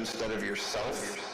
instead of yourself.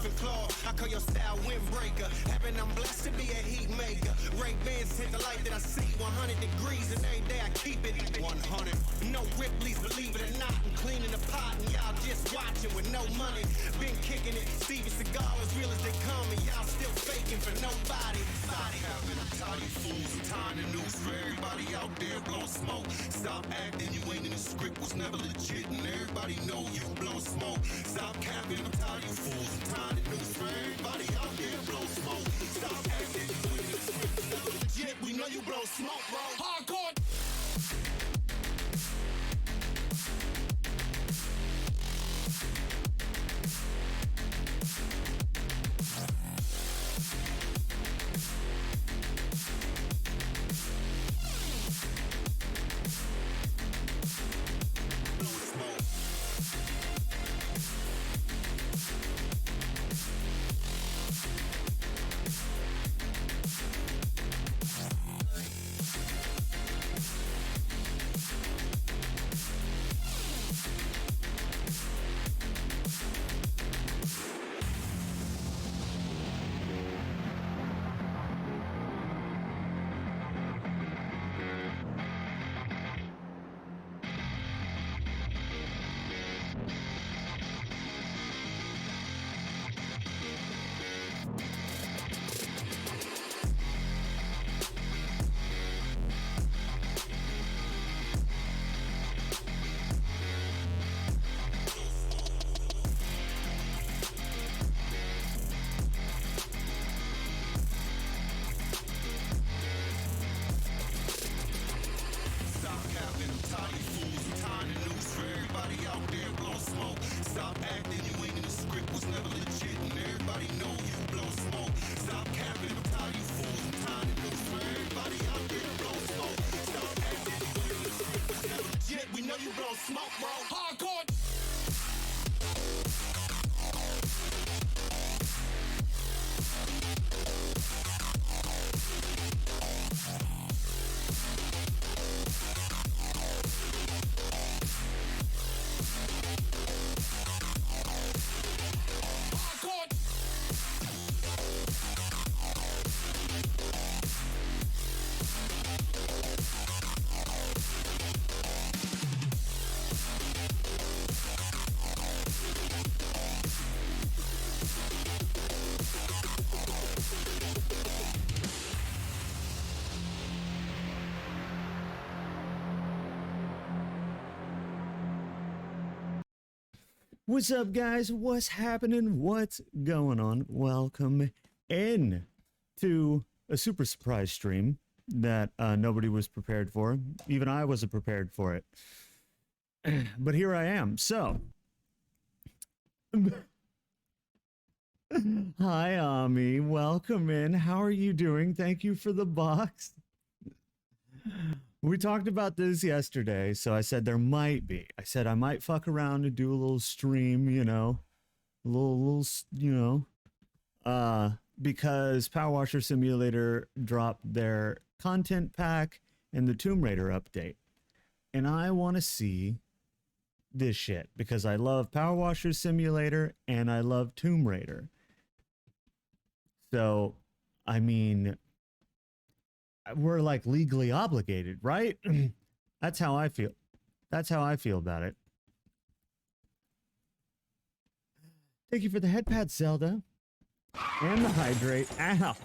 and claw. I call your style windbreaker. Heaven, I'm blessed to be a heat maker. Ray-Bans hit the light that I see 100 degrees, and every day I keep it 100. No Ripley's, believe it or not. I'm cleaning the pot, and y'all just watching with no money. Been kicking it. Steven Seagal as real as they come, and y'all still faking for nobody. Stop having them tired you fools. I'm tying the news for everybody out there blow smoke. Stop acting, you ain't in the script, was never legit, and everybody know you blow smoke. Stop capping, I'm tired you fools. I'm tying the news for everybody out there blow smoke. Stop acting, you ain't in the script, was never legit, we know you blow smoke, bro. Hardcore. What's up, guys? What's happening? What's going on? Welcome in to a super surprise stream that nobody was prepared for. Even I wasn't prepared for it. But here I am. So, hi, Ami. Welcome in. How are you doing? Thank you for the box. We talked about this yesterday, so I said there might be. I said I might fuck around and do a little stream, you know, because Power Washer Simulator dropped their content pack and the Tomb Raider update, and I want to see this shit because I love Power Washer Simulator and I love Tomb Raider. So, I mean, we're like legally obligated, right? That's how I feel. That's how I feel about it. Thank you for the head pad, Zelda. And the hydrate. Ow.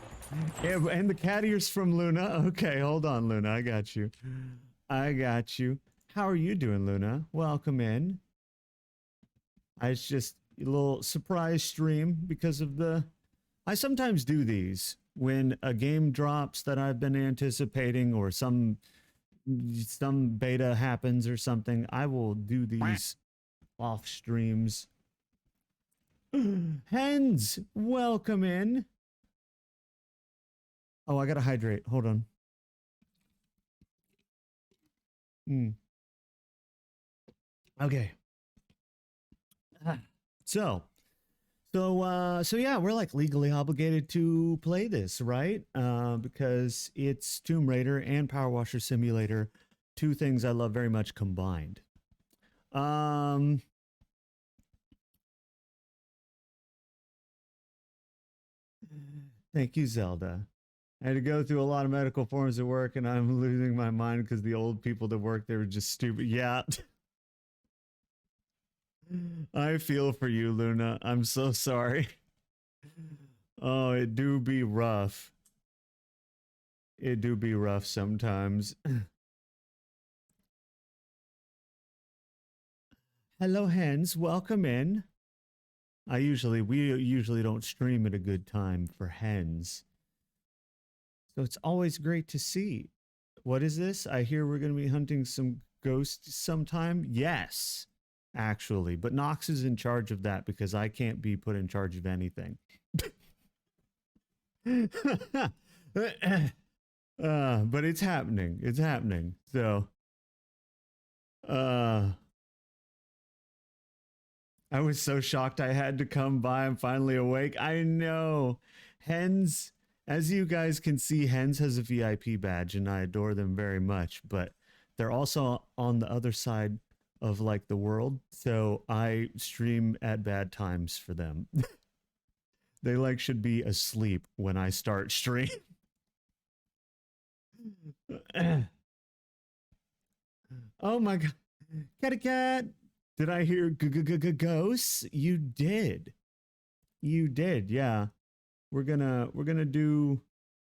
And the cat ears from Luna. Okay, hold on, Luna. I got you. I got you. How are you doing, Luna? Welcome in. It's just a little surprise stream because of the... I sometimes do these when a game drops that I've been anticipating or some beta happens or something. I will do these off streams. Hens, welcome in. Oh, I gotta hydrate. Hold on. Okay. So yeah, we're like legally obligated to play this, right? Because it's Tomb Raider and Power Washer Simulator, two things I love very much combined. Thank you, Zelda. I had to go through a lot of medical forms at work, and I'm losing my mind because the old people that work there were just stupid. Yeah. I feel for you, Luna. I'm so sorry. Oh, it do be rough. It do be rough sometimes. Hello, hens. Welcome in. We usually don't stream at a good time for hens. So it's always great to see. What is this? I hear we're going to be hunting some ghosts sometime. Yes, actually. But Nox is in charge of that because I can't be put in charge of anything. But it's happening. It's happening. So, I was so shocked I had to come by. I'm finally awake. I know. Hens, as you guys can see, Hens has a VIP badge and I adore them very much, but they're also on the other side of like the world. So I stream at bad times for them. They like should be asleep when I start stream. Oh my god. Catty cat. Did I hear ghosts? You did. You did, yeah. We're gonna do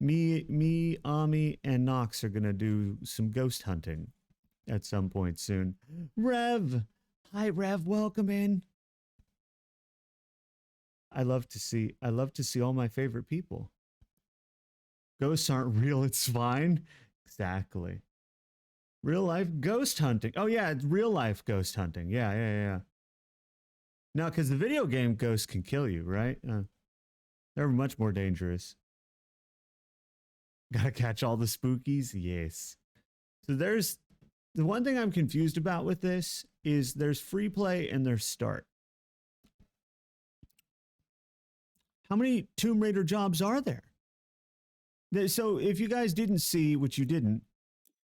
me, Ami, and Nox are gonna do some ghost hunting at some point soon. Rev! Hi Rev, welcome in. I love to see all my favorite people. Ghosts aren't real, it's fine. Exactly. Real life ghost hunting. Oh yeah, it's real life ghost hunting. Yeah. No, because the video game ghosts can kill you, right? They're much more dangerous. Gotta catch all the spookies? Yes. So there's the one thing I'm confused about with this is there's free play and there's start. How many Tomb Raider jobs are there? So if you guys didn't see, which you didn't,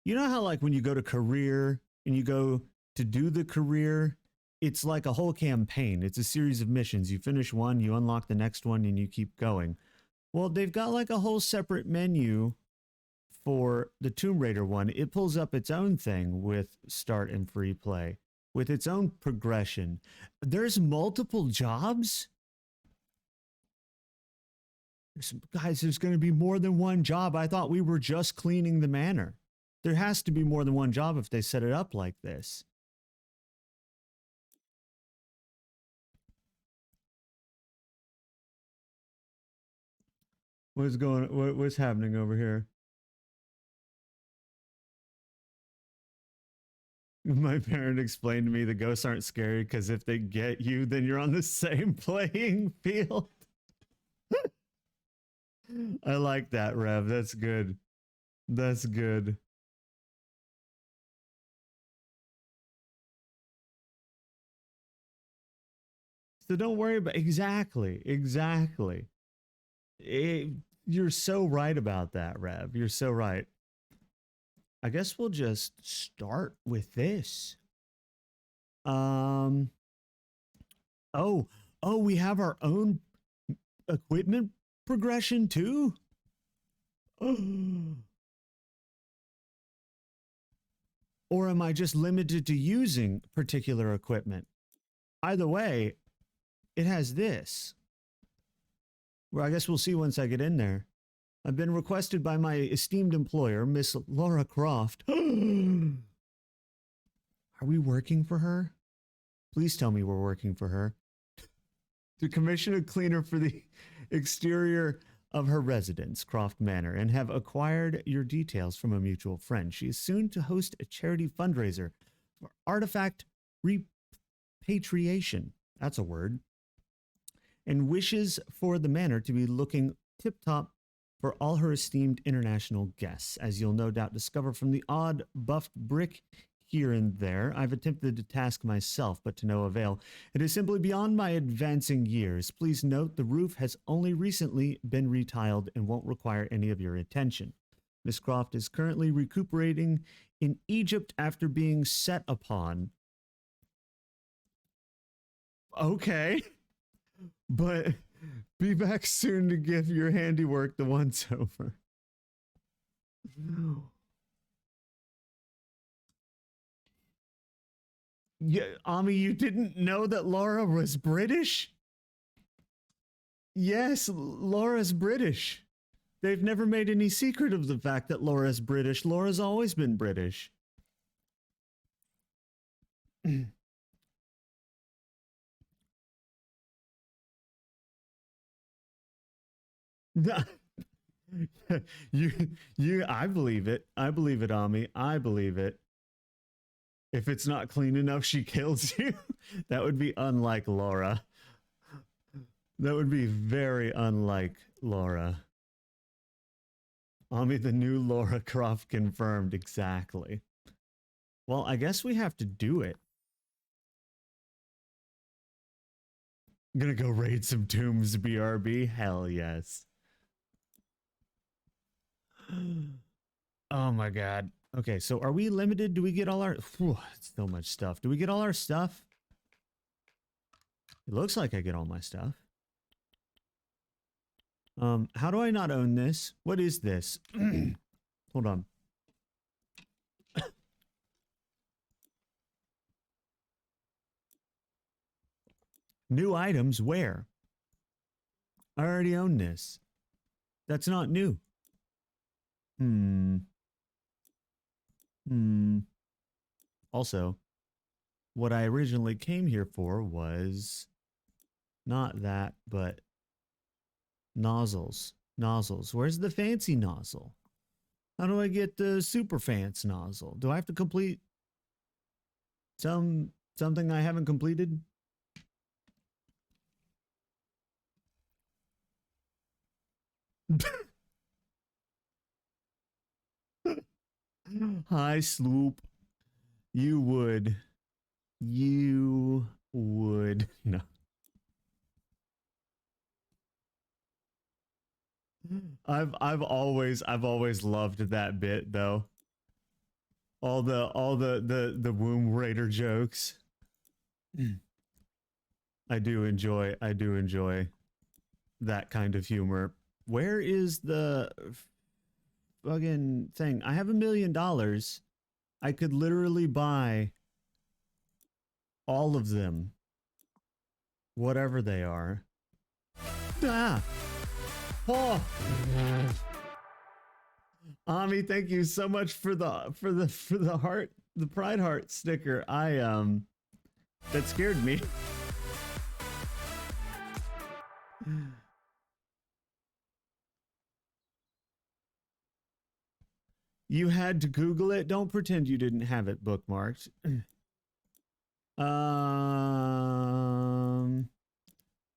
you know how like when you go to career and you go to do the career, it's like a whole campaign. It's a series of missions. You finish one, you unlock the next one, and you keep going. Well, they've got like a whole separate menu for the Tomb Raider one. It pulls up its own thing with start and free play, with its own progression. There's multiple jobs? Guys, there's going to be more than one job. I thought we were just cleaning the manor. There has to be more than one job if they set it up like this. What's happening over here? My parent explained to me the ghosts aren't scary because if they get you, then you're on the same playing field. I like that, Rev. That's good. That's good. So don't worry about exactly. You're so right about that, Rev. You're so right. I guess we'll just start with this. Oh, we have our own equipment progression too? Or am I just limited to using particular equipment? Either way, it has this. Well, I guess we'll see once I get in there. I've been requested by my esteemed employer, Miss Laura Croft. Are we working for her? Please tell me we're working for her. To commission a cleaner for the exterior of her residence, Croft Manor, and have acquired your details from a mutual friend. She is soon to host a charity fundraiser for artifact repatriation. That's a word. And wishes for the manor to be looking tip-top for all her esteemed international guests. As you'll no doubt discover from the odd buffed brick here and there, I've attempted to task myself, but to no avail. It is simply beyond my advancing years. Please note the roof has only recently been retiled and won't require any of your attention. Miss Croft is currently recuperating in Egypt after being set upon. Okay. But Be back soon to give your handiwork the once over. Yeah, Ami, you didn't know that Laura was British? Yes, Laura's British. They've never made any secret of the fact that Laura's British. Laura's always been British. I believe it. I believe it, Ami. I believe it. If it's not clean enough, she kills you. That would be unlike Laura. That would be very unlike Laura. Ami, the new Laura Croft confirmed. Exactly. Well, I guess we have to do it. I'm gonna go raid some tombs, BRB. Hell yes. Oh my god. Okay, so are we limited? Do we get all our... Whew, so much stuff. Do we get all our stuff? It looks like I get all my stuff. How do I not own this? What is this? Hold on. New items, where? I already own this. That's not new. Also, what I originally came here for was not that, but nozzles. Nozzles. Where's the fancy nozzle? How do I get the super fancy nozzle? Do I have to complete something I haven't completed? Hi, Sloop. You would. No. I've always loved that bit though. All the womb raider jokes. I do enjoy that kind of humor. Where is the fucking thing? I have $1 million. I could literally buy all of them. Whatever they are. Ah! Oh! Ami, thank you so much for the heart, the pride heart sticker. That scared me. You had to Google it. Don't pretend you didn't have it bookmarked.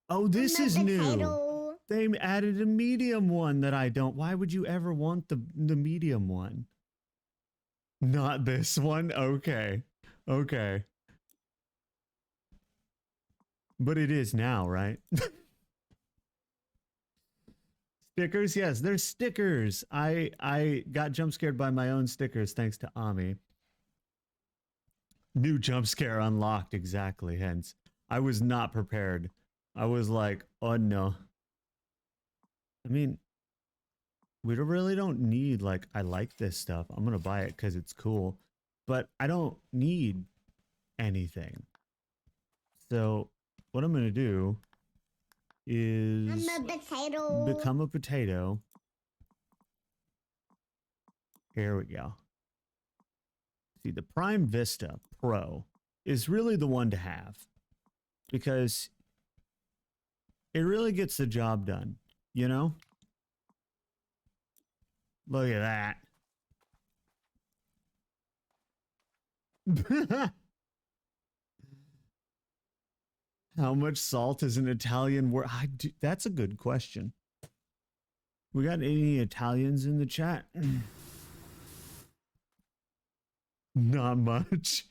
Oh, this is new. They added a medium one that I don't. Why would you ever want the medium one? Not this one? Okay. Okay. But it is now, right? Stickers? Yes, there's stickers. I got jump scared by my own stickers thanks to Ami. New jump scare unlocked, exactly, hence. I was not prepared. I was like, oh no. I mean, we really don't need, like, I like this stuff. I'm gonna buy it because it's cool. But I don't need anything. So, what I'm gonna do is... I'm a potato. Become a potato. Here we go. See, the Prime Vista Pro is really the one to have because it really gets the job done, you know? Look at that. How much salt is an Italian word? That's a good question. We got any Italians in the chat? Not much.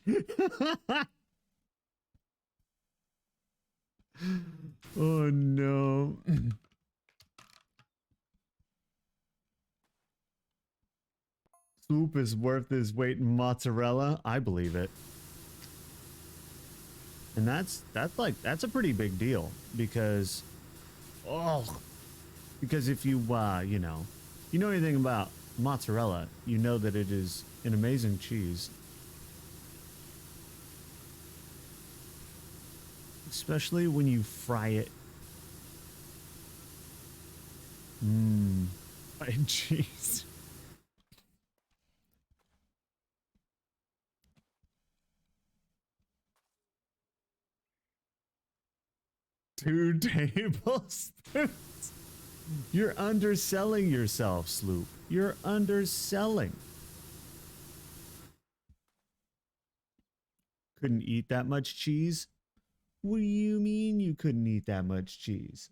Oh no. Soup is worth his weight in mozzarella. I believe it. And that's a pretty big deal because Oh, because if you, you know anything about mozzarella, you know that it is an amazing cheese. Especially when you fry it. Mmm. Fried cheese. Two tablespoons. You're underselling yourself, Sloop. You're underselling. Couldn't eat that much cheese? What do you mean you couldn't eat that much cheese?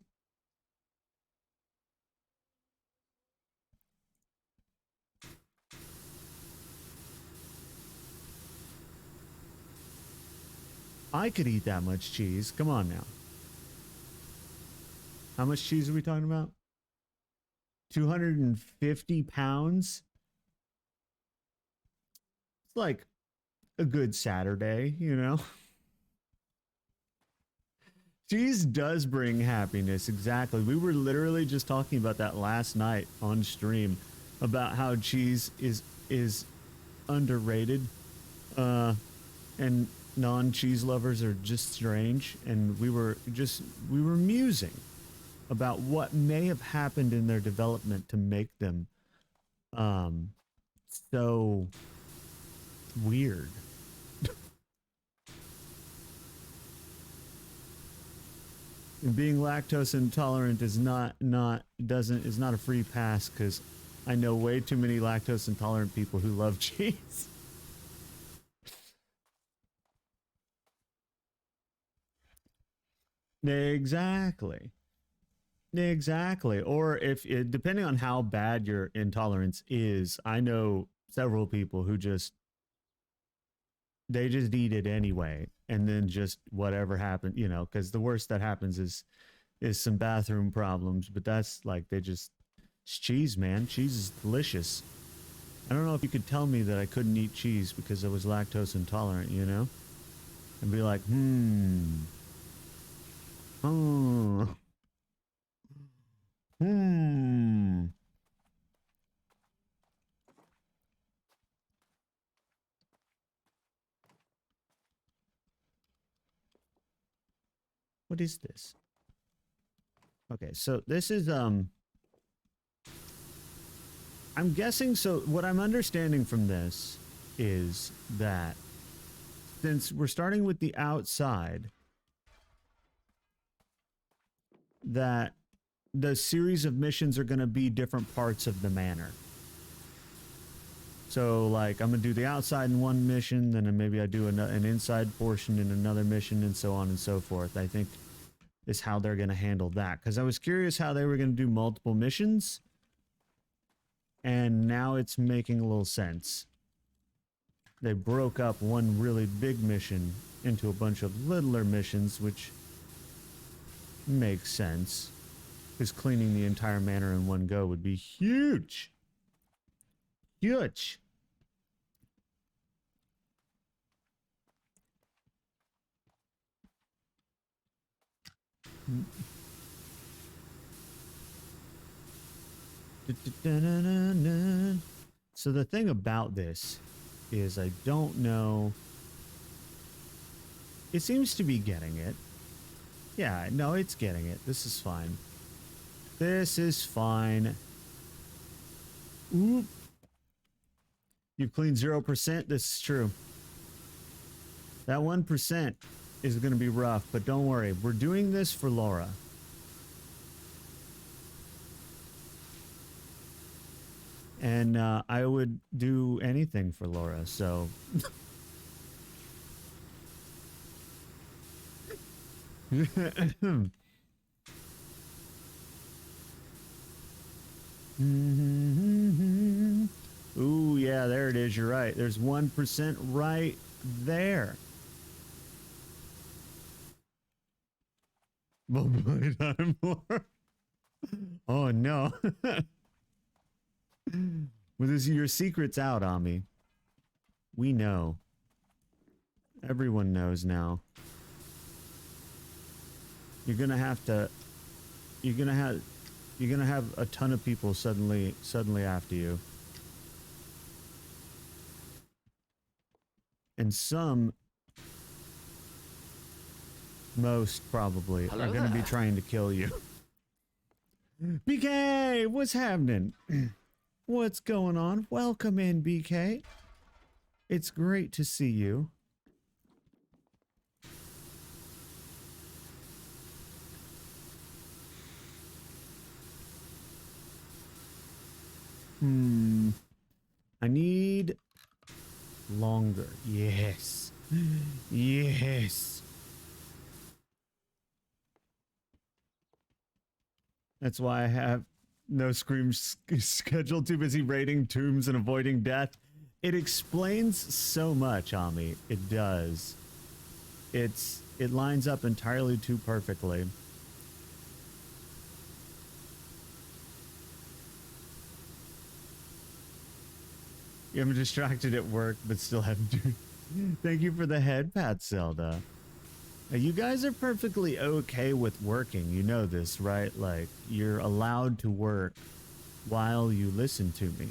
I could eat that much cheese. Come on now. How much cheese are we talking about? 250 pounds? It's like a good Saturday, you know? Cheese does bring happiness, exactly. We were literally just talking about that last night on stream about how cheese is underrated. And non-cheese lovers are just strange, and we were musing about what may have happened in their development to make them so weird. And being lactose intolerant is not a free pass, because I know way too many lactose intolerant people who love cheese. Exactly. Exactly. Or if it, depending on how bad your intolerance is, I know several people who they just eat it anyway, and then just whatever happened, you know, because the worst that happens is some bathroom problems, but that's like it's cheese, man. Cheese is delicious. I don't know if you could tell me that I couldn't eat cheese because I was lactose intolerant, you know? And be like, oh, what is this? Okay, so this is, I'm guessing, so what I'm understanding from this is that since we're starting with the outside, that the series of missions are going to be different parts of the manor. So, like, I'm going to do the outside in one mission, then maybe I do an inside portion in another mission, and so on and so forth. I think is how they're going to handle that. Because I was curious how they were going to do multiple missions, and now it's making a little sense. They broke up one really big mission into a bunch of littler missions, which makes sense. Because cleaning the entire manor in one go would be huge. Huge. So the thing about this is I don't know. It seems to be getting it. Yeah, no, it's getting it. This is fine. This is fine. Oop. You've cleaned 0%. This is true. That 1% is going to be rough, but don't worry. We're doing this for Laura. And I would do anything for Laura, so... Ooh, yeah, there it is. You're right. There's 1% right there. More. Oh, no. Well, this, your secret's out on me. We know. Everyone knows now. You're gonna have to you're gonna have a ton of people suddenly after you, and most probably Hello are gonna be there. trying to kill you. BK, what's happening? What's going on? Welcome in, BK. It's great to see you. I need longer. Yes. Yes. That's why I have no screams scheduled. Too busy raiding tombs and avoiding death. It explains so much, Ami. It does. It lines up entirely too perfectly. I'm distracted at work, but still have to. Thank you for the head pat, Zelda. Now, you guys are perfectly okay with working. You know this, right? Like, you're allowed to work while you listen to me.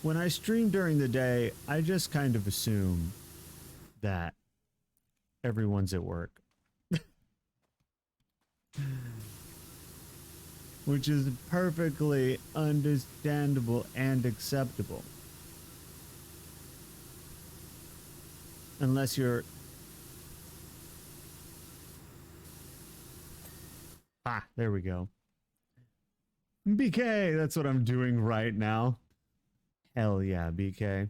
When I stream during the day, I just kind of assume that everyone's at work. Which is perfectly understandable and acceptable. Unless you're... Ah, there we go. BK, that's what I'm doing right now. Hell yeah, BK.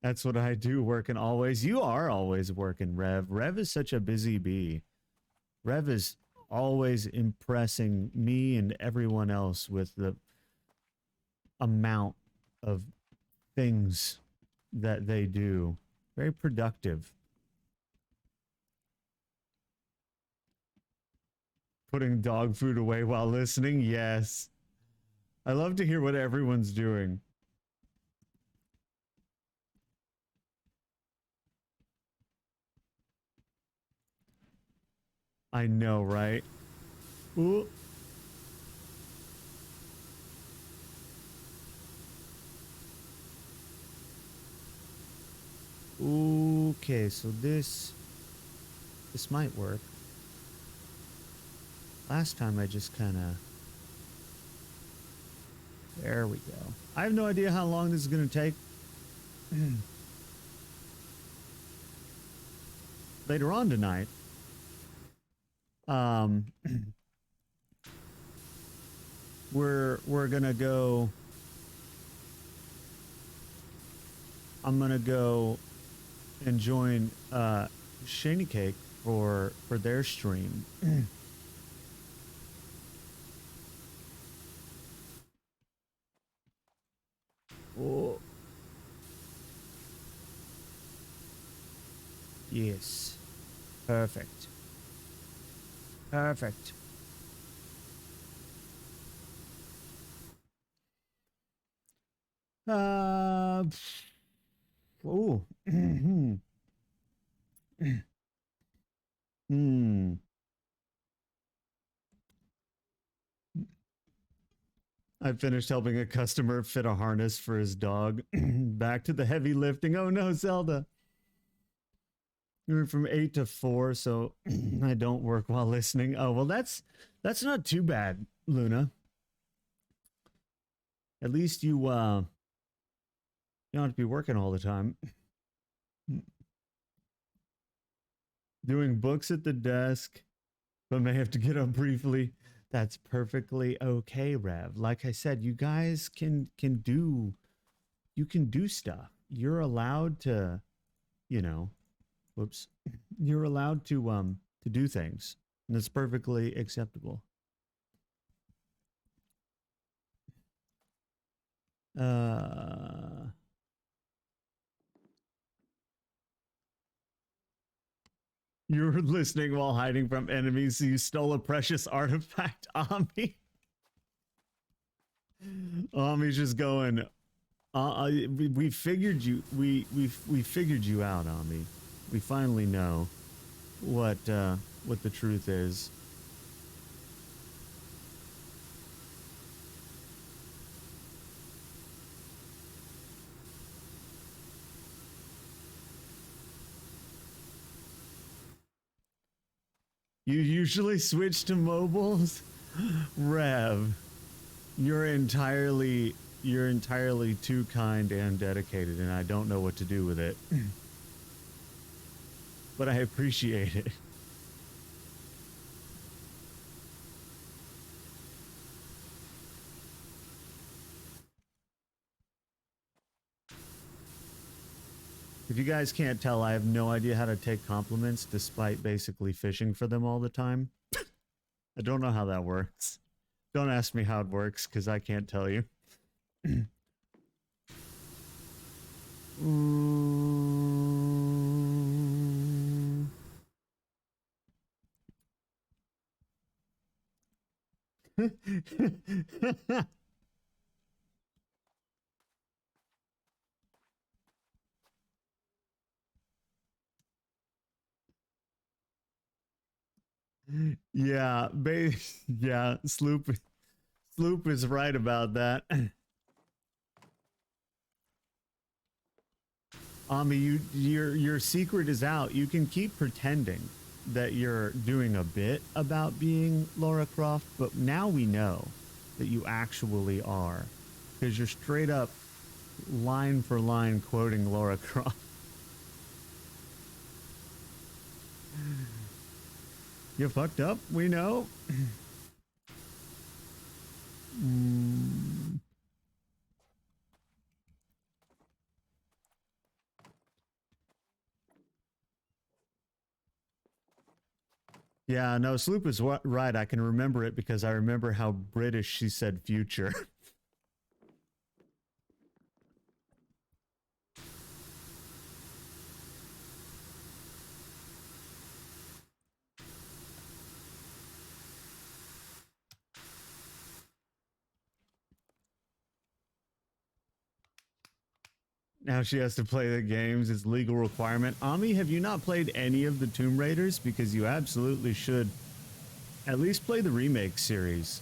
That's what I do, working always. You are always working, Rev. Rev is such a busy bee. Rev is always impressing me and everyone else with the amount of things that they do. Very productive. Putting dog food away while listening? Yes. I love to hear what everyone's doing. I know, right? Ooh. Okay, so this might work. Last time I just kind of... There we go. I have no idea how long this is going to take. Later on tonight, we're gonna go... I'm gonna go and join Shany Cake for their stream. Oh. Yes. Perfect. Perfect. Oh. Hmm. I finished helping a customer fit a harness for his dog. Back to the heavy lifting. Oh no, Zelda. We were from 8 to 4, so I don't work while listening. Oh, well, that's not too bad, Luna. At least you don't have to be working all the time. Doing books at the desk, but may have to get up briefly. That's perfectly okay, Rev. Like I said, you guys can do stuff. You're allowed to, you know, whoops. You're allowed to do things. And it's perfectly acceptable. You were listening while hiding from enemies, so you stole a precious artifact, Ami. Ami's just going. We figured you. We figured you out, Ami. We finally know what the truth is. You usually switch to mobiles? Rev, you're entirely too kind and dedicated, and I don't know what to do with it. But I appreciate it. If you guys can't tell, I have no idea how to take compliments despite basically fishing for them all the time. I don't know how that works. Don't ask me how it works, because I can't tell you. Yeah, yeah, Sloop is right about that. Ami, your secret is out. You can keep pretending that you're doing a bit about being Lara Croft, but now we know that you actually are, because you're straight up line for line quoting Lara Croft. You fucked up, we know. Yeah, no, Sloop is right. I can remember it because I remember how British she said future. Now she has to play the games. It's legal requirement. Ami, have you not played any of the Tomb Raiders? Because you absolutely should at least play the remake series.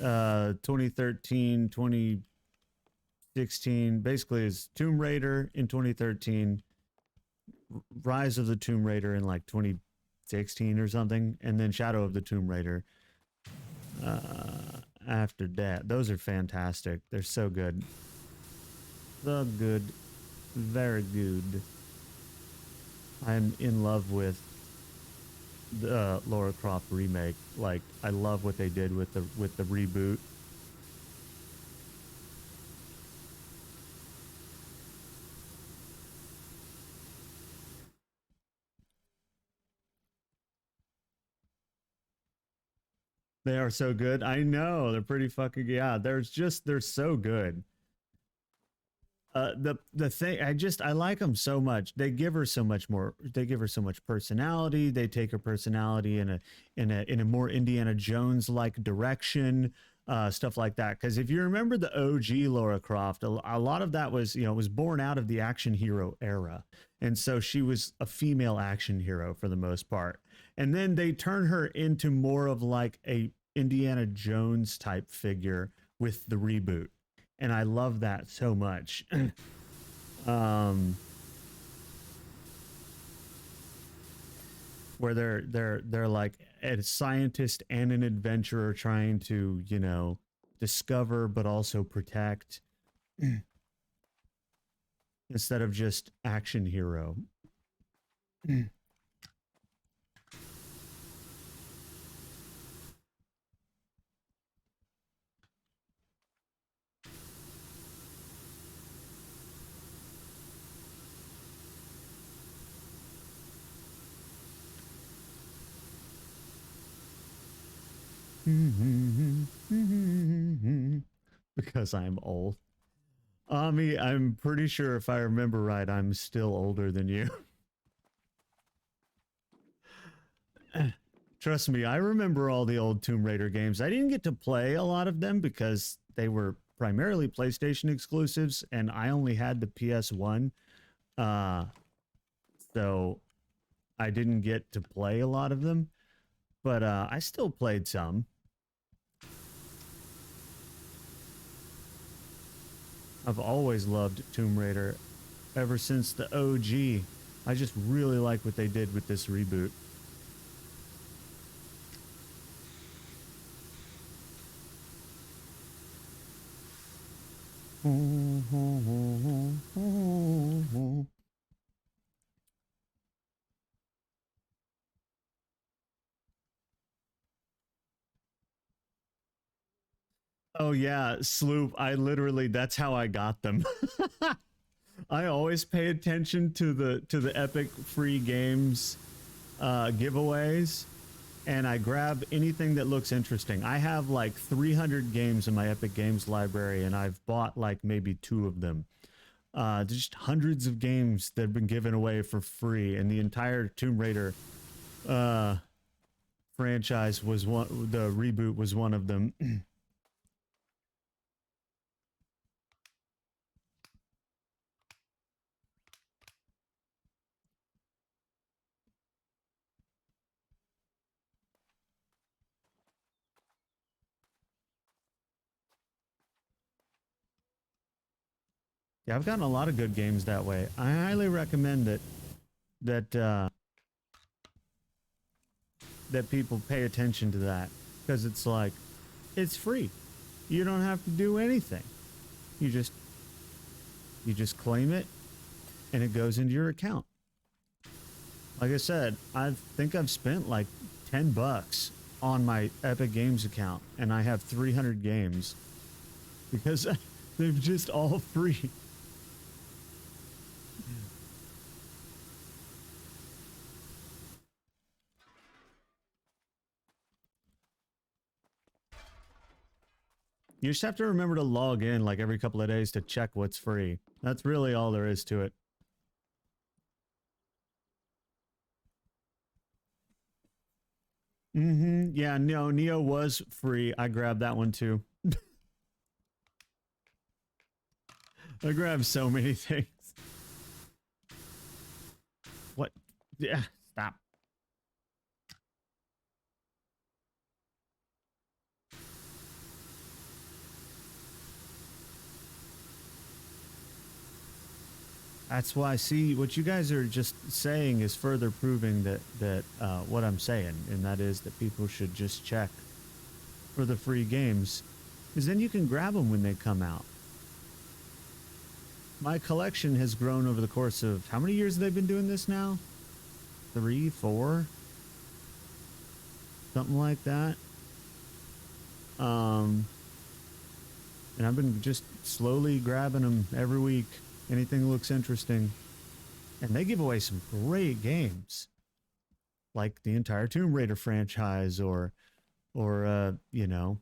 2013, 2016, basically is Tomb Raider in 2013, Rise of the Tomb Raider in like 2016 or something, and then Shadow of the Tomb Raider after that. Those are fantastic. They're so good. So good. Very good. I'm in love with the Lara Croft remake. Like, I love what they did with the reboot. They are so good. I know, they're pretty fucking, yeah. They're so good. The thing, I like them so much. They give her so much more. They give her so much personality. They take her personality in a more Indiana Jones like direction, stuff like that. Because if you remember the OG Lara Croft, a lot of that was, was born out of the action hero era, and so she was a female action hero for the most part. And then they turn her into more of like a Indiana Jones type figure with the reboot, and I love that so much. Where they're like a scientist and an adventurer trying to, discover but also protect instead of just action hero. Because I'm old. Ami, I'm pretty sure if I remember right, I'm still older than you. Trust me, I remember all the old Tomb Raider games. I didn't get to play a lot of them because they were primarily PlayStation exclusives, and I only had the PS1. So I didn't get to play a lot of them, but I still played some. I've always loved Tomb Raider ever since the OG. I just really like what they did with this reboot. Oh yeah, Sloop. I literally that's how I got them. I always pay attention to the Epic free games giveaways, and I grab anything that looks interesting. I have like 300 games in my Epic Games library, and I've bought like maybe 2 of them. Just hundreds of games that have been given away for free, and the entire Tomb Raider uh, franchise was one. The reboot was one of them. Yeah, I've gotten a lot of good games that way. I highly recommend that that people pay attention to that, because it's like it's free. You don't have to do anything. You just claim it and it goes into your account. Like I said, I think I've spent like $10 on my Epic Games account, and I have 300 games because they're just all free. You just have to remember to log in like every couple of days to check what's free. That's really all there is to it. Yeah, no, Neo was free. I grabbed that one too. I grabbed so many things. What? Yeah, stop. That's why, see, what you guys are just saying is further proving that what I'm saying, and that is that people should just check for the free games, because then you can grab them when they come out. My collection has grown over the course of how many years have they been doing this now? 3, 4, something like that. And I've been just slowly grabbing them every week. Anything looks interesting. And they give away some great games. Like the entire Tomb Raider franchise or you know.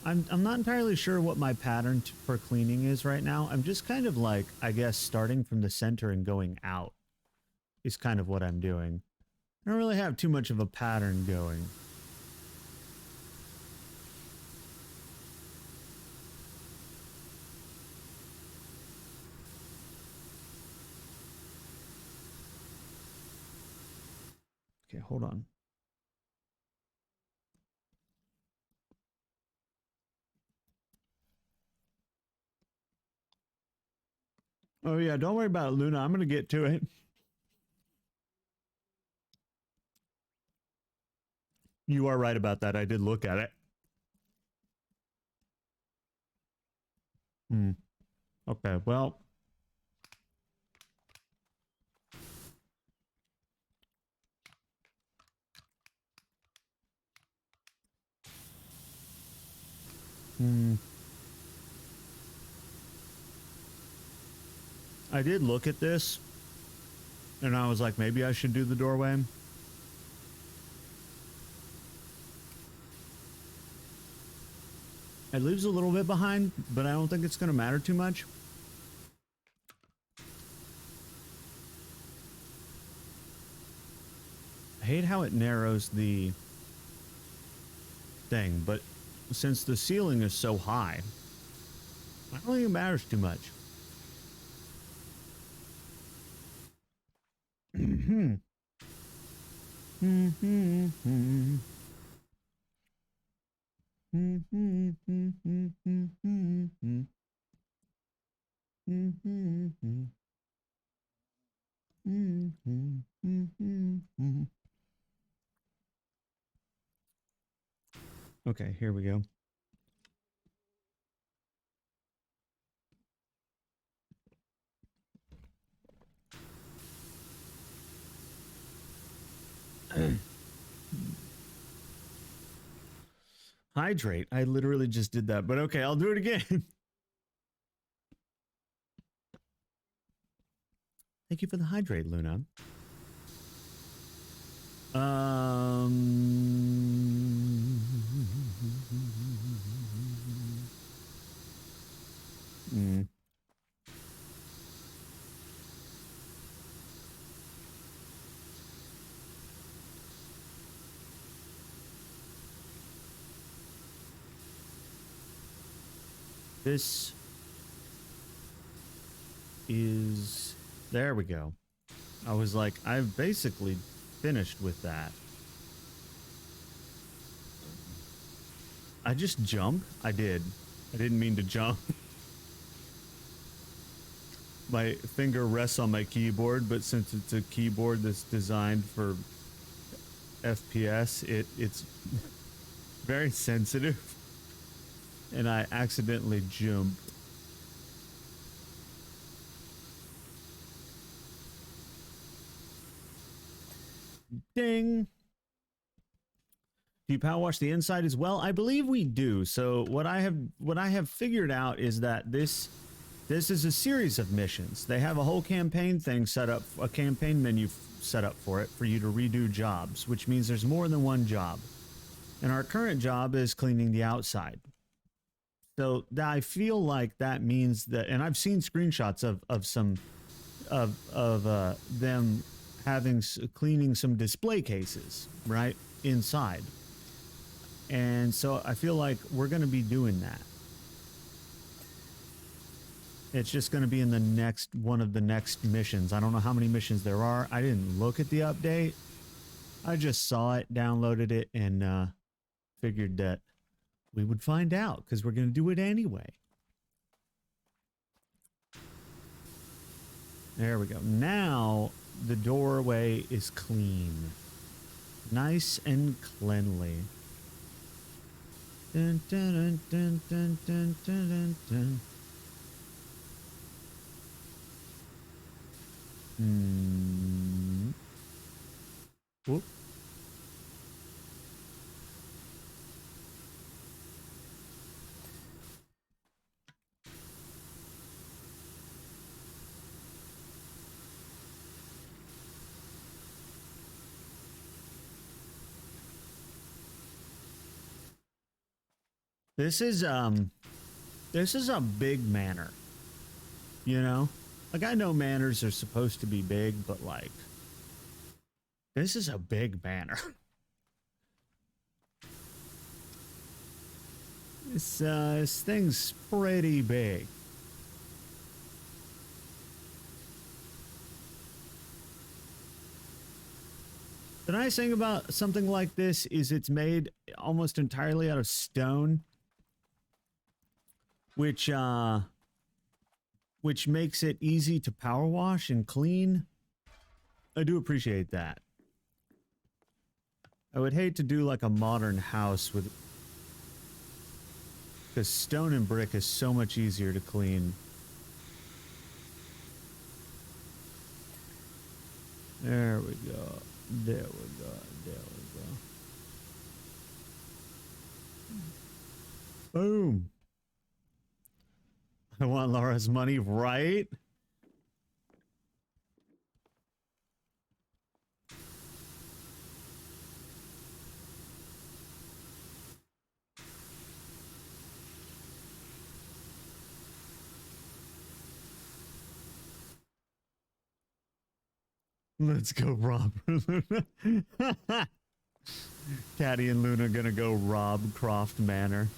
I'm not entirely sure what my pattern for cleaning is right now. I'm just kind of like, I guess, starting from the center and going out is kind of what I'm doing. I don't really have too much of a pattern going. Okay, hold on. Oh yeah, don't worry about it, Luna. I'm gonna get to it. You are right about that. I did look at it. Hmm. Okay, well. Hmm. I did look at this, and I was like, maybe I should do the doorway. It leaves a little bit behind, but I don't think it's going to matter too much. I hate how it narrows the thing, but since the ceiling is so high, I don't think it matters too much. Okay, here we go. Hydrate. I literally just did that, but okay, I'll do it again. Thank you for the hydrate, Luna. Mm. This is... There we go. I was like, I've basically finished with that. I just jump? I did. I didn't mean to jump. My finger rests on my keyboard, but since it's a keyboard that's designed for FPS, it's very sensitive. And I accidentally jumped. Ding. Do you power wash the inside as well? I believe we do. So what I have figured out is that this is a series of missions. They have a whole campaign thing set up, a campaign menu set up for it, for you to redo jobs, which means there's more than one job. And our current job is cleaning the outside. So I feel like that means that, and I've seen screenshots of some them having cleaning some display cases right inside. And so I feel like we're going to be doing that. It's just going to be in the next one of the next missions. I don't know how many missions there are. I didn't look at the update. I just saw it, downloaded it, and figured that we would find out because we're going to do it anyway. There we go. Now the doorway is clean. Nice and cleanly. Dun, dun, dun, dun, dun, dun, dun, dun. Whoop. This is a big manor. You know? Like, I know manors are supposed to be big, but like, this is a big manor. This thing's pretty big. The nice thing about something like this is it's made almost entirely out of stone, which makes it easy to power wash and clean. I do appreciate that. I would hate to do like a modern house with, because stone and brick is so much easier to clean. There we go. There we go. There we go. Boom. I want Laura's money, right? Let's go rob Luna. Caddy and Luna gonna go rob Croft Manor.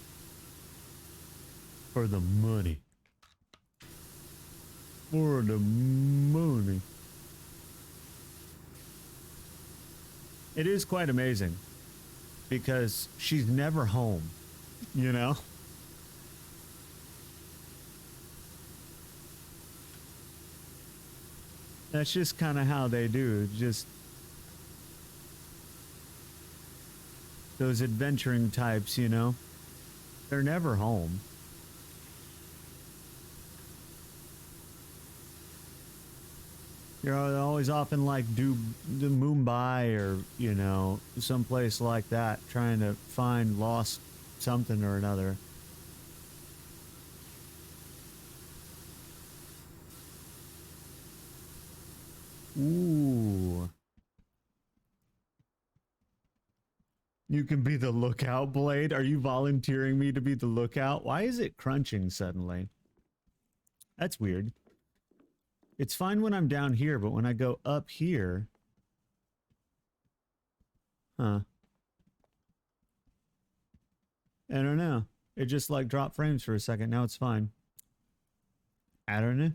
For the money. For the money. It is quite amazing. Because she's never home. You know? That's just kind of how they do. Just those adventuring types, you know? They're never home. You're always off in like the Mumbai or, you know, someplace like that trying to find lost something or another. Ooh. You can be the lookout, Blade. Are you volunteering me to be the lookout? Why is it crunching suddenly? That's weird. It's fine when I'm down here, but when I go up here... Huh. I don't know. It just like dropped frames for a second. Now it's fine. I don't know.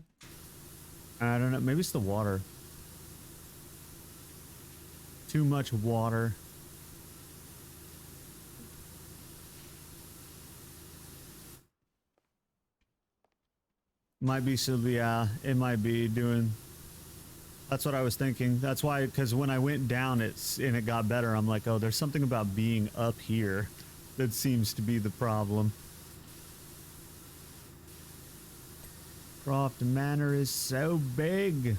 I don't know. Maybe it's the water. Too much water. Might be, so yeah, it might be doing... That's what I was thinking. That's why, because when I went down and it got better, I'm like, oh, there's something about being up here that seems to be the problem. Croft Manor is so big.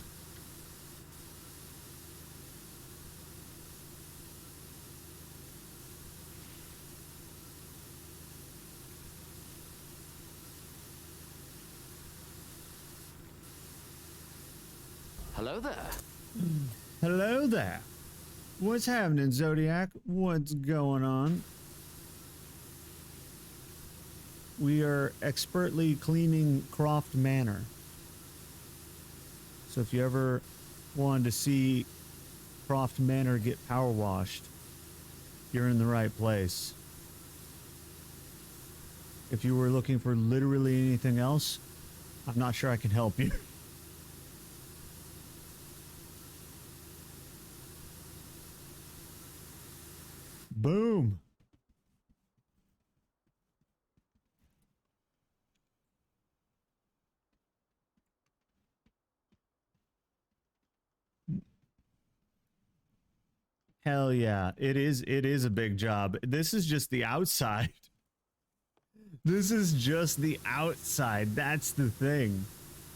Hello there. Hello there. What's happening, Zodiac? What's going on? We are expertly cleaning Croft Manor. So if you ever wanted to see Croft Manor get power washed, you're in the right place. If you were looking for literally anything else, I'm not sure I can help you. Boom. Hell yeah. It is a big job. This is just the outside. This is just the outside. That's the thing.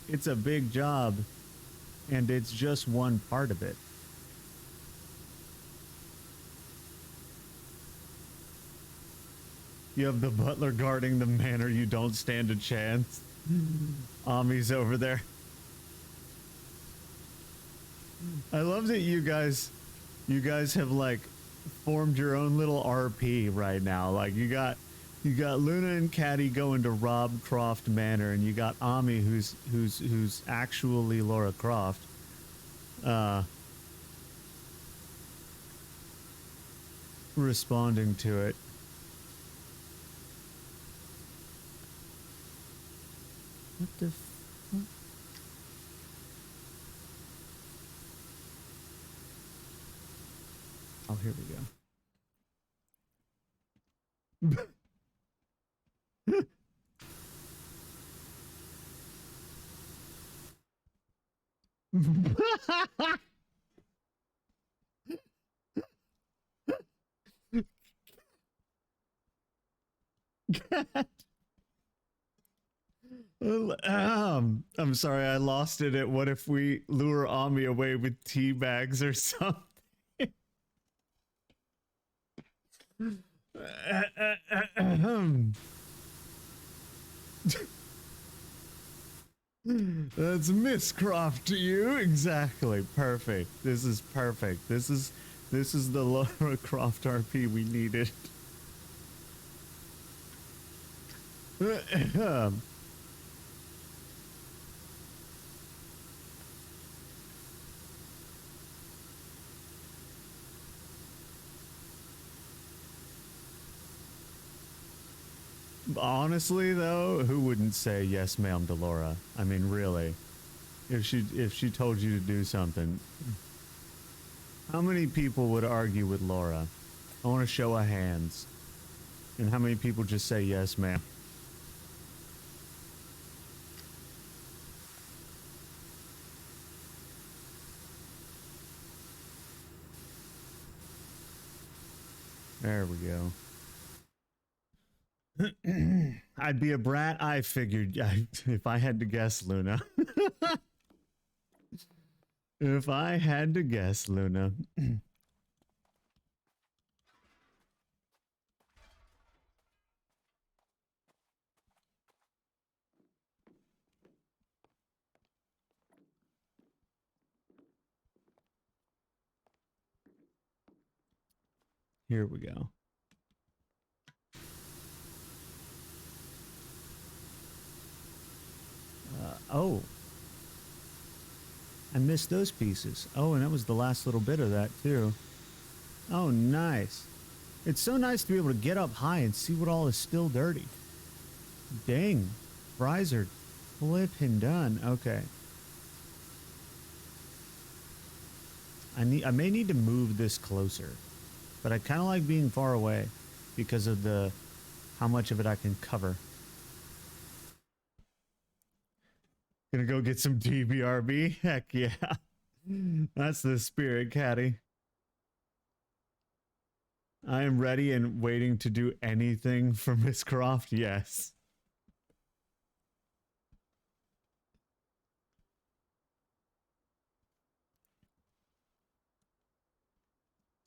It's a big job. And it's just one part of it. You have the butler guarding the manor. You don't stand a chance. Ami's over there. I love that you guys have like formed your own little RP right now. Like you got Luna and Caddy going to rob Croft Manor, and you got Ami who's actually Laura Croft. Responding to it. What the fuck? Oh, here we go. I'm sorry, I lost it at what if we lure Ami away with tea bags or something. That's Miss Croft to you. Exactly. Perfect. This is perfect. This is the Laura Croft RP we needed. Honestly, though, who wouldn't say yes, ma'am, to Laura? I mean, really, if she told you to do something, how many people would argue with Laura? I want a show of hands. And how many people just say yes, ma'am? There we go. I'd be a brat. I figured if I had to guess, Luna. If I had to guess, Luna. Here we go. Oh. I missed those pieces. Oh, and that was the last little bit of that, too. Oh, nice. It's so nice to be able to get up high and see what all is still dirty. Dang. Fries are flipping done. Okay. I may need to move this closer. But I kind of like being far away because of how much of it I can cover. Gonna go get some DBRB? Heck yeah. That's the spirit, Caddy. I am ready and waiting to do anything for Miss Croft. Yes.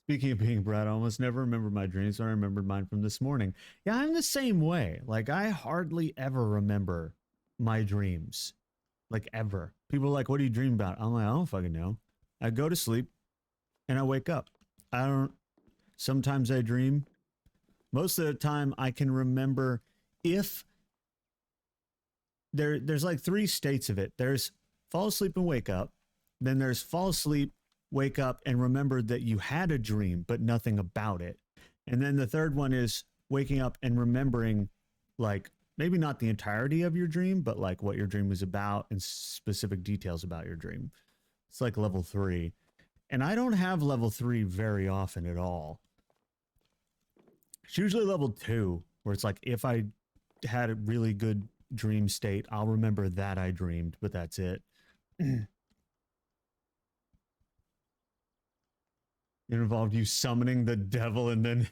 Speaking of being Brad, I almost never remember my dreams. I remembered mine from this morning. Yeah, I'm the same way. Like, I hardly ever remember my dreams. Like, ever. People are like, what do you dream about? I'm like, I don't fucking know. I go to sleep and I wake up. Sometimes I dream. Most of the time I can remember if there's like 3 states of it. There's fall asleep and wake up. Then there's fall asleep, wake up, and remember that you had a dream, but nothing about it. And then the third one is waking up and remembering, like, maybe not the entirety of your dream, but like what your dream was about and specific details about your dream. It's like level 3. And I don't have level 3 very often at all. It's usually level 2, where it's like, if I had a really good dream state, I'll remember that I dreamed, but that's it. It involved you summoning the devil and then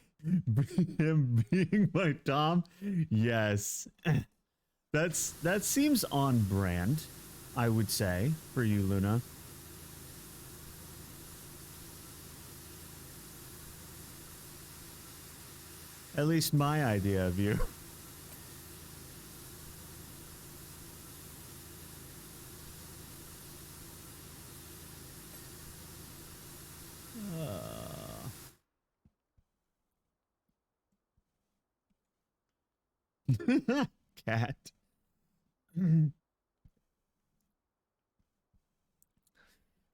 him being my Tom. Yes. That seems on brand, I would say, for you, Luna. At least my idea of you. Cat.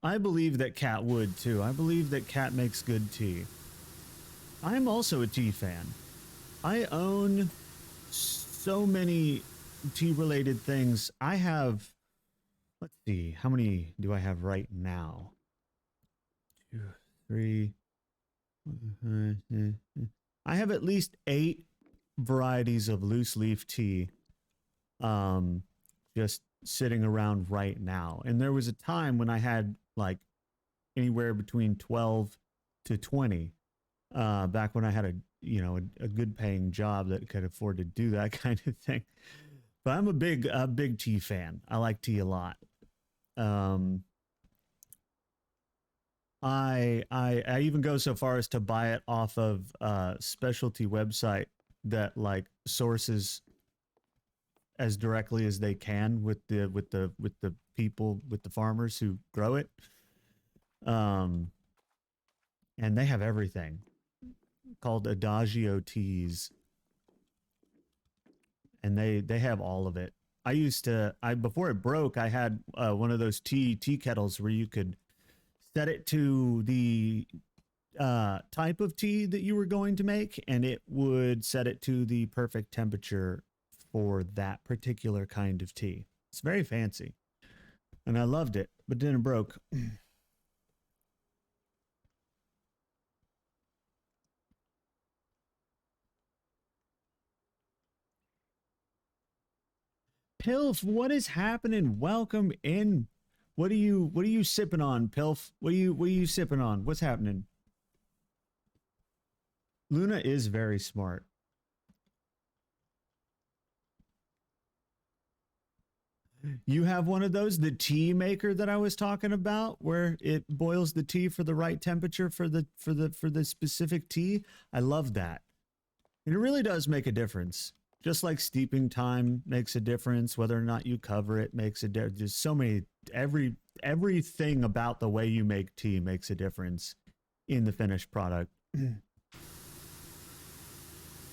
I believe that Cat would too. I believe that Cat makes good tea. I'm also a tea fan. I own so many tea related things. I have, let's see, how many do I have right now? 2, 3. I have at least 8 varieties of loose leaf tea just sitting around right now. And there was a time when I had like anywhere between 12 to 20 back when I had a good paying job that could afford to do that kind of thing. But I'm a big tea fan. I like tea a lot. I even go so far as to buy it off of a specialty website that like sources as directly as they can with the people, with the farmers who grow it. And they have everything called Adagio Teas. And they have all of it. Before it broke, I had one of those tea kettles where you could set it to the type of tea that you were going to make, and it would set it to the perfect temperature for that particular kind of tea. It's very fancy. And I loved it, but then it broke. Pilf, what is happening? Welcome in. What are you sipping on, Pilf? What are you sipping on? What's happening? Luna is very smart. You have one of those, the tea maker that I was talking about, where it boils the tea for the right temperature for the specific tea. I love that. And it really does make a difference. Just like steeping time makes a difference, whether or not you cover it makes a difference. There's so many, everything about the way you make tea makes a difference in the finished product.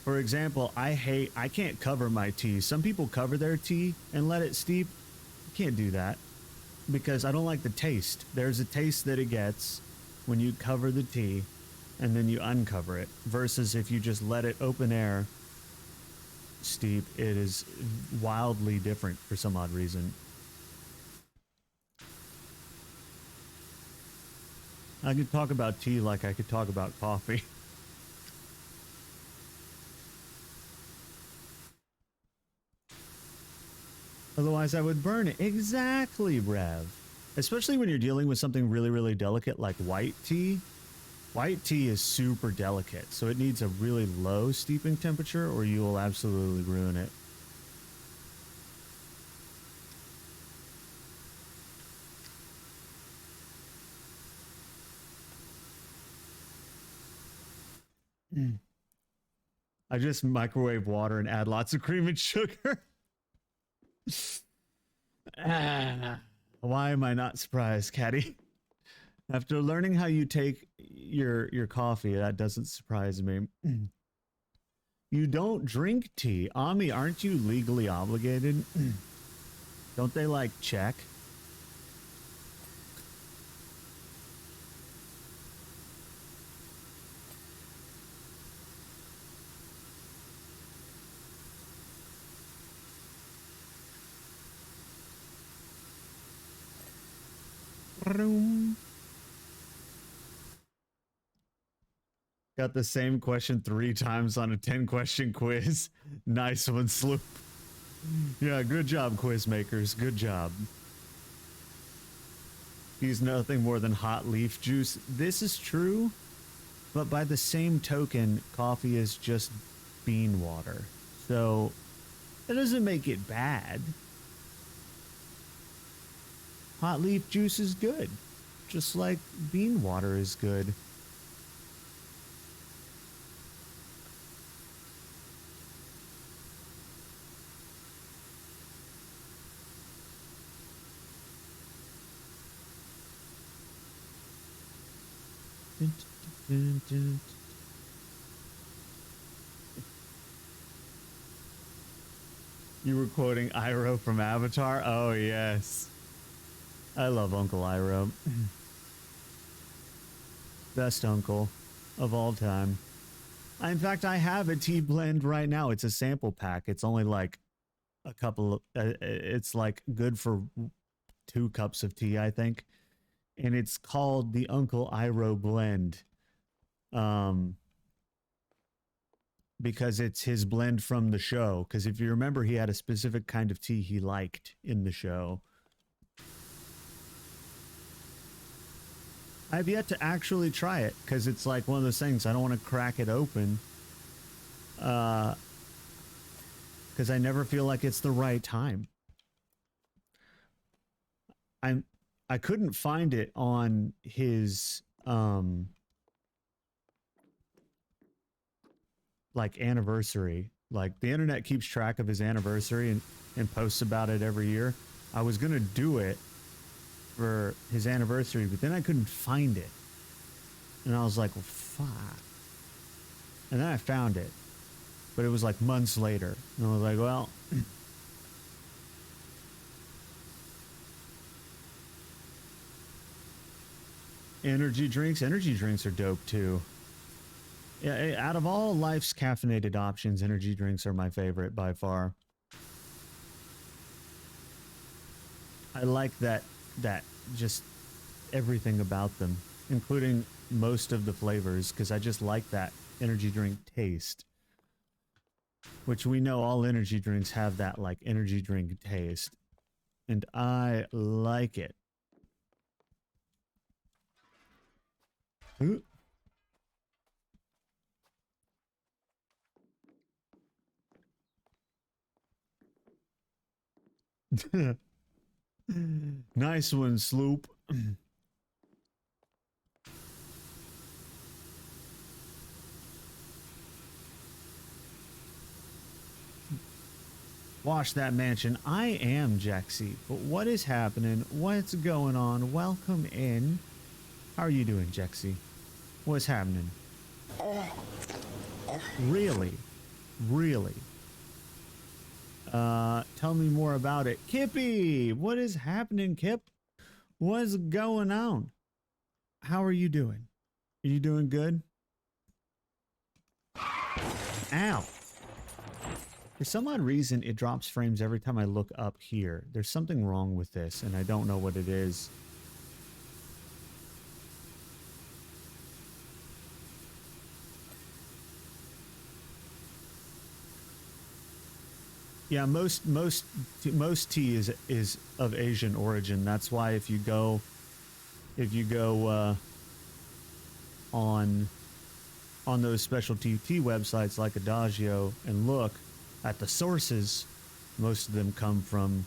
For example, I can't cover my tea. Some people cover their tea and let it steep. I can't do that because I don't like the taste. There's a taste that it gets when you cover the tea and then you uncover it versus if you just let it open air steep, it is wildly different for some odd reason. I could talk about tea like I could talk about coffee. Otherwise, I would burn it. Exactly, Rev. Especially when you're dealing with something really, really delicate like white tea. White tea is super delicate, so it needs a really low steeping temperature or you will absolutely ruin it. I just microwave water and add lots of cream and sugar. Why am I not surprised, Caddy? After learning how you take your coffee, that doesn't surprise me. You don't drink tea. Ami, aren't you legally obligated? Don't they like check? Got the same question 3 times on a 10-question quiz. Nice one, Sloop. Yeah, good job, quiz makers. Good job. Use nothing more than hot leaf juice. This is true, but by the same token, coffee is just bean water. So, that doesn't make it bad. Hot leaf juice is good, just like bean water is good. You were quoting Iroh from Avatar? Oh, yes. I love Uncle Iroh. Best uncle of all time. In fact, I have a tea blend right now. It's a sample pack. It's only like a couple of, it's like good for 2 cups of tea, I think. And it's called the Uncle Iroh blend. Because it's his blend from the show. Because if you remember, he had a specific kind of tea he liked in the show. I've yet to actually try it because it's like one of those things I don't want to crack it open. Because I never feel like it's the right time. I couldn't find it on his like anniversary. Like the internet keeps track of his anniversary and posts about it every year. I was gonna do it for his anniversary, but then I couldn't find it. And I was like, well, fuck. And then I found it. But it was like months later. And I was like, well, energy drinks are dope too. Yeah, out of all life's caffeinated options, energy drinks are my favorite by far. I like that just everything about them, including most of the flavors, because I just like that energy drink taste. Which we know all energy drinks have that like energy drink taste. And I like it. Ooh. Nice one, Sloop. Wash that mansion. I am Jaxie, but what is happening? What's going on? Welcome in. How are you doing, Jaxie? What's happening? Really? Really? Tell me more about it. Kippy! What is happening, Kip? What's going on? How are you doing? Are you doing good? Ow! For some odd reason, it drops frames every time I look up here. There's something wrong with this, and I don't know what it is. Yeah, most tea is of Asian origin. That's why if you go on those specialty tea websites like Adagio and look at the sources, most of them come from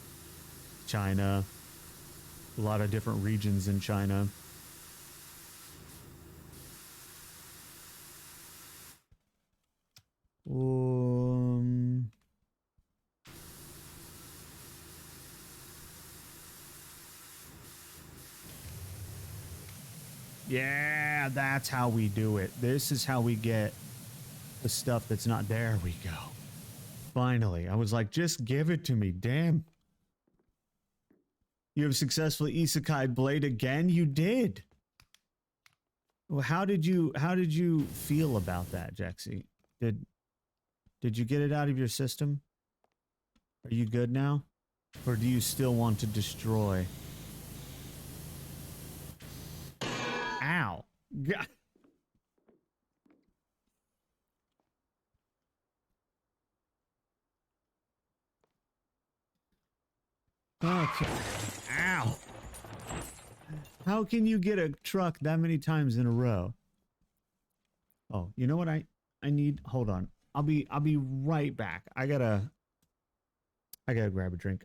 China, a lot of different regions in China. Yeah, that's how we do it. This is how we get the stuff that's not there. We go. Finally, I was like, just give it to me. Damn. You have successfully isekai Blade again? You did. Well, how did you feel about that, Jaxie? Did you get it out of your system? Are you good now? Or do you still want to destroy? Ow. God. Okay. Ow. How can you get a truck that many times in a row? Oh, you know what I need? Hold on. I'll be right back. I gotta grab a drink.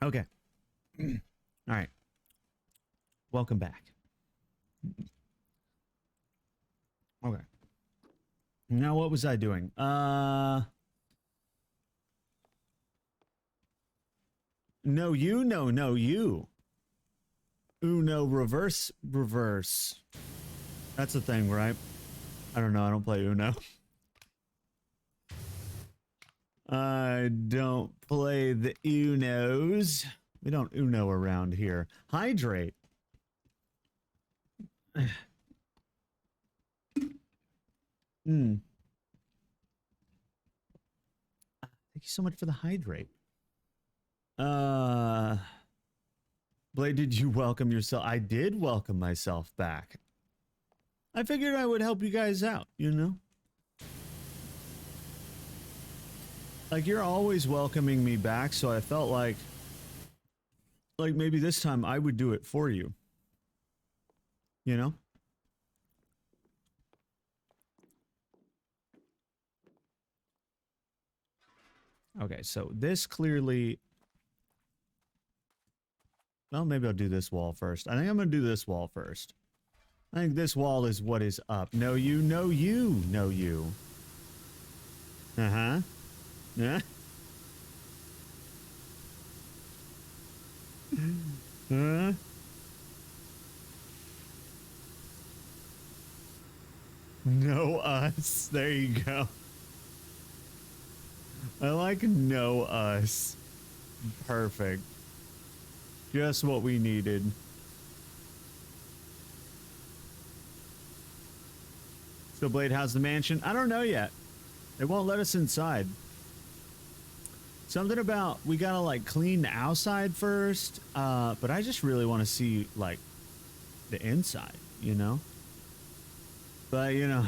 Okay. All right. Welcome back. Okay. Now what was I doing? No you, no you. Uno reverse reverse. That's the thing, right? I don't know, I don't play Uno. I don't play the Unos. We don't Uno around here. Hydrate. Hmm. Thank you so much for the hydrate. Blade, did you welcome yourself? I did welcome myself back. I figured I would help you guys out, you know? Like, you're always welcoming me back, so I felt like maybe this time I would do it for you. You know? Okay, so this clearly... Well, maybe I'll do this wall first. I think I'm going to do this wall first. I think this wall is what is up. No you, no you, no you. Uh-huh. Yeah. Huh? No us. There you go. I like no us. Perfect. Just what we needed. So Blade, how's the mansion? I don't know yet. They won't let us inside. Something about we gotta like clean the outside first. But I just really want to see like the inside, you know? But you know,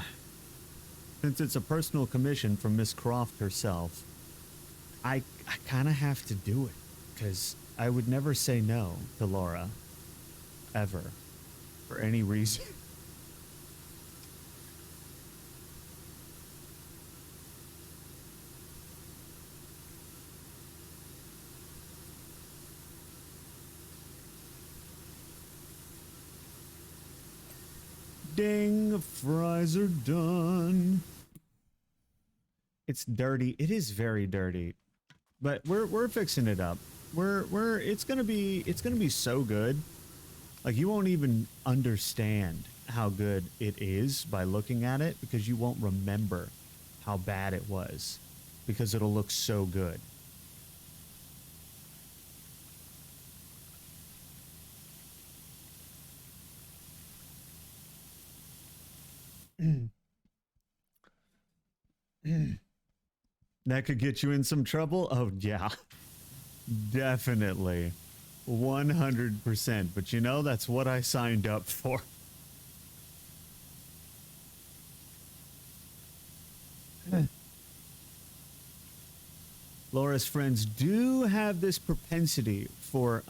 since it's a personal commission from Miss Croft herself, I kind of have to do it because I would never say no to Laura ever for any reason. Ding, fries are done. It's dirty. It is very dirty. But we're fixing it up. It's gonna be so good. Like you won't even understand how good it is by looking at it because you won't remember how bad it was because it'll look so good. That could get you in some trouble? Oh, yeah. Definitely. 100%. But you know, that's what I signed up for. Laura's friends do have this propensity for,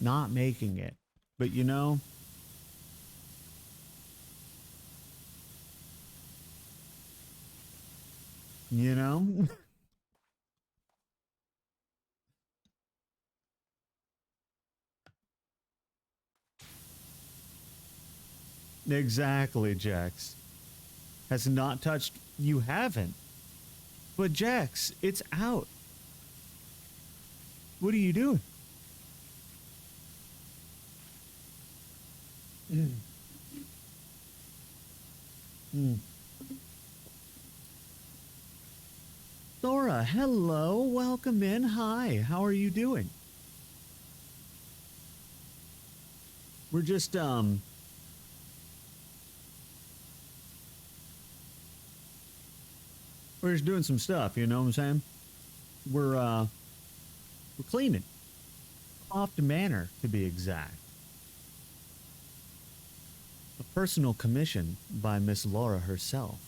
not making it. But you know... You know? Exactly, Jax. Has not touched... You haven't. But Jax, it's out. What are you doing? Laura, hello. Welcome in. Hi. How are you doing? We're just, we're just doing some stuff, you know what I'm saying? We're cleaning. Off the manor, to be exact. A personal commission by Miss Laura herself.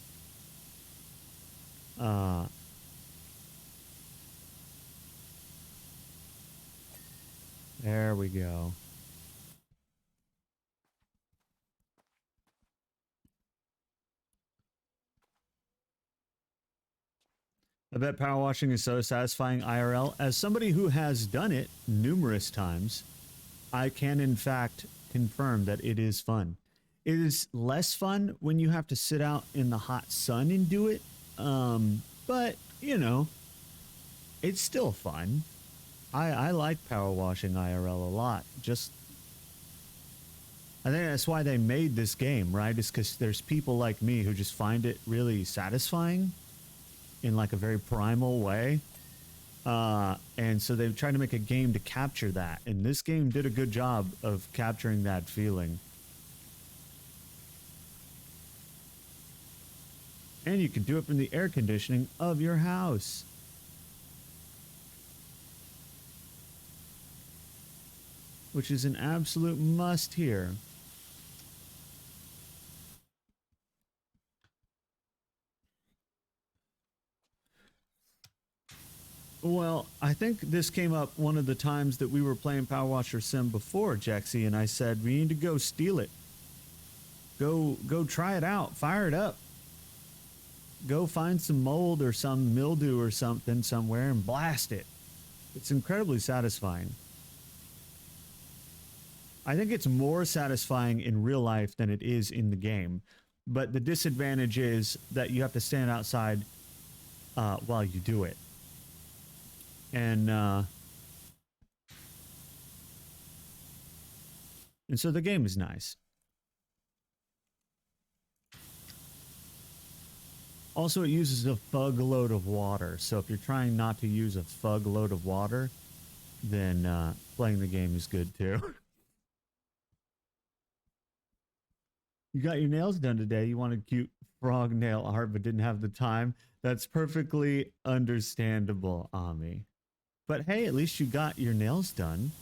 There we go. I bet power washing is so satisfying IRL. As somebody who has done it numerous times, I can in fact confirm that it is fun. It is less fun when you have to sit out in the hot sun and do it. But, you know, it's still fun. I like power washing IRL a lot. Just, I think that's why they made this game, right? It's because there's people like me who just find it really satisfying in like a very primal way. And so they've tried to make a game to capture that. And this game did a good job of capturing that feeling. And you can do it from the air conditioning of your house. Which is an absolute must here. Well, I think this came up one of the times that we were playing Power Washer Sim before, Jexy, and I said, we need to go steal it. Go try it out. Fire it up. Go find some mold or some mildew or something somewhere and blast it. It's incredibly satisfying. I think it's more satisfying in real life than it is in the game. But the disadvantage is that you have to stand outside while you do it. And so the game is nice. Also, it uses a fug load of water. So if you're trying not to use a fug load of water, then playing the game is good too. You got your nails done today. You wanted cute frog nail art, but didn't have the time. That's perfectly understandable, Ami. But hey, at least you got your nails done.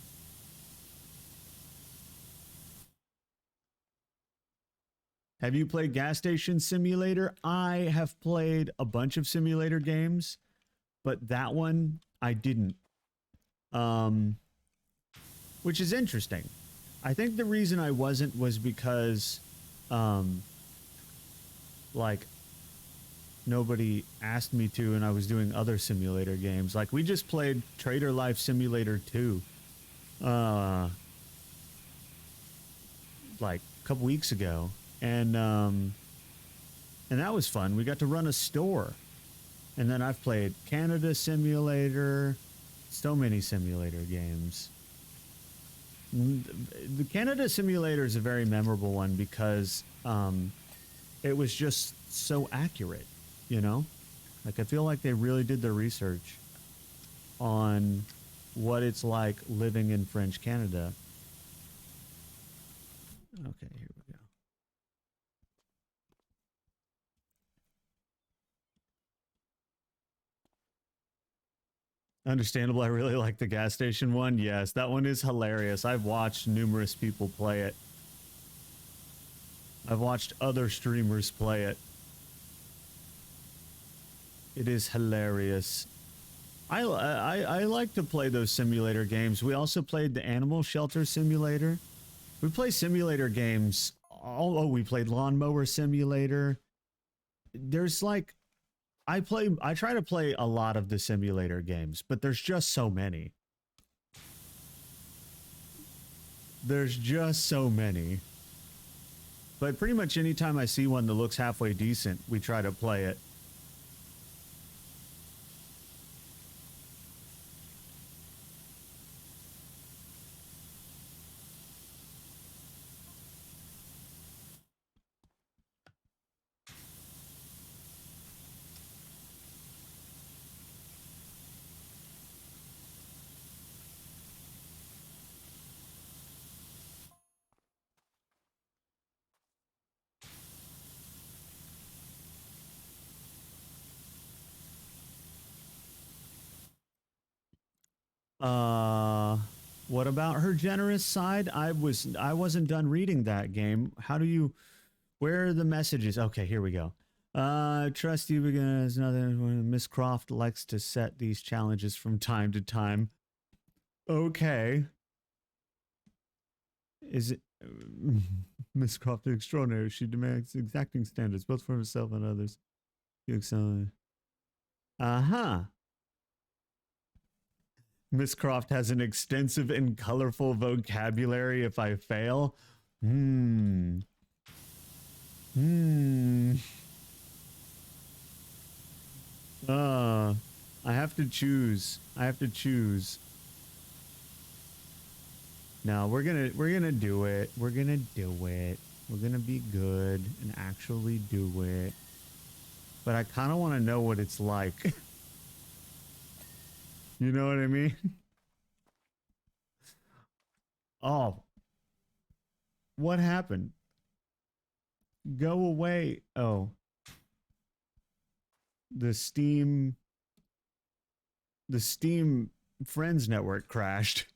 Have you played Gas Station Simulator? I have played a bunch of simulator games, but that one I didn't. Which is interesting. I think the reason I wasn't was because, like, nobody asked me to, and I was doing other simulator games. Like, we just played Trader Life Simulator 2, like, a couple weeks ago. And that was fun. We got to run a store. And then I've played Canada Simulator, so many simulator games. The Canada Simulator is a very memorable one because it was just so accurate, you know? Like, I feel like they really did their research on what it's like living in French Canada. Okay, here we go. Understandable. I really like the gas station one. Yes, that one is hilarious. I've watched numerous people play it. I've watched other streamers play it. It is hilarious. I like to play those simulator games. We also played the Animal Shelter Simulator. We play simulator games. Oh, we played Lawnmower Simulator. There's like, I try to play a lot of the simulator games, but there's just so many. There's just so many. But pretty much anytime I see one that looks halfway decent, we try to play it. What about her generous side? I wasn't done reading that game. How do you, where are the messages? Okay, here we go. Trust you because another Miss Croft likes to set these challenges from time to time. Okay. Is it Miss Croft extraordinary? She demands exacting standards both for herself and others. You excel. Uh-huh. Miss Croft has an extensive and colorful vocabulary if I fail. Hmm. Hmm. I have to choose. I have to choose. No, we're gonna do it. We're gonna do it. We're gonna be good and actually do it. But I kind of want to know what it's like. You know what I mean? Oh, what happened? Go away. Oh, the Steam Friends network crashed.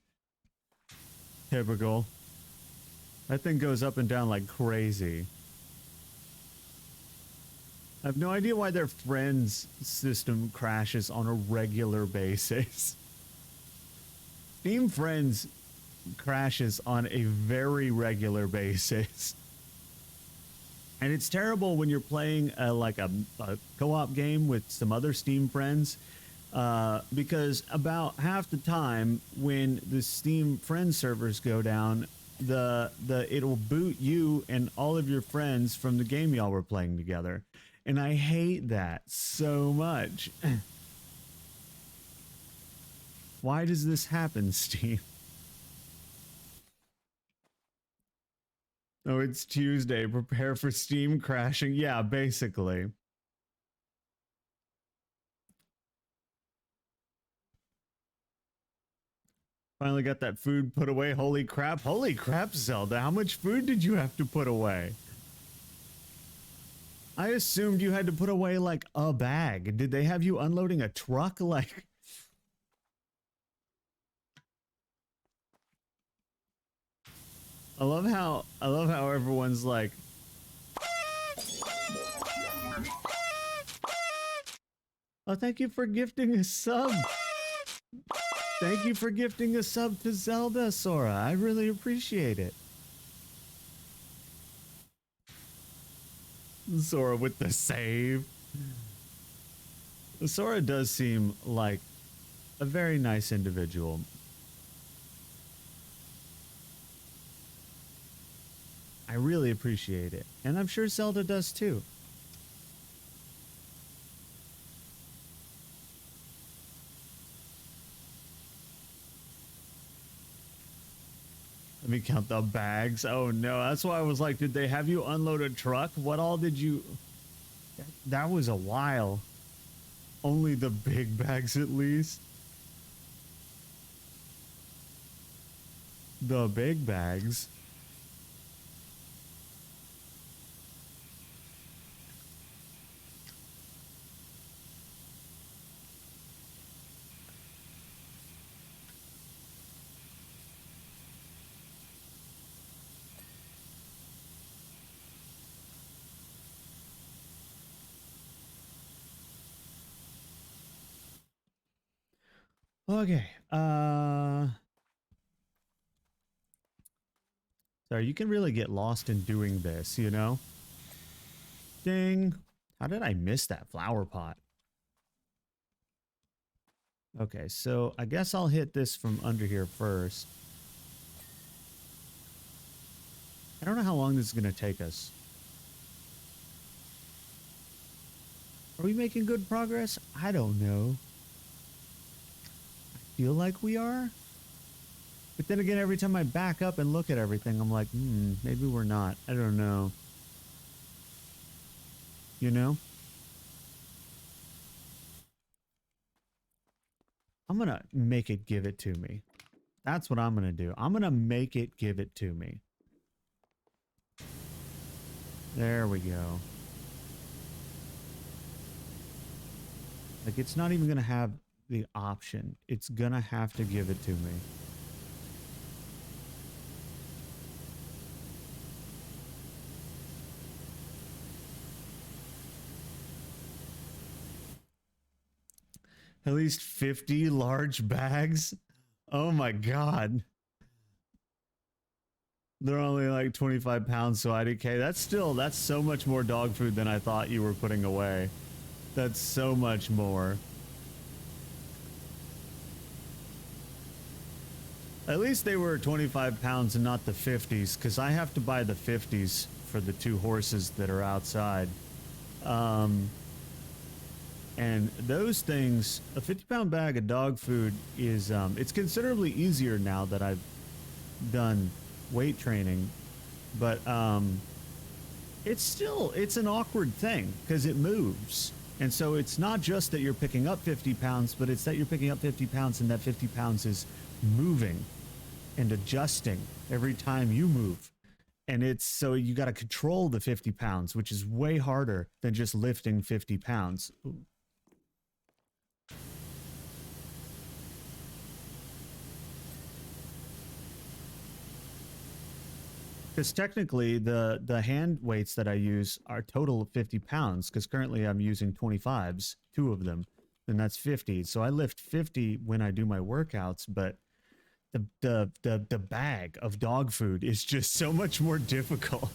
Typical. That thing goes up and down like crazy. I have no idea why their Friends system crashes on a regular basis. Steam Friends crashes on a very regular basis. And it's terrible when you're playing like a co-op game with some other Steam friends, because about half the time when the Steam Friends servers go down, it'll boot you and all of your friends from the game y'all were playing together. And I hate that so much. Why does this happen, Steam? Oh, it's Tuesday. Prepare for Steam crashing. Yeah, basically. Finally got that food put away. Holy crap. Holy crap, Zelda. How much food did you have to put away? I assumed you had to put away like a bag. Did they have you unloading a truck? Like... I love how everyone's like, oh, thank you for gifting a sub. Thank you for gifting a sub to Zelda, Sora. I really appreciate it. Sora with the save. Sora does seem like a very nice individual. I really appreciate it. And I'm sure Zelda does too. Let me count the bags. Oh no, that's why I was like, did they have you unload a truck? What all did you... That was a while. Only the big bags at least. The big bags. Okay. So you can really get lost in doing this, you know? Ding. How did I miss that flower pot? Okay, so I guess I'll hit this from under here first. I don't know how long this is going to take us. Are we making good progress? I don't know. I feel like we are. But then again, every time I back up and look at everything, I'm like, maybe we're not. I don't know. You know? I'm going to make it give it to me. That's what I'm going to do. I'm going to make it give it to me. There we go. Like, it's not even going to have the option. It's going to have to give it to me. At least 50 large bags? Oh my god. They're only like 25 pounds, so IDK. That's so much more dog food than I thought you were putting away. That's so much more. At least they were 25 pounds and not the 50s, because I have to buy the 50s for the 2 horses that are outside. And those things, a 50-pound bag of dog food is, it's considerably easier now that I've done weight training, but it's an awkward thing because it moves. And so it's not just that you're picking up 50 pounds, but it's that you're picking up 50 pounds and that 50 pounds is moving and adjusting every time you move. And it's so you got to control the 50 pounds, which is way harder than just lifting 50 pounds. Because technically the hand weights that I use are total of 50 pounds, because currently I'm using 25s, 2 of them, and that's 50. So I lift 50 when I do my workouts, but the bag of dog food is just so much more difficult.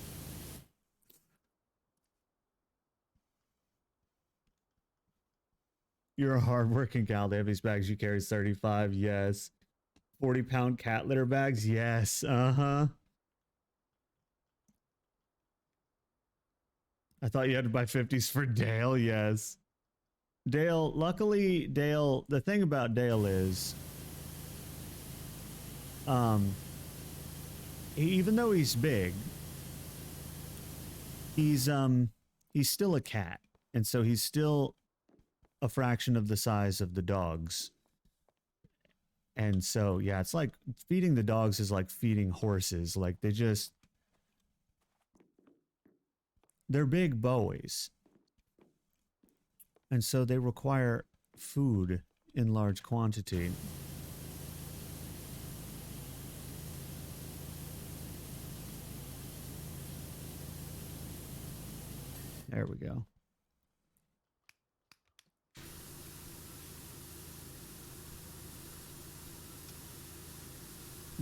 You're a hardworking gal. They have these bags you carry 35, yes. 40-pound cat litter bags, yes. Uh-huh. I thought you had to buy 50s for Dale, yes. Dale, luckily, Dale, the thing about Dale is, even though he's big, he's still a cat. And so he's still a fraction of the size of the dogs. And so, yeah, it's like feeding the dogs is like feeding horses. Like they're big boys. And so they require food in large quantity. There we go.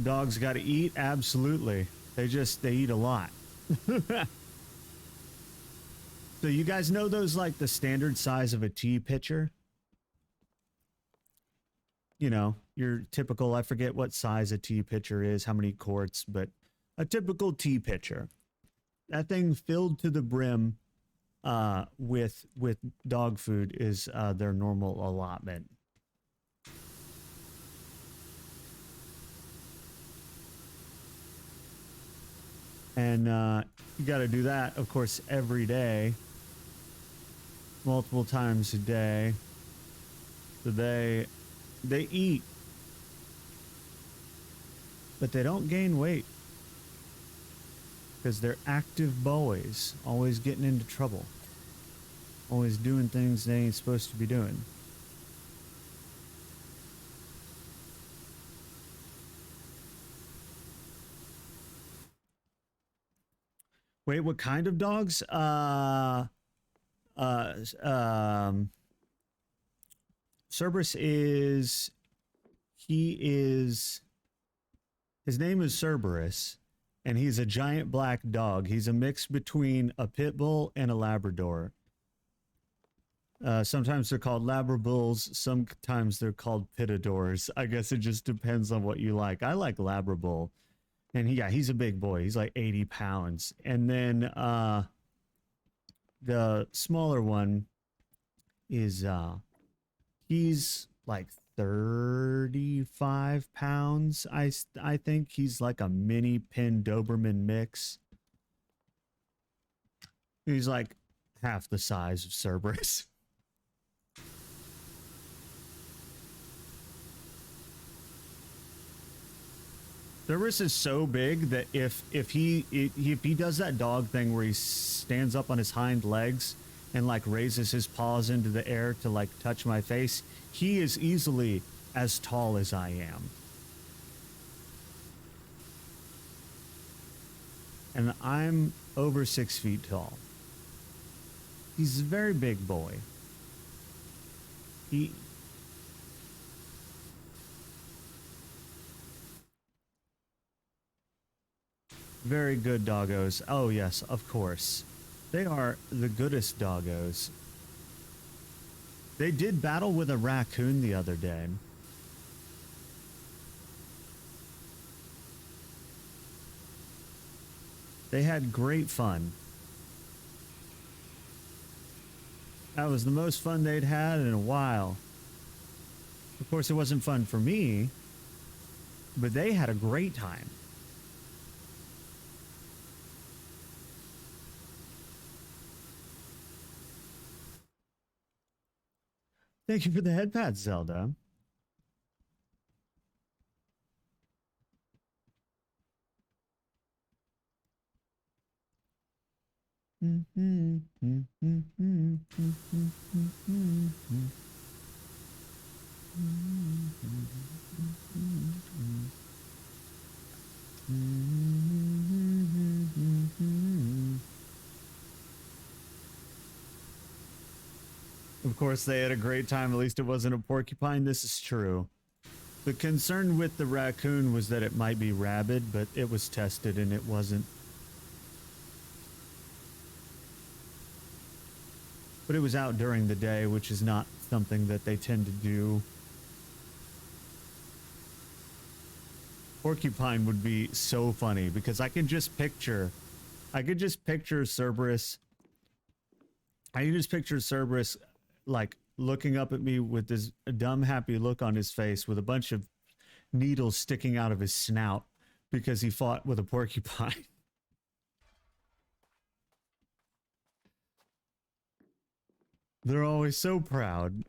Dogs got to eat? Absolutely. They eat a lot. So you guys know those, like, the standard size of a tea pitcher? You know, your typical, I forget what size a tea pitcher is, how many quarts, but a typical tea pitcher. That thing filled to the brim with dog food is their normal allotment. And you got to do that, of course, every day. Multiple times a day. So they eat. But they don't gain weight. Because they're active boys. Always getting into trouble. Always doing things they ain't supposed to be doing. Wait, what kind of dogs? Cerberus is, his name is Cerberus, and he's a giant black dog. He's a mix between a pit bull and a Labrador. Sometimes they're called Labrabills, sometimes they're called Pitadors. I guess it just depends on what you like. I like Labrabull. And he's a big boy. He's like 80 pounds. And then the smaller one is he's like 35 pounds. I think he's like a mini Pin Doberman mix. He's like half the size of Cerberus. Cerberus is so big that if he does that dog thing where he stands up on his hind legs and like raises his paws into the air to like touch my face, he is easily as tall as I am. And I'm over 6 feet tall. He's a very big boy. Very good doggos. Oh, yes, of course. They are the goodest doggos. They did battle with a raccoon the other day. They had great fun. That was the most fun they'd had in a while. Of course, it wasn't fun for me, but they had a great time. Thank you for the head pat, Zelda. Of course, they had a great time. At least it wasn't a porcupine. This is true. The concern with the raccoon was that it might be rabid, but it was tested and it wasn't. But it was out during the day, which is not something that they tend to do. Porcupine would be so funny because I could just picture Cerberus. I can just picture Cerberus like looking up at me with this dumb happy look on his face with a bunch of needles sticking out of his snout because he fought with a porcupine. They're always so proud.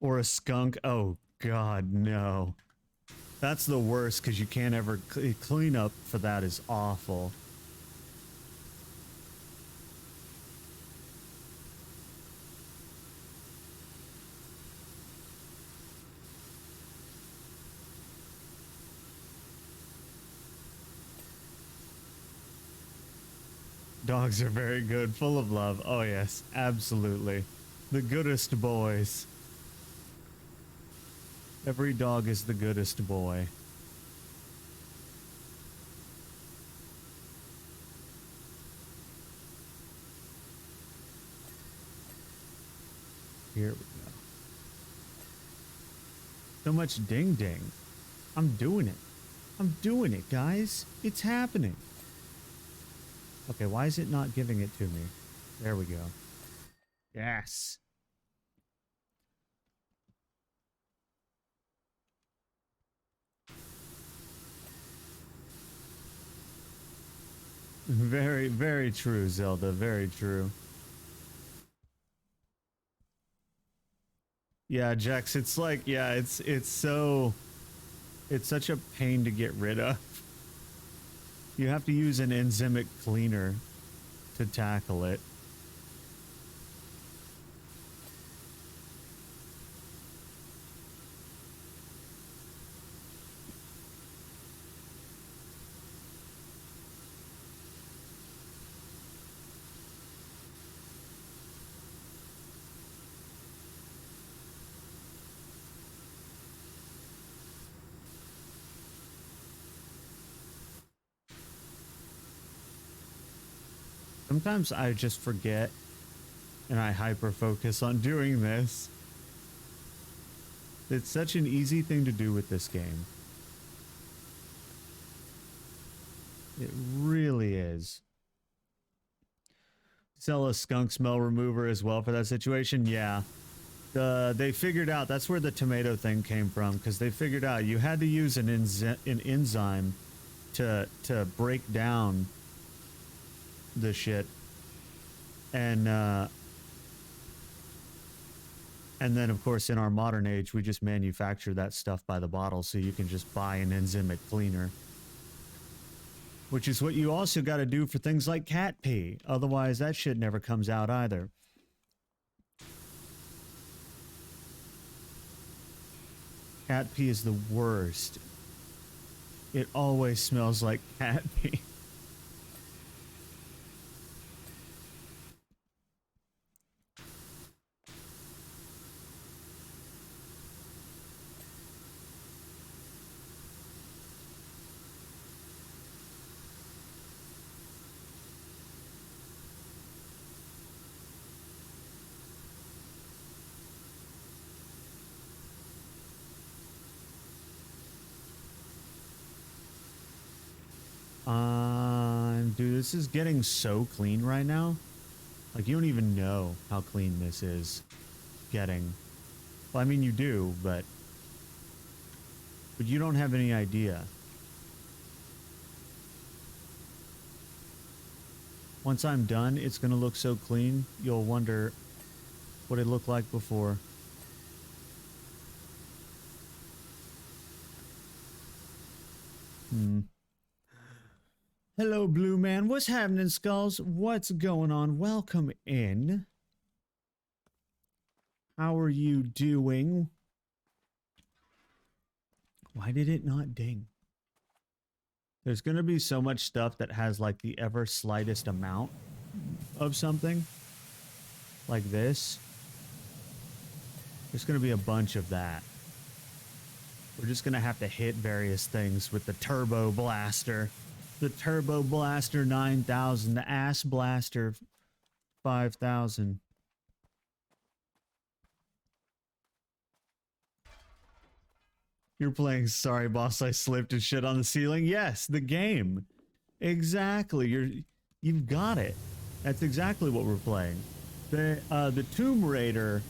Or a skunk. Oh, God, no. That's the worst because you can't ever clean up for that is awful. Dogs are very good, full of love. Oh, yes, absolutely. The goodest boys. Every dog is the goodest boy. Here we go. So much ding ding. I'm doing it. I'm doing it, guys. It's happening. Okay, why is it not giving it to me? There we go. Yes. Very, very true, Zelda. Very true. Yeah, Jax, it's like, yeah, it's such a pain to get rid of. You have to use an enzymic cleaner to tackle it. Sometimes I just forget and I hyper focus on doing this. It's such an easy thing to do with this game. It really is. Sell a skunk smell remover as well for that situation. Yeah. They figured out that's where the tomato thing came from, because they figured out you had to use an enzyme to break down the shit, and then of course in our modern age we just manufacture that stuff by the bottle, so you can just buy an enzymic cleaner, which is what you also got to do for things like cat pee. Otherwise that shit never comes out either. Cat pee is the worst. It always smells like cat pee. Dude, this is getting so clean right now. Like, you don't even know how clean this is getting. Well, I mean, you do, but you don't have any idea. Once I'm done, it's going to look so clean, you'll wonder what it looked like before. Hello, Blue Man. What's happening, Skulls? What's going on? Welcome in. How are you doing? Why did it not ding? There's going to be so much stuff that has like the ever slightest amount of something. Like this. There's going to be a bunch of that. We're just going to have to hit various things with the Turbo Blaster. The Turbo Blaster 9000. The Ass Blaster 5000. You're playing Sorry Boss I Slipped and Shit on the Ceiling? Yes, the game. Exactly. You've got it. That's exactly what we're playing. The Tomb Raider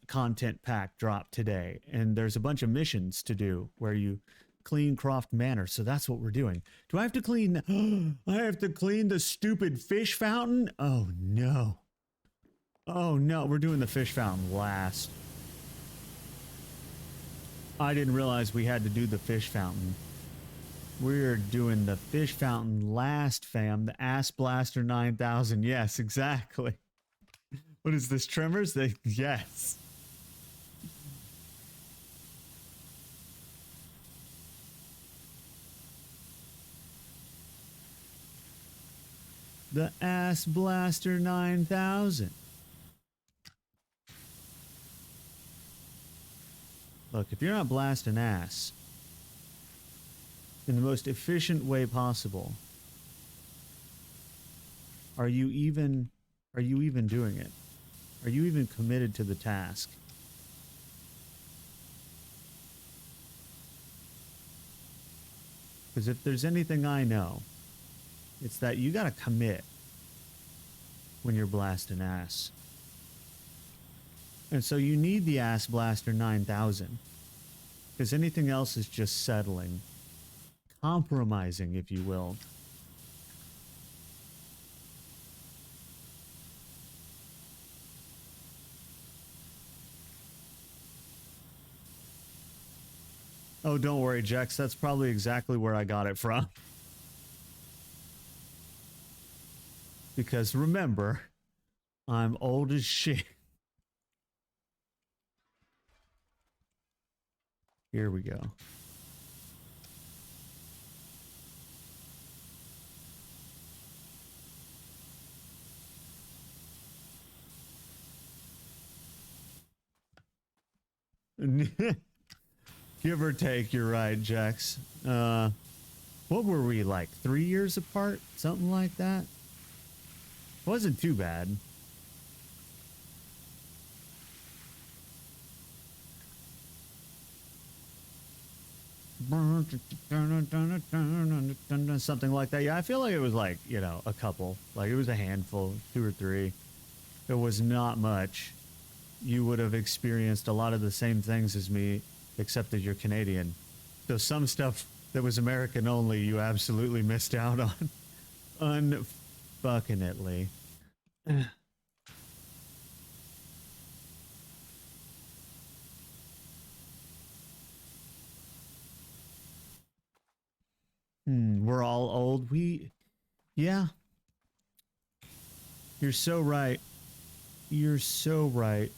content pack dropped today, and there's a bunch of missions to do where you clean Croft Manor, so that's what we're doing. Do I have to clean I have to clean the stupid fish fountain? Oh no. Oh no, we're doing the fish fountain last. I didn't realize we had to do the fish fountain. We're doing the fish fountain last, fam. The Ass Blaster 9000. Yes, exactly. What is this, Tremors? Yes. The Ass Blaster 9000. Look, if you're not blasting ass in the most efficient way possible, are you even doing it? Are you even committed to the task? Because if there's anything I know, it's that you gotta commit when you're blasting ass. And so you need the Ass Blaster 9000. Because anything else is just settling. Compromising, if you will. Oh, don't worry, Jex. That's probably exactly where I got it from. Because remember, I'm old as shit. Here we go. Give or take, you're right, Jax. What were we, like 3 years apart? Something like that? Wasn't too bad. Something like that. Yeah, I feel like it was like, you know, a couple. Like it was a handful, 2 or 3. It was not much. You would have experienced a lot of the same things as me, except that you're Canadian. So some stuff that was American only, you absolutely missed out on. Unfucking-itly. We're all old. Yeah. You're so right. You're so right.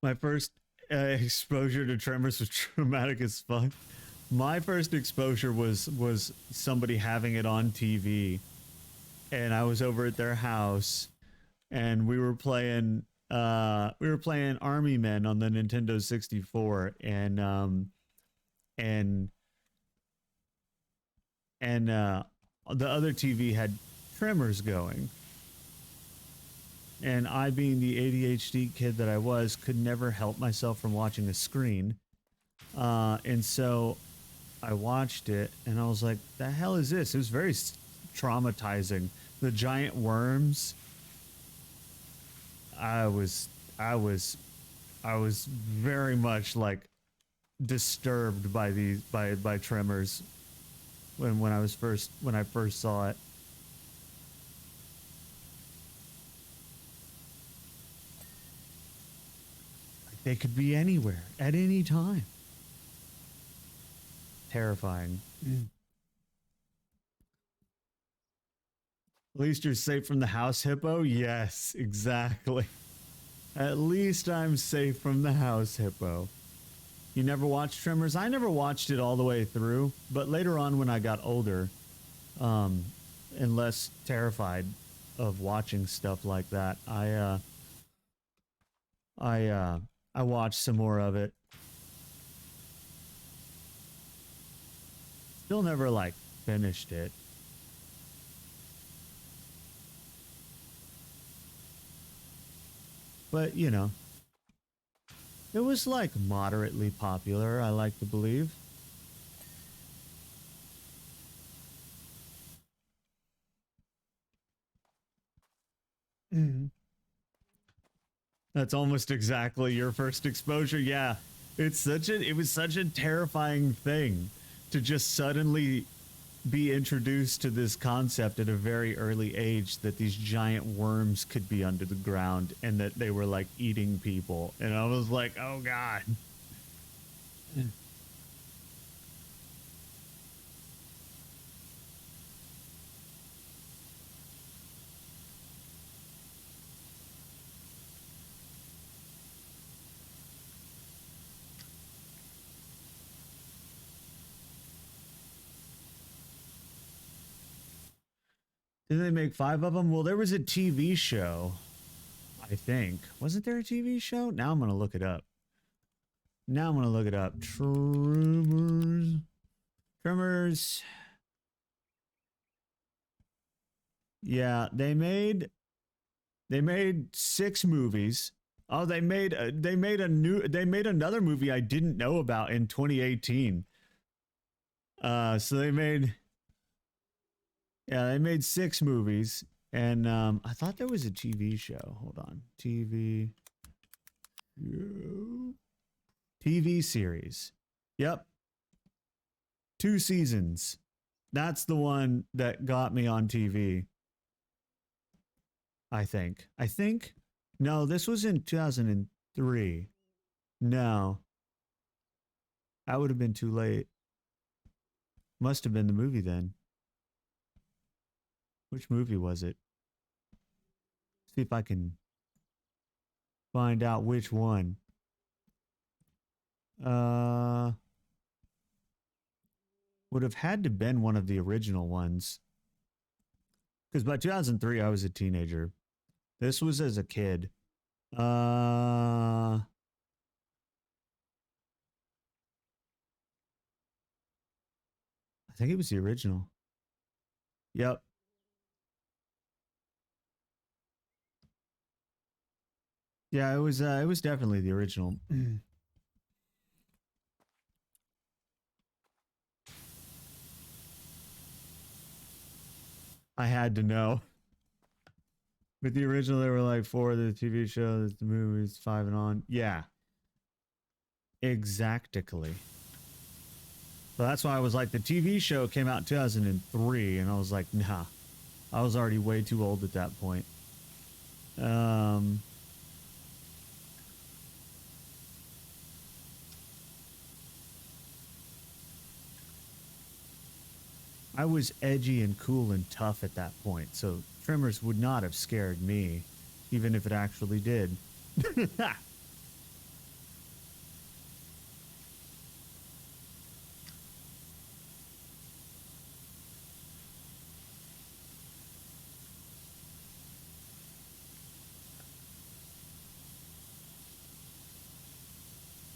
My first exposure to Tremors was traumatic as fuck. My first exposure was somebody having it on TV, and I was over at their house, and we were playing Army Men on the Nintendo 64, and the other TV had Tremors going. And I, being the ADHD kid that I was, could never help myself from watching a screen. And so I watched it and I was like, the hell is this? It was very traumatizing. The giant worms. I was very much like disturbed by these by tremors when I first saw it. Like they could be anywhere at any time. Terrifying. At least you're safe from the house hippo? Yes, exactly. At least I'm safe from the house hippo. You never watched Tremors? I never watched it all the way through, but later on when I got older, and less terrified of watching stuff like that, I watched some more of it. Still never like finished it. But, you know, it was like moderately popular, I like to believe. That's almost exactly your first exposure. Yeah. It was such a terrifying thing to just suddenly be introduced to this concept at a very early age that these giant worms could be under the ground and that they were like eating people. And I was like, oh God. Did they make 5 of them? Well, there was a TV show, I think. Wasn't there a TV show? Now I'm going to look it up. Tremors. Tremors. Yeah, they made 6 movies. Oh, they made another movie I didn't know about in 2018. So they made 6 movies, and I thought there was a TV show. Hold on. TV series. Yep. 2 seasons. That's the one that got me on TV. I think. No, this was in 2003. No. That would have been too late. Must have been the movie then. Which movie was it? See if I can find out which one. Would have had to been one of the original ones. Because by 2003, I was a teenager. This was as a kid. I think it was the original. Yep. Yeah, it was definitely the original. I had to know. But the original, there were like 4 of the TV shows, the movies, 5 and on. Yeah. Exactly. So that's why I was like, the TV show came out in 2003, and I was like, nah. I was already way too old at that point. I was edgy and cool and tough at that point, so Tremors would not have scared me, even if it actually did.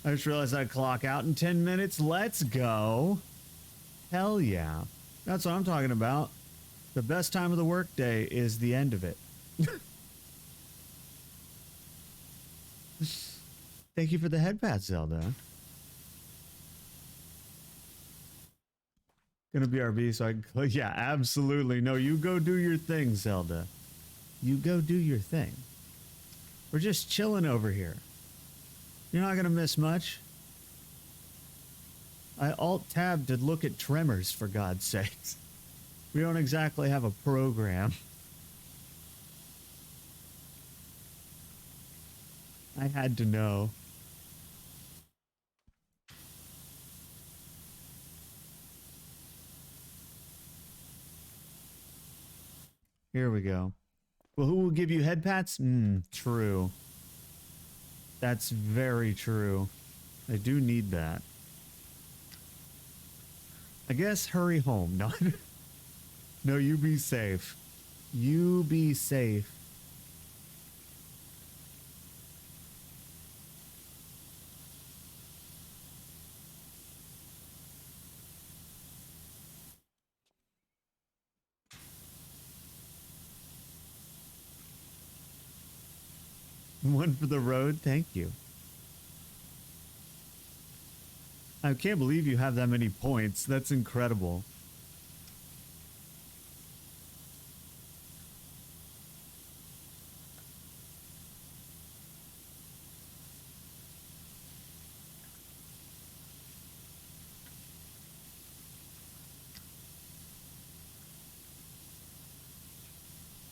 I just realized I'd clock out in 10 minutes. Let's go. Hell yeah. That's what I'm talking about. The best time of the workday is the end of it. Thank you for the head pat, Zelda. Gonna BRB so I can click. Yeah, absolutely. No, you go do your thing, Zelda. You go do your thing. We're just chilling over here. You're not gonna miss much. I alt-tabbed to look at Tremors, for God's sakes. We don't exactly have a program. I had to know. Here we go. Well, who will give you head pats? True. That's very true. I do need that. I guess hurry home. No, no, you be safe. You be safe. One for the road. Thank you. I can't believe you have that many points. That's incredible.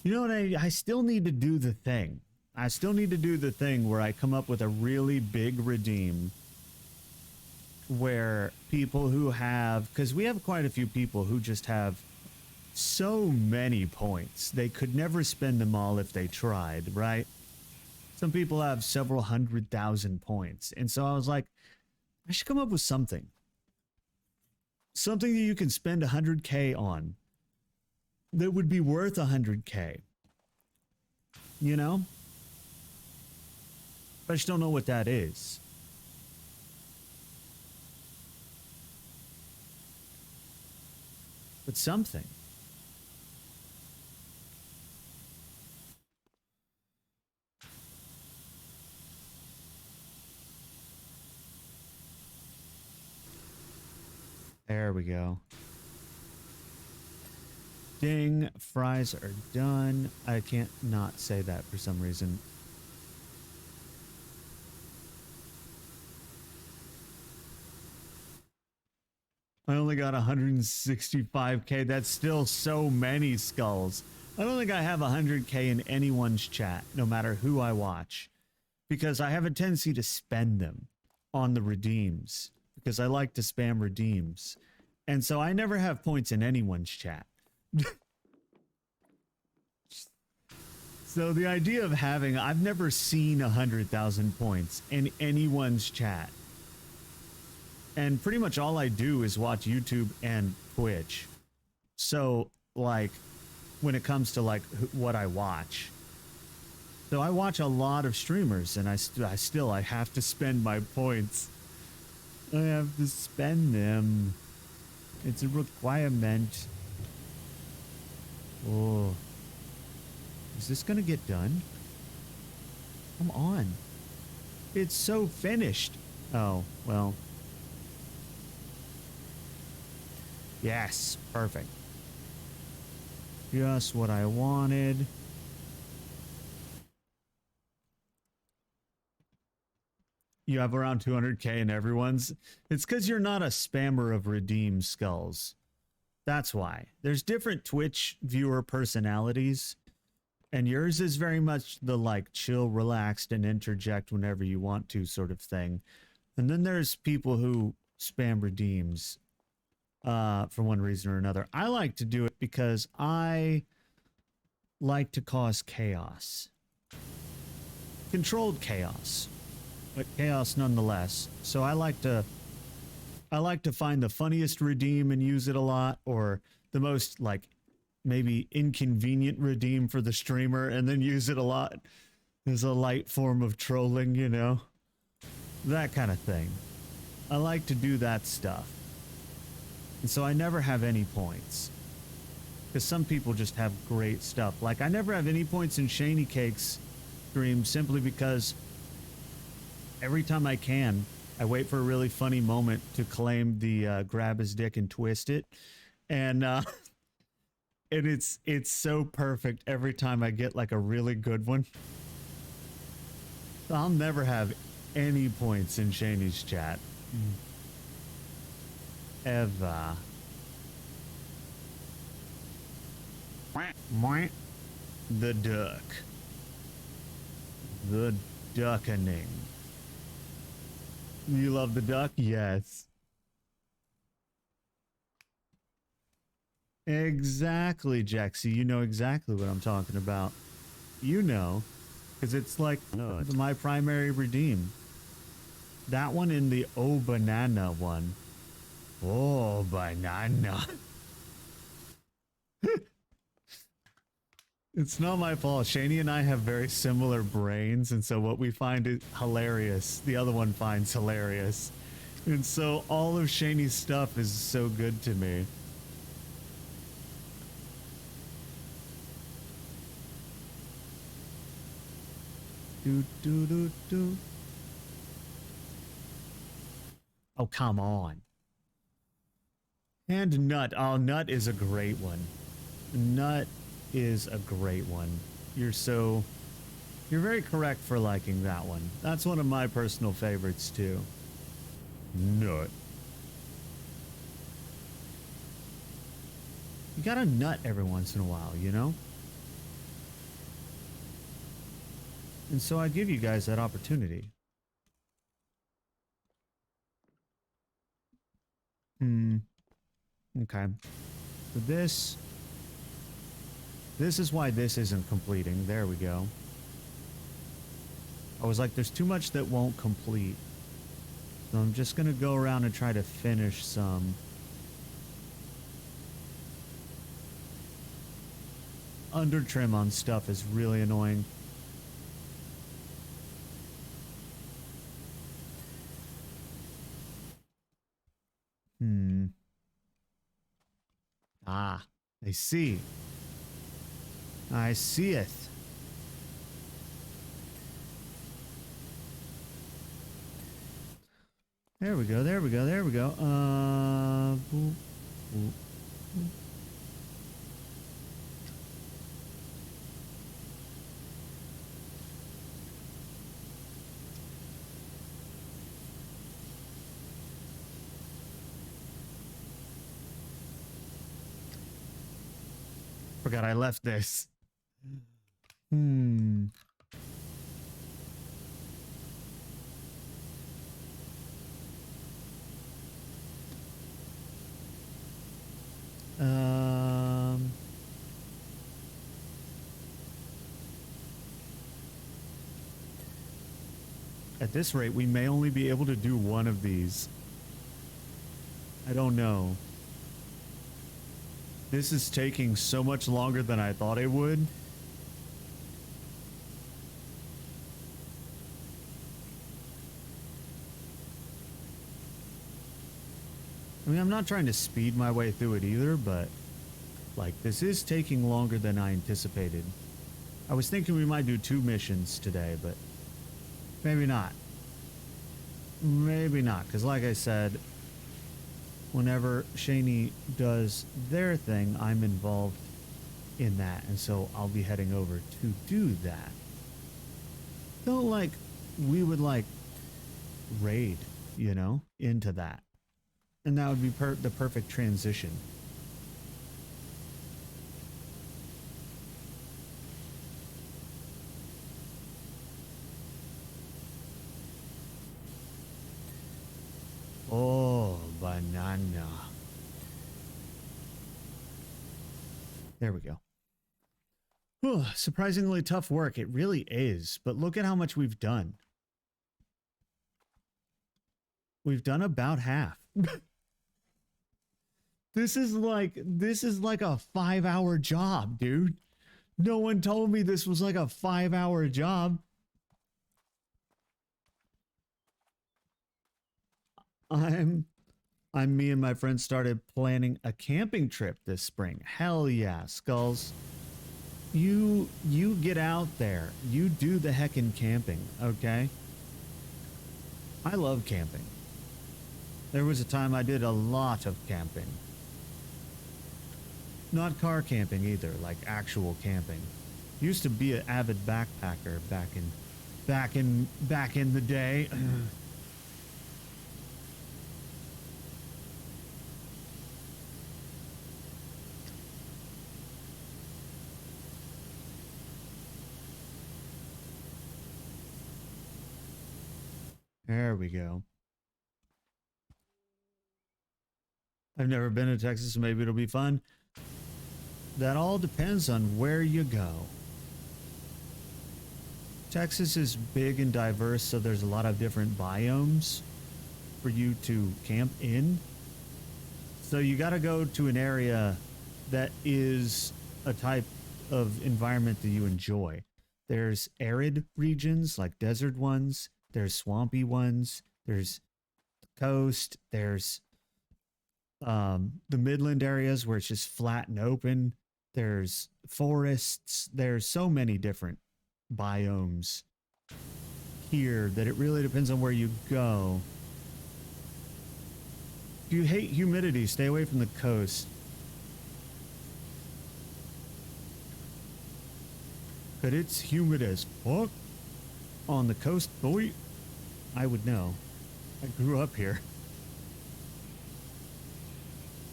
You know what? I still need to do the thing. I still need to do the thing where I come up with a really big redeem where people who have, because we have quite a few people who just have so many points. They could never spend them all if they tried, right? Some people have several 100,000 points. And so I was like, I should come up with something. Something that you can spend 100K on that would be worth 100K. You know? But I just don't know what that is. But something. There we go. Ding, fries are done. I can't not say that for some reason. I only got 165K. That's still so many skulls. I don't think I have 100K in anyone's chat, no matter who I watch, because I have a tendency to spend them on the redeems, because I like to spam redeems. And so I never have points in anyone's chat. So the idea of having, I've never seen 100,000 points in anyone's chat. And pretty much all I do is watch YouTube and Twitch. So, like, when it comes to, like, what I watch. So I watch a lot of streamers, and I have to spend my points. I have to spend them. It's a requirement. Oh. Is this gonna get done? Come on. It's so finished. Oh, well. Yes, perfect. Just what I wanted. You have around 200K in everyone's. It's because you're not a spammer of redeemed skulls. That's why. There's different Twitch viewer personalities. And yours is very much the, like, chill, relaxed, and interject whenever you want to sort of thing. And then there's people who spam redeems for one reason or another. I like to do it because I like to cause chaos. Controlled chaos, but chaos nonetheless. So I like to find the funniest redeem and use it a lot, or the most, like, maybe inconvenient redeem for the streamer and then use it a lot as a light form of trolling, you know? That kind of thing. I like to do that stuff. And so I never have any points. Because some people just have great stuff. Like, I never have any points in Shany Cake's stream simply because every time I can, I wait for a really funny moment to claim the grab his dick and twist it. And and it's so perfect every time I get like a really good one. I'll never have any points in Shaney's chat. Ever. The duck. The duckening. You love the duck? Yes. Exactly, Jaxie. You know exactly what I'm talking about. You know, because it's like my primary redeem. That one in the Oh Banana one. Oh, banana. It's not my fault. Shani and I have very similar brains, and so what we find is hilarious, the other one finds hilarious. And so all of Shani's stuff is so good to me. Do do do do. Oh, come on. And Nut. Oh, Nut is a great one. Nut is a great one. You're very correct for liking that one. That's one of my personal favorites too. Nut. You gotta nut every once in a while, you know? And so I give you guys that opportunity. Okay. So this is why this isn't completing. There we go. I was like, there's too much that won't complete. So I'm just gonna go around and try to finish some. Under trim on stuff is really annoying. Ah, I see. I see it. There we go, there we go, there we go. Boop, boop, boop. Forgot I left this. At this rate, we may only be able to do one of these. I don't know. This is taking so much longer than I thought it would. I mean, I'm not trying to speed my way through it either, but like this is taking longer than I anticipated. I was thinking we might do 2 missions today, but maybe not. Maybe not, because like I said, whenever Shani does their thing, I'm involved in that, and so I'll be heading over to do that. So like, we would like raid, you know, into that. And that would be the perfect transition. Oh, banana. There we go. Whew, surprisingly tough work. It really is. But look at how much we've done. We've done about half. This is like a 5-hour job, dude. No one told me this was like a 5-hour job. Me and my friends started planning a camping trip this spring. Hell yeah, Skulls. You get out there. You do the heckin' camping, okay? I love camping. There was a time I did a lot of camping. Not car camping either, like actual camping. Used to be an avid backpacker back in the day. There we go. I've never been to Texas, so maybe it'll be fun. That all depends on where you go. Texas is big and diverse, so there's a lot of different biomes for you to camp in. So you got to go to an area that is a type of environment that you enjoy. There's arid regions, like desert ones. There's swampy ones. There's the coast. There's the Midland areas where it's just flat and open. There's forests. There's so many different biomes here that it really depends on where you go. If you hate humidity, stay away from the coast. But it's humid as fuck on the coast, boy. I would know. I grew up here.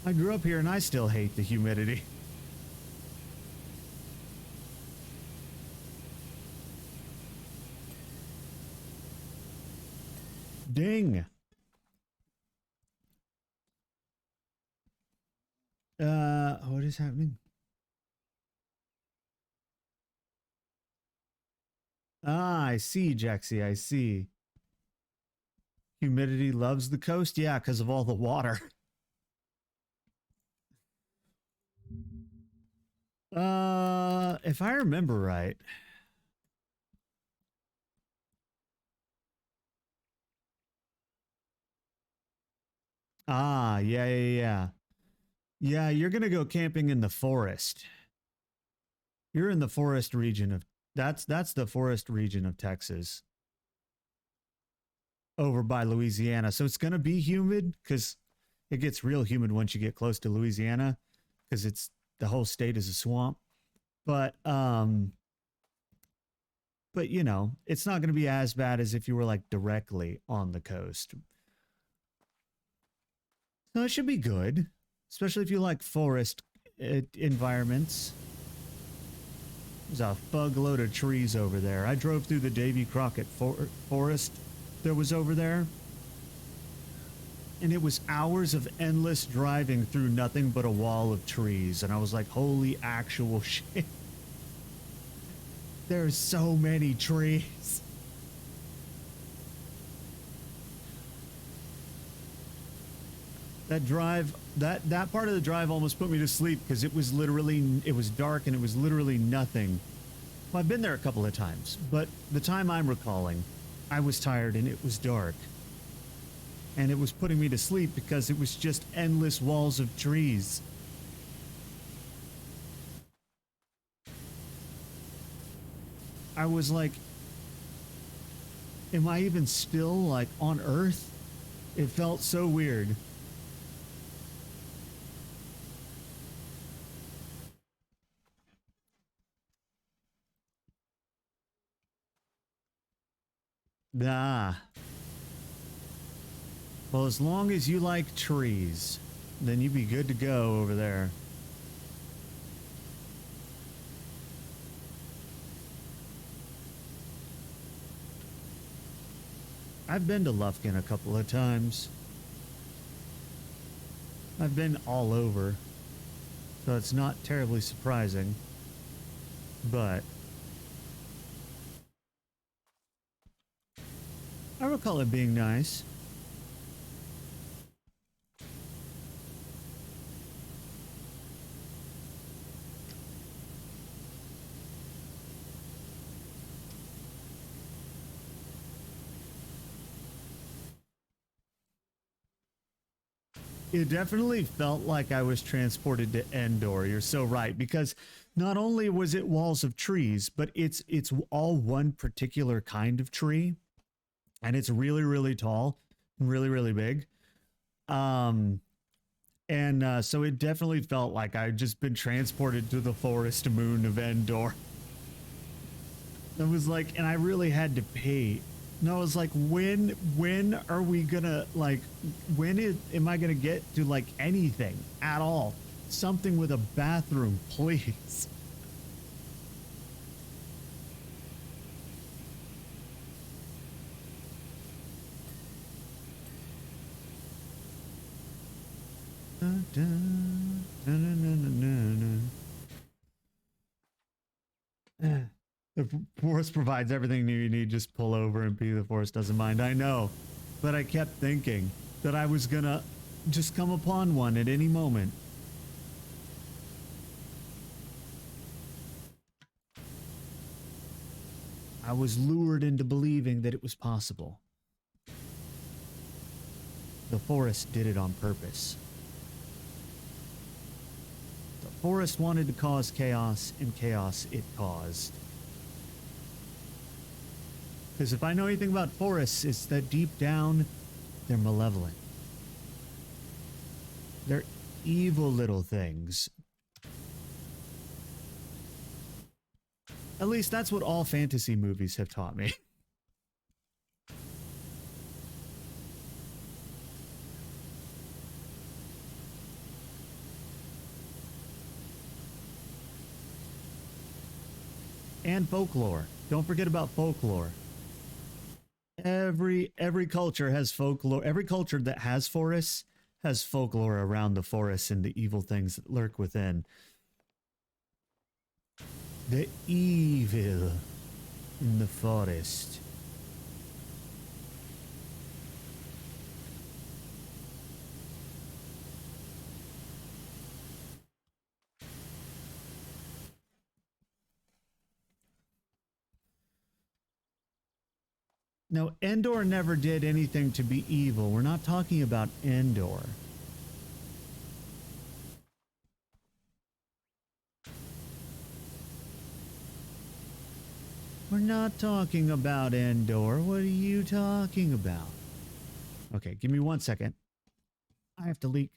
I grew up here and I still hate the humidity. Ding. What is happening? Ah, I see, Jaxie, I see. Humidity loves the coast? Yeah, because of all the water. If I remember right. Ah, yeah. Yeah, you're gonna go camping in the forest. You're in the forest region of that's the forest region of Texas. Over by Louisiana. So it's gonna be humid because it gets real humid once you get close to Louisiana, because it's the whole state is a swamp. But you know, it's not gonna be as bad as if you were like directly on the coast. So it should be good, especially if you like forest environments. There's a fugload of trees over there. I drove through the Davy Crockett forest that was over there. And it was hours of endless driving through nothing but a wall of trees. And I was like, holy actual shit. There's so many trees. That drive, that part of the drive almost put me to sleep because it was dark and it was literally nothing. Well, I've been there a couple of times, but the time I'm recalling, I was tired and it was dark. And it was putting me to sleep because it was just endless walls of trees. I was like, am I even still like on Earth? It felt so weird. Nah. Well, as long as you like trees, then you'd be good to go over there. I've been to Lufkin a couple of times. I've been all over, so it's not terribly surprising. But I recall it being nice. It definitely felt like I was transported to Endor. You're so right, because not only was it walls of trees, but it's all one particular kind of tree. and it's really, really tall, really, really big. Um, and so it definitely felt like I'd just been transported to the forest moon of Endor. It was like, and I really had to pee. And I was like, when are we gonna, like, am I gonna get to, like, anything at all? Something with a bathroom, please. Dun, dun, dun, dun, dun, dun, dun. The forest provides everything you need. Just pull over and pee. The forest doesn't mind. I know. But I kept thinking that I was gonna just come upon one at any moment. I was lured into believing that it was possible. The forest did it on purpose. The forest wanted to cause chaos, and chaos it caused. Because if I know anything about forests, it's that deep down, they're malevolent. They're evil little things. At least that's what all fantasy movies have taught me. And folklore. Don't forget about folklore. Every culture has folklore. Every culture that has forests has folklore around the forests and the evil things that lurk within. The evil in the forest. No, Endor never did anything to be evil. We're not talking about Endor. We're not talking about Endor. What are you talking about? Okay, give me 1 second. I have to leak.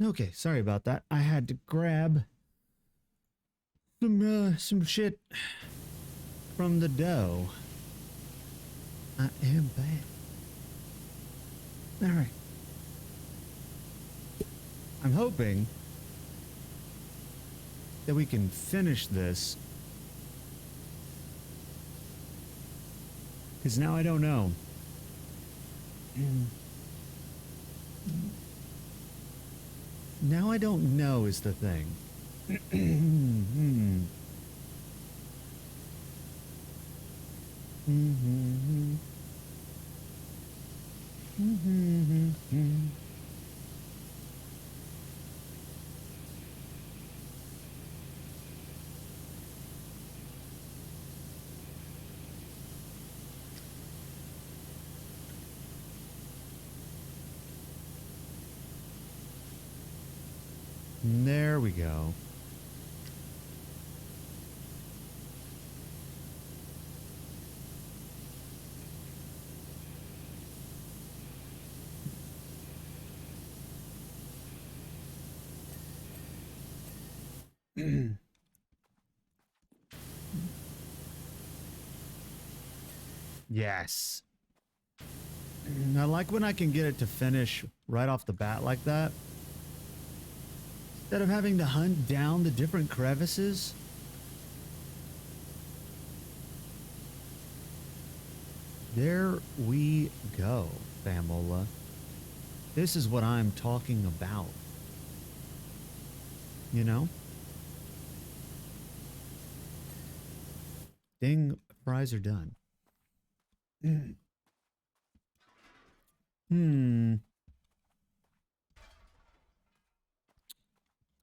Okay, sorry about that. I had to grab some shit from the dough. I am bad. All right. I'm hoping that we can finish this. Because now I don't know. Now I don't know is the thing. There we go. Yes. I like when I can get it to finish right off the bat like that. Instead of having to hunt down the different crevices. There we go, Famola. This is what I'm talking about. You know? Ding, fries are done.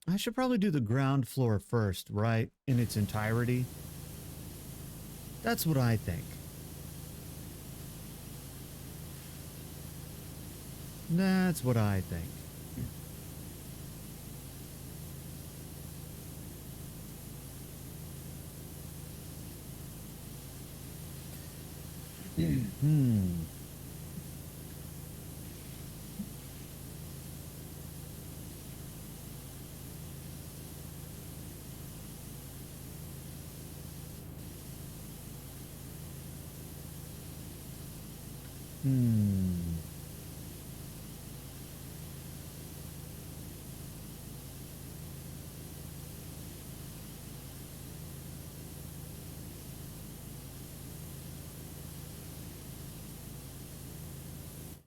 I should probably do the ground floor first, right? In its entirety. That's what I think. That's what I think.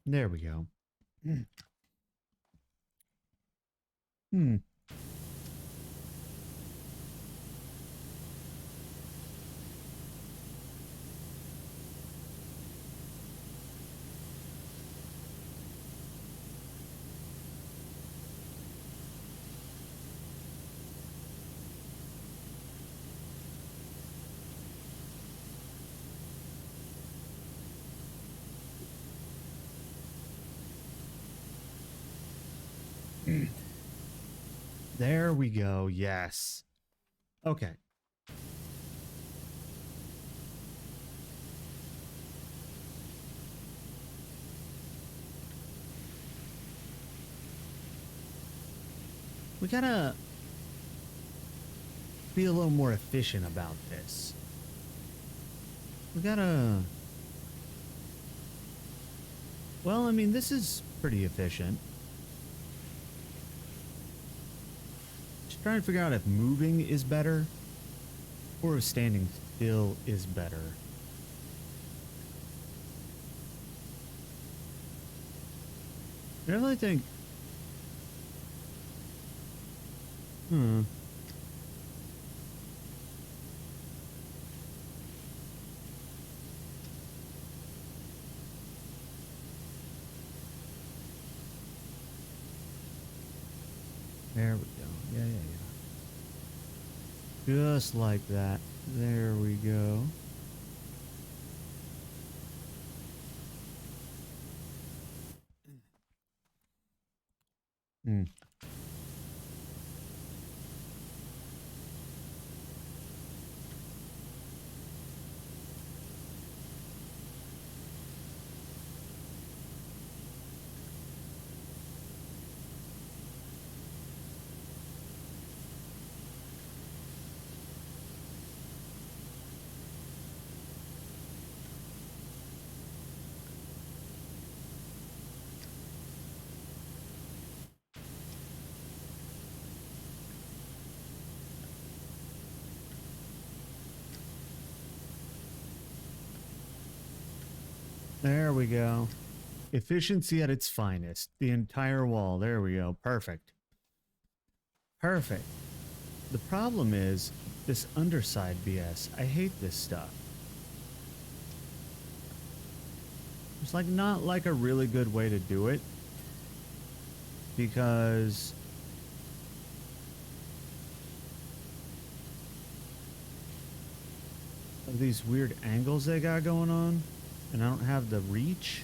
There we go. There we go. Yes. Okay. We gotta be a little more efficient about this. We gotta... Well, I mean, this is pretty efficient. Just trying to figure out if moving is better or if standing still is better. I definitely think... There we go. Yeah. Just like that. There we go. There we go. Efficiency at its finest. The entire wall. There we go. Perfect. Perfect. The problem is this underside BS. I hate this stuff. It's like not like a really good way to do it. Because of these weird angles they got going on. And I don't have the reach.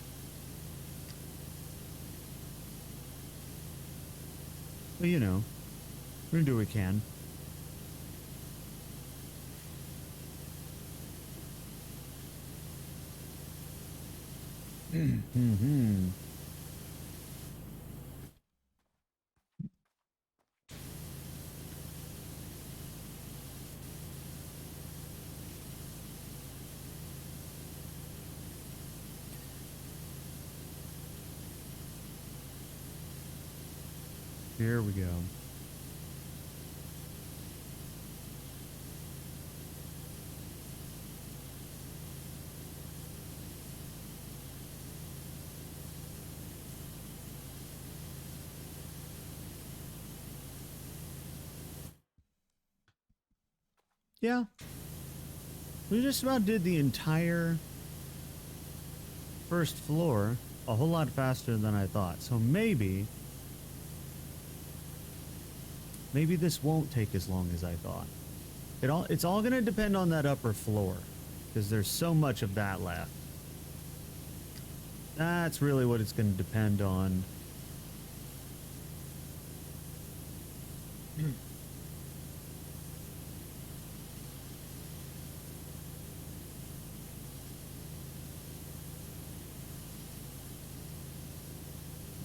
But you know, we're gonna do what we can. Mm-hmm. Here we go. Yeah. We just about did the entire first floor a whole lot faster than I thought. So maybe this won't take as long as I thought. It's all going to depend on that upper floor because there's so much of that left. That's really what it's going to depend on.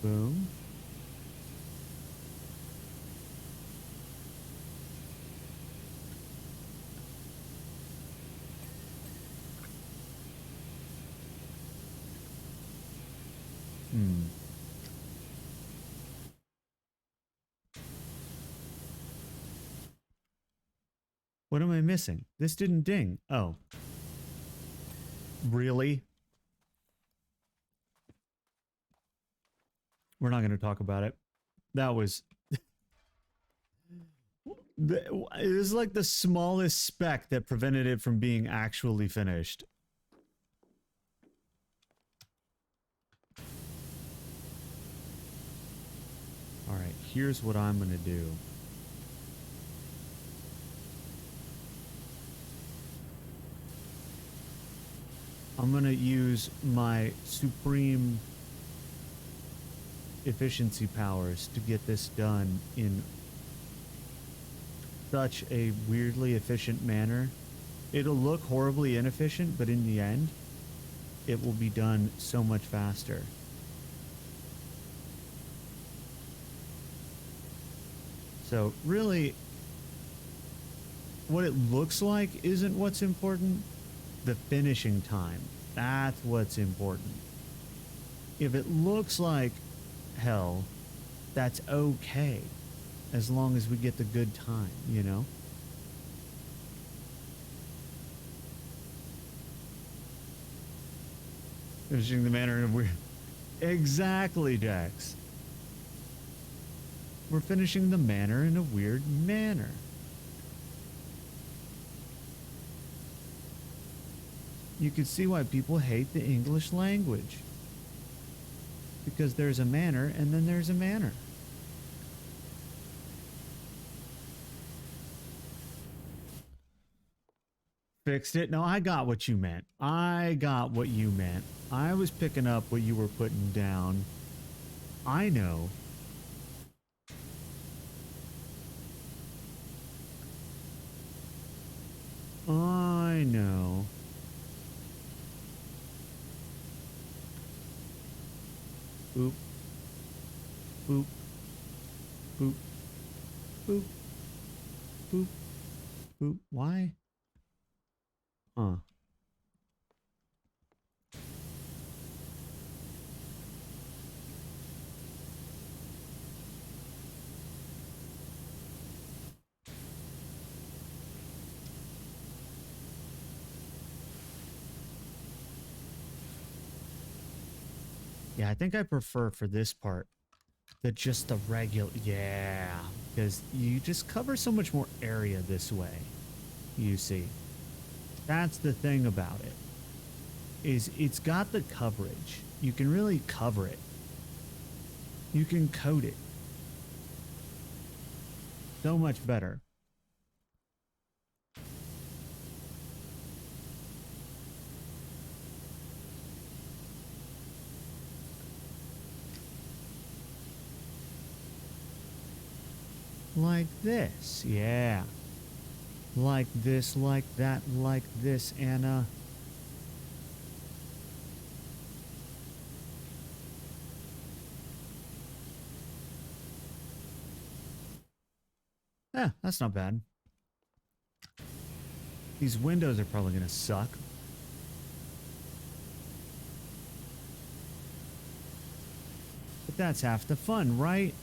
Boom. What am I missing? This didn't ding. Oh. Really? We're not going to talk about it. That was... it was like the smallest speck that prevented it from being actually finished. Alright, here's what I'm going to do. I'm going to use my supreme efficiency powers to get this done in such a weirdly efficient manner. It'll look horribly inefficient, but in the end, it will be done so much faster. So really, what it looks like isn't what's important. The finishing time, that's what's important. If it looks like hell, that's okay, as long as we get the good time, you know? Finishing the manner in a weird... Exactly, Jax. We're finishing the manner in a weird manner. You can see why people hate the English language. Because there's a manner and then there's a manner. Fixed it? No, I got what you meant. I got what you meant. I was picking up what you were putting down. I know. I know. Boop. Boop. Boop. Boop. Boop. Boop. Why? Huh. Yeah, I think I prefer for this part just the regular. Yeah, because you just cover so much more area this way. You see, that's the thing about it. Is it's got the coverage. You can really cover it. You can coat it. So much better. Like this, yeah. Like this, like that, like this, Anna. Yeah, that's not bad. These windows are probably gonna suck. But that's half the fun, right?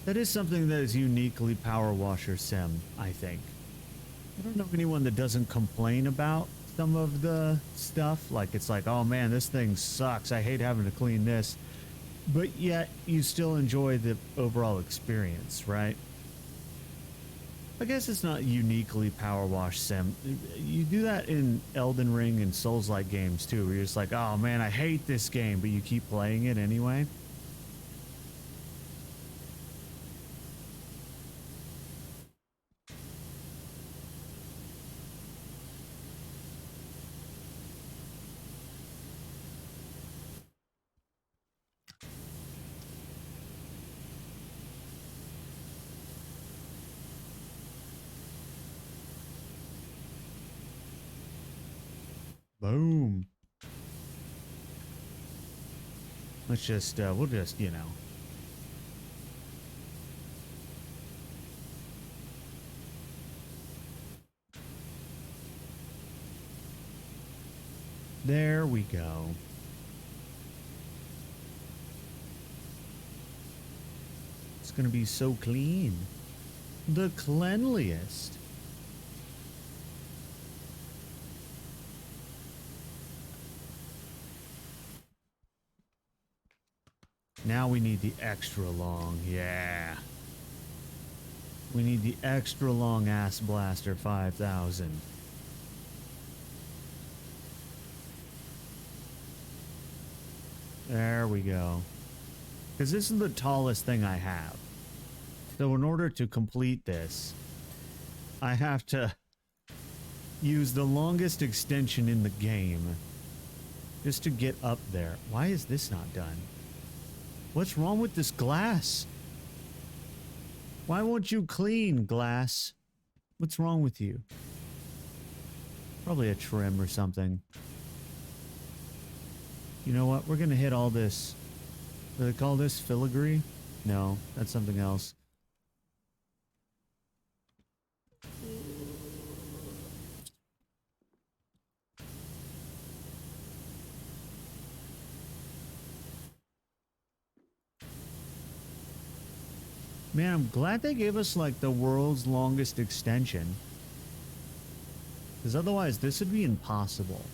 That is something that is uniquely Power Washer Sim, I think. I don't know anyone that doesn't complain about some of the stuff. Like, it's like, oh man, this thing sucks. I hate having to clean this. But yet, you still enjoy the overall experience, right? I guess it's not uniquely Power Wash Sim. You do that in Elden Ring and Souls-like games too, where you're just like, oh man, I hate this game, but you keep playing it anyway. Boom. Let's just, we'll just, you know. There we go. It's gonna be so clean. The cleanliest. Now we need the extra long, yeah. We need the extra long ass blaster 5000. There we go. Because this is the tallest thing I have. So in order to complete this, I have to use the longest extension in the game just to get up there. Why is this not done? What's wrong with this glass? Why won't you clean, glass? What's wrong with you? Probably a trim or something. You know what? We're gonna hit all this. Do they call this filigree? No, that's something else. Man, I'm glad they gave us like the world's longest extension. Because otherwise this would be impossible.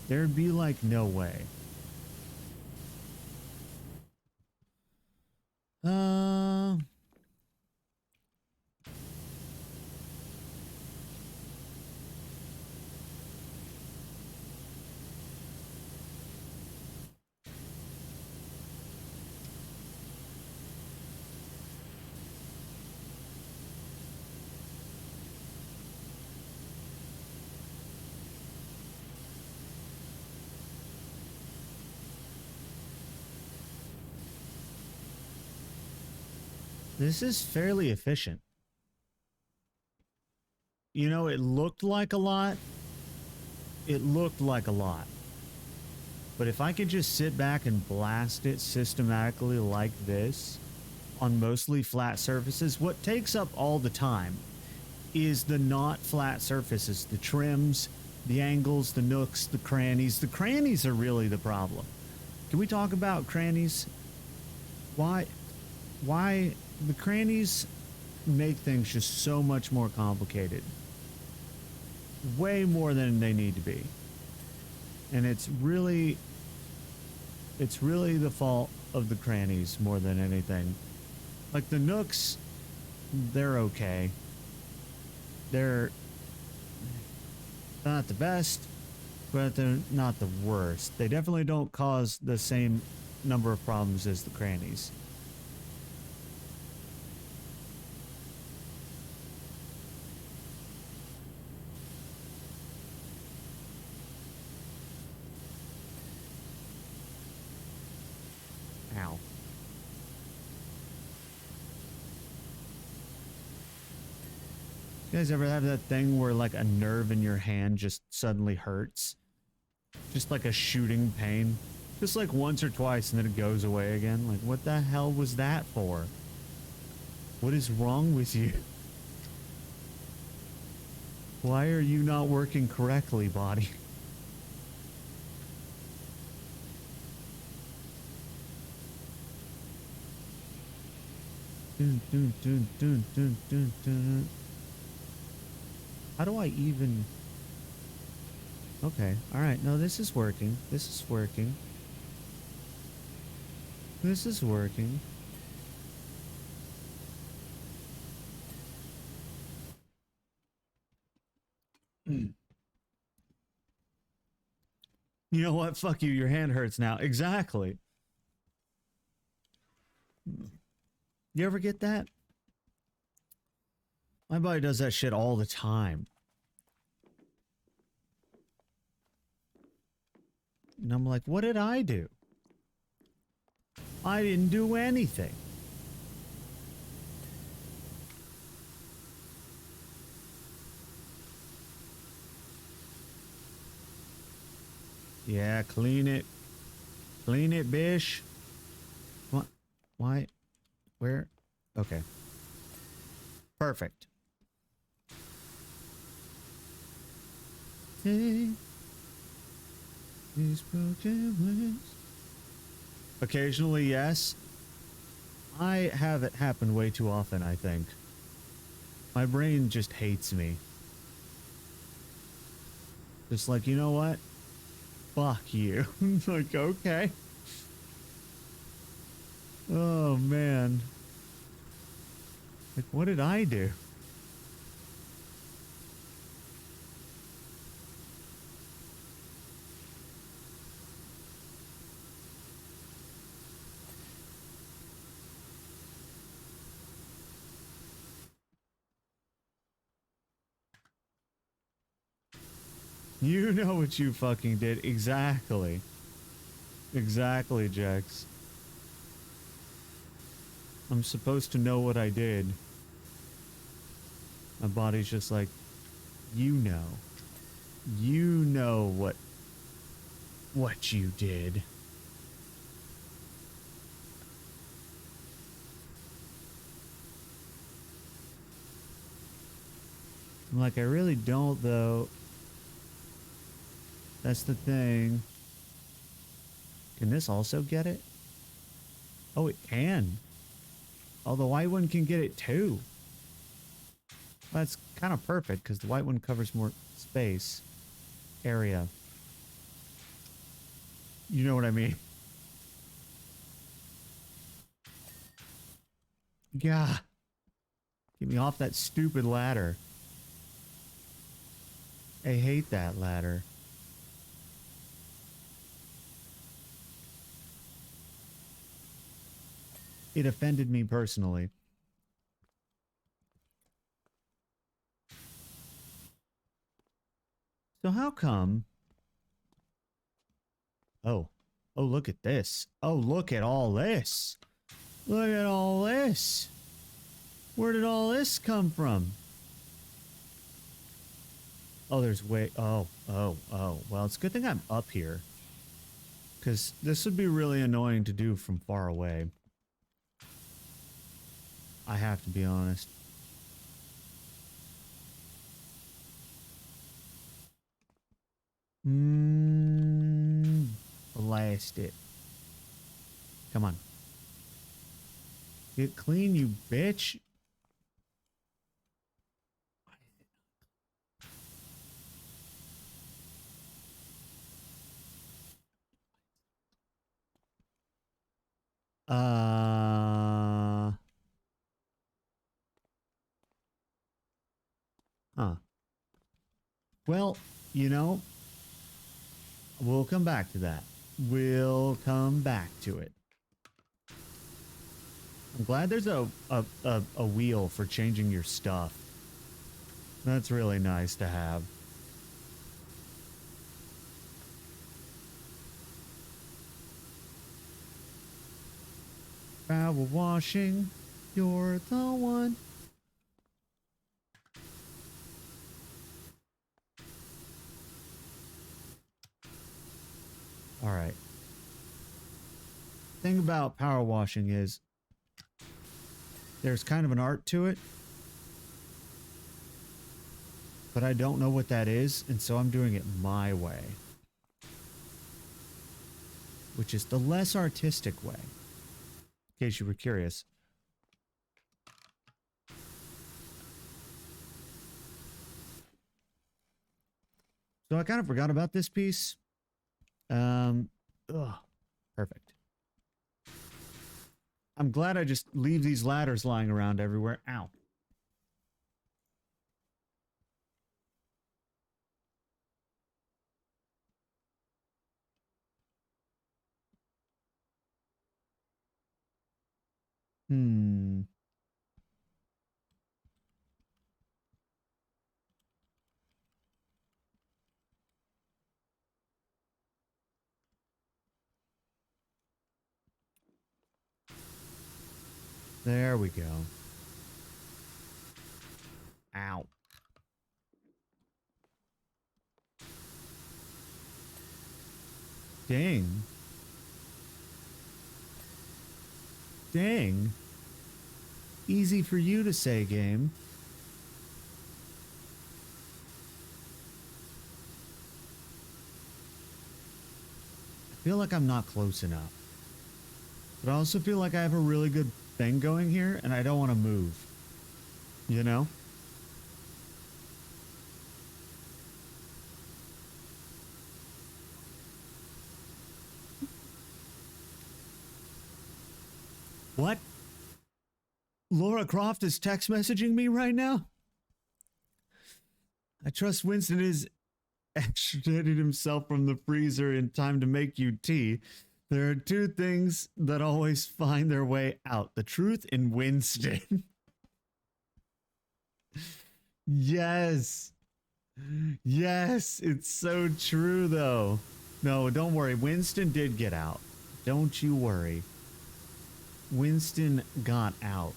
There'd be like no way. This is fairly efficient. You know, it looked like a lot. It looked like a lot. But if I could just sit back and blast it systematically like this on mostly flat surfaces, what takes up all the time is the not flat surfaces, the trims, the angles, the nooks, the crannies. The crannies are really the problem. Can we talk about crannies? Why Why the crannies make things just so much more complicated. Way more than they need to be. And it's really the fault of the crannies more than anything. Like the nooks, they're okay. They're not the best, but they're not the worst. They definitely don't cause the same number of problems as the crannies. Ow. You guys ever have that thing where like a nerve in your hand just suddenly hurts? Just like a shooting pain? Just like once or twice and then it goes away again? Like what the hell was that for? What is wrong with you? Why are you not working correctly, body? Dun, dun, dun, dun, dun, dun, dun. How do I even... Okay, alright, no, this is working. This is working. This is working. You know what? Fuck you, your hand hurts now. Exactly. You ever get that? My body does that shit all the time. And I'm like, what did I do? I didn't do anything. Yeah, clean it. Clean it, bish. What? Why? Where? Okay. Perfect. Hey, these broken wings. Occasionally, yes. I have it happen way too often, I think. My brain just hates me. Just like, you know what? Fuck you. Like, okay. Oh, man. Like, what did I do? You know what you fucking did. Exactly. Exactly, Jax. I'm supposed to know what I did. My body's just like, you know. You know what you did. I'm like, I really don't, though. That's the thing. Can this also get it? Oh, it can. Oh, the white one can get it too. That's kind of perfect because the white one covers more space. Area. You know what I mean? Yeah. Get me off that stupid ladder. I hate that ladder. It offended me personally. So how come... Oh. Oh, look at this. Oh, look at all this. Look at all this. Where did all this come from? Oh, there's way... Oh. Well, it's a good thing I'm up here. Because this would be really annoying to do from far away. I have to be honest. Blast it. Come on. Get clean, you bitch. Huh. Well, you know, we'll come back to that. We'll come back to it. I'm glad there's a wheel for changing your stuff. That's really nice to have. Power washing, you're the one. All right. Thing about power washing is there's kind of an art to it, but I don't know what that is, and so I'm doing it my way, which is the less artistic way, in case you were curious. So I kind of forgot about this piece. Perfect. I'm glad I just leave these ladders lying around everywhere. Ow. Hmm. There we go. Ow. Dang. Dang. Easy for you to say, game. I feel like I'm not close enough. But I also feel like I have a really good thing going here, and I don't want to move. You know? What? Laura Croft is text messaging me right now? I trust Winston is extricated himself from the freezer in time to make you tea. There are two things that always find their way out: the truth and Winston. Yes. Yes, it's so true though. No, don't worry. Winston did get out. Don't you worry. Winston got out.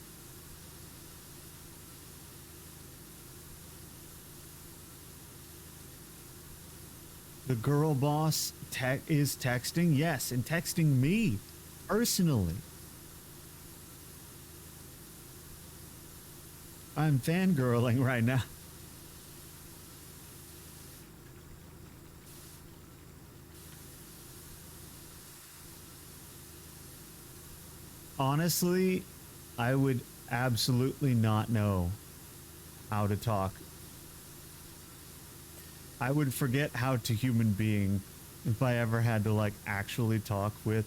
The girl boss is texting? Yes, and texting me personally. I'm fangirling right now. Honestly, I would absolutely not know how to talk. I would forget how to human being if I ever had to like actually talk with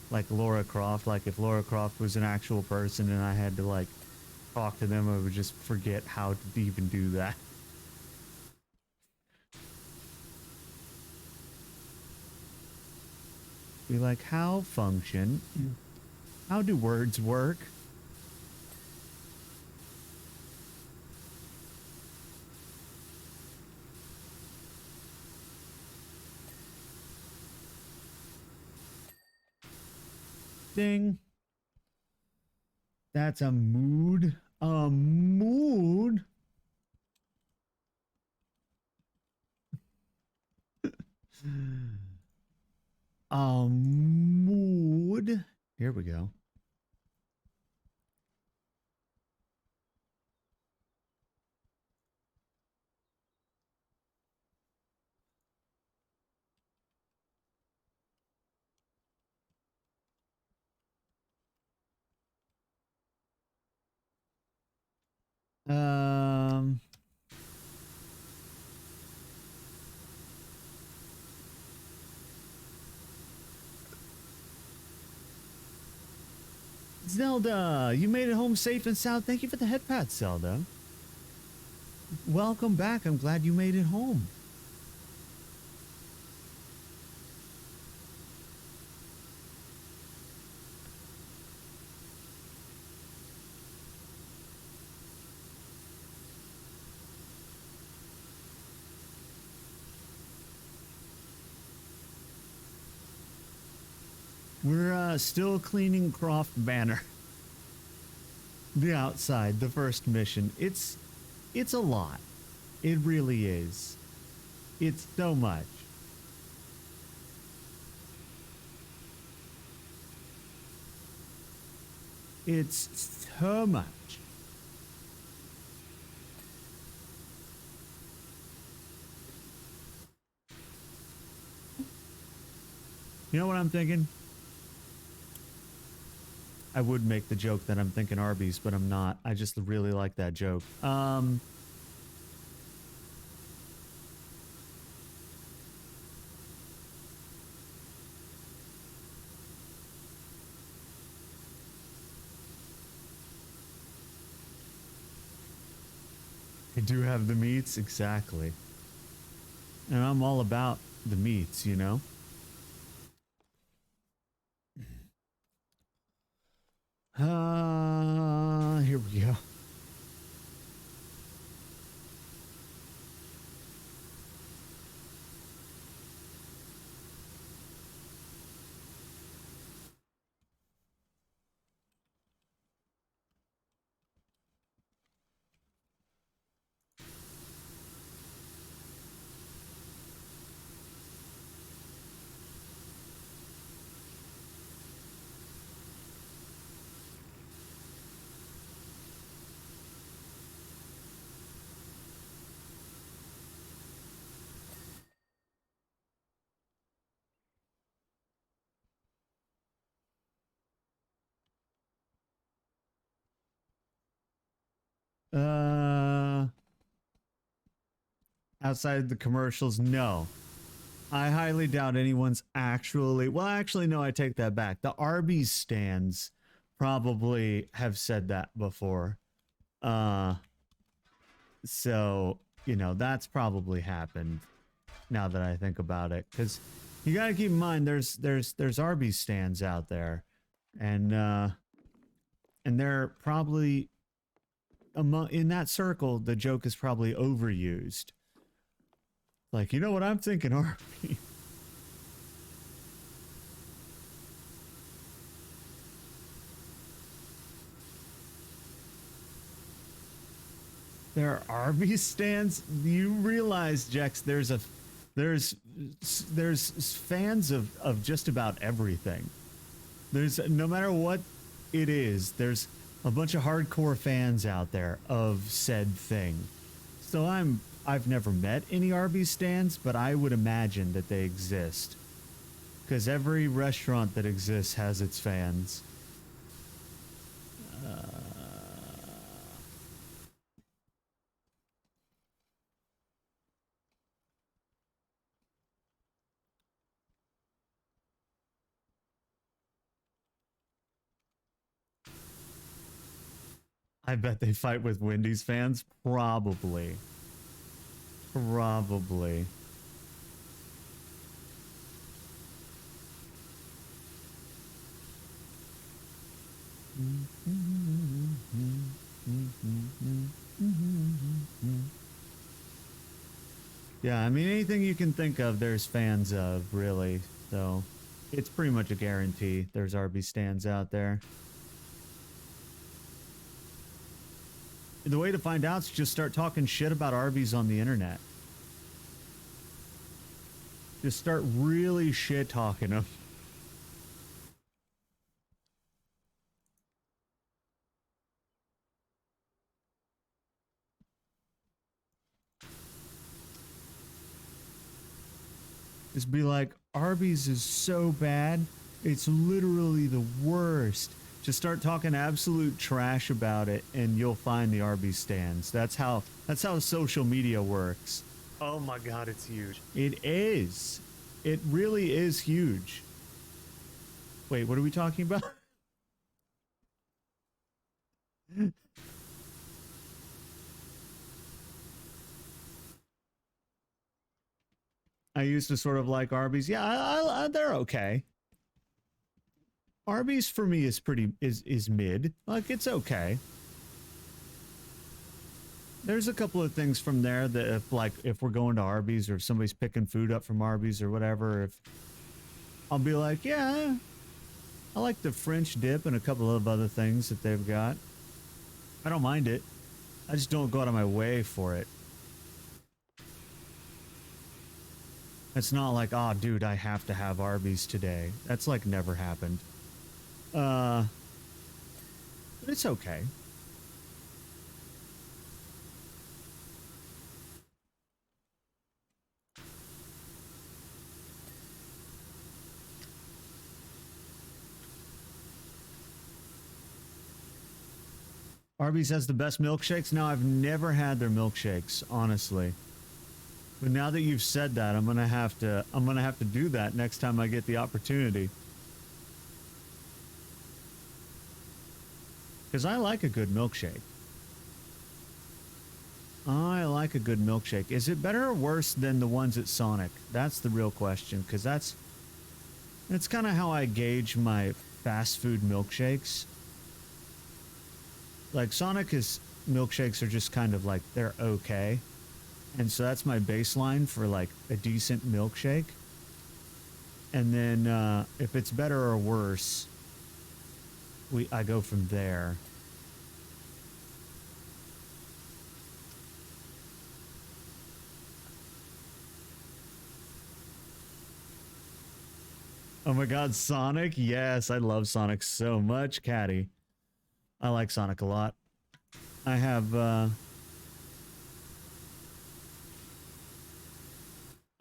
like Laura Croft. Like if Laura Croft was an actual person and I had to like talk to them, I would just forget how to even do that. Be like, how function? How do words work? Ding. That's a mood. A mood? A mood. Here we go. Um. Zelda, you made it home safe and sound. Thank you for the head pat, Zelda. Welcome back. I'm glad you made it home. We're still cleaning Croft Manor. The outside, the first mission. It's a lot. It really is. It's so much. It's so much. You know what I'm thinking? I would make the joke that I'm thinking Arby's, but I'm not. I just really like that joke. I do have the meats, exactly. And I'm all about the meats, you know? Here we go. Outside the commercials, no. I highly doubt anyone's actually... Well, actually, no, I take that back. The Arby's stands probably have said that before. So, you know, that's probably happened now that I think about it. Because you got to keep in mind, there's Arby's stands out there. And they're probably... in that circle, the joke is probably overused. Like, you know what I'm thinking, Arby? There are Arby's stands? You realize, Jex, there's fans of just about everything. There's, no matter what it is, there's a bunch of hardcore fans out there of said thing. So I've never met any Arby's stands, but I would imagine that they exist. Because every restaurant that exists has its fans. I bet they fight with Wendy's fans. Probably. Probably. Yeah, I mean, anything you can think of, there's fans of, really. So, it's pretty much a guarantee there's Arby's stands out there. The way to find out is just start talking shit about Arby's on the internet. Just start really shit talking them. Just be like, Arby's is so bad, it's literally the worst. Just start talking absolute trash about it, and you'll find the Arby's stands. That's how social media works. Oh my god, it's huge. It is. It really is huge. Wait, what are we talking about? I used to sort of like Arby's. Yeah, they're okay. Arby's for me is is mid. Like, it's okay. There's a couple of things from there that if we're going to Arby's or if somebody's picking food up from Arby's or whatever, if I'll be like, yeah, I like the French dip and a couple of other things that they've got. I don't mind it. I just don't go out of my way for it. It's not like, oh, dude, I have to have Arby's today. That's like never happened. But it's okay. Arby's has the best milkshakes. Now, I've never had their milkshakes, honestly. But now that you've said that, I'm gonna have to do that next time I get the opportunity. Because I like a good milkshake. I like a good milkshake. Is it better or worse than the ones at Sonic? That's the real question, because that's kind of how I gauge my fast food milkshakes. Like, Sonic's milkshakes are just kind of like, they're okay. And so that's my baseline for like a decent milkshake. And then if it's better or worse, I go from there. Oh my god, Sonic? Yes, I love Sonic so much, Caddy. I like Sonic a lot. I have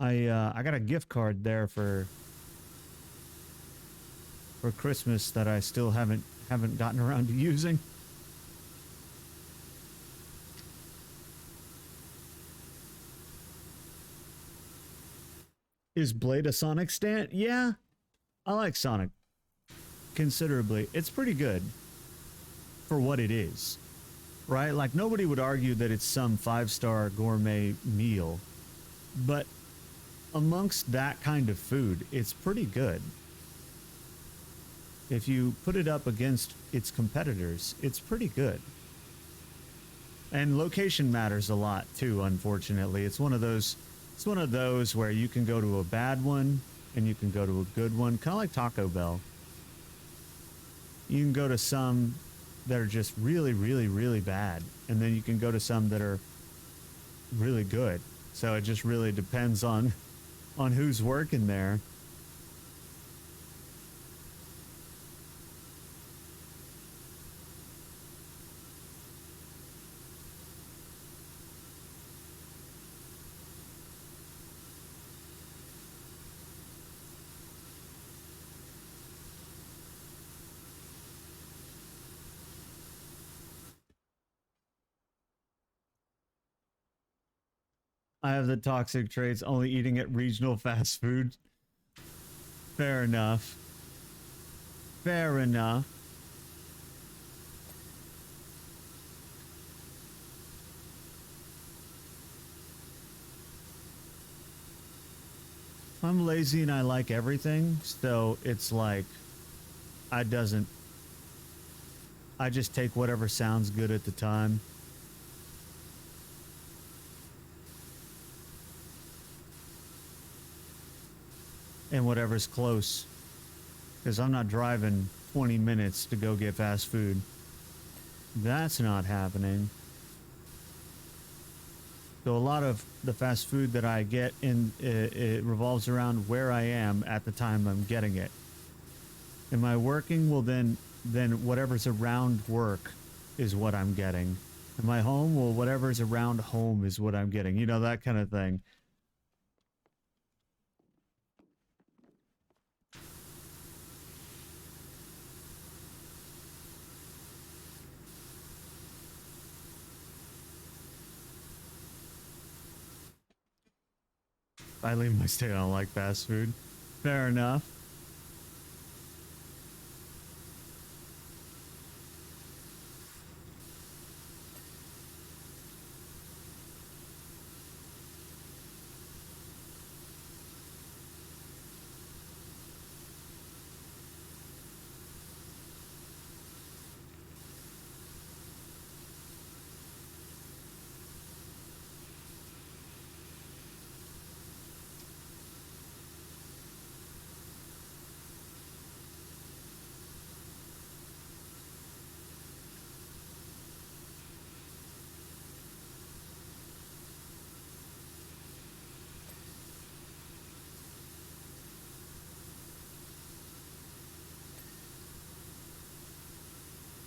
I got a gift card there for Christmas that I still haven't gotten around to using. Is Blade a Sonic stan? Yeah, I like Sonic considerably. It's pretty good for what it is, right? Like, nobody would argue that it's some 5-star gourmet meal, but amongst that kind of food, it's pretty good. If you put it up against its competitors, it's pretty good. And location matters a lot too, unfortunately. It's one of those where you can go to a bad one and you can go to a good one, kind of like Taco Bell. You can go to some that are just really, really, really bad, and then you can go to some that are really good. So it just really depends on who's working there. I have the toxic traits, only eating at regional fast food. Fair enough. Fair enough. I'm lazy and I like everything, so it's like I just take whatever sounds good at the time. And whatever's close, because I'm not driving 20 minutes to go get fast food. That's not happening. So a lot of the fast food that I get it revolves around where I am at the time I'm getting it. Am I working? Well, then whatever's around work is what I'm getting. Am I home? Well, whatever's around home is what I'm getting. You know, that kind of thing. I leave my state. I don't like fast food. Fair enough.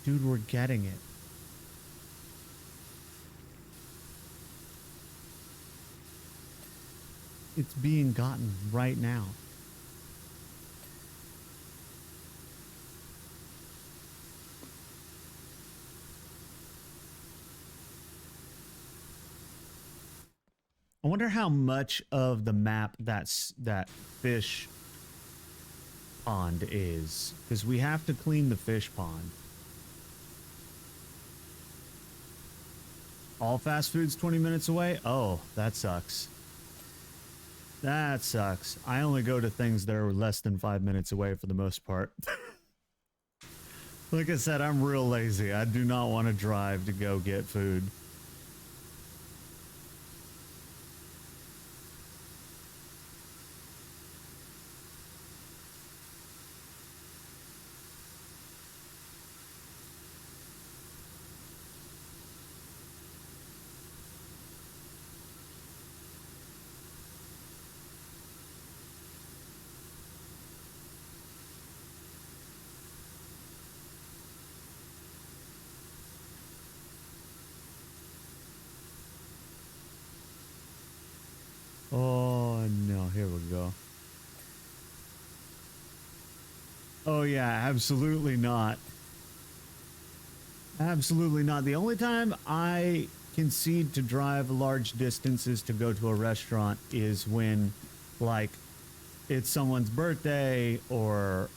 Dude, we're getting it. It's being gotten right now. I wonder how much of the map that fish pond is, because we have to clean the fish pond. All fast food's 20 minutes away? Oh, that sucks. That sucks. I only go to things that are less than 5 minutes away for the most part. Like I said, I'm real lazy. I do not want to drive to go get food. Oh, no. Here we go. Oh, yeah. Absolutely not. Absolutely not. The only time I concede to drive large distances to go to a restaurant is when, like, it's someone's birthday or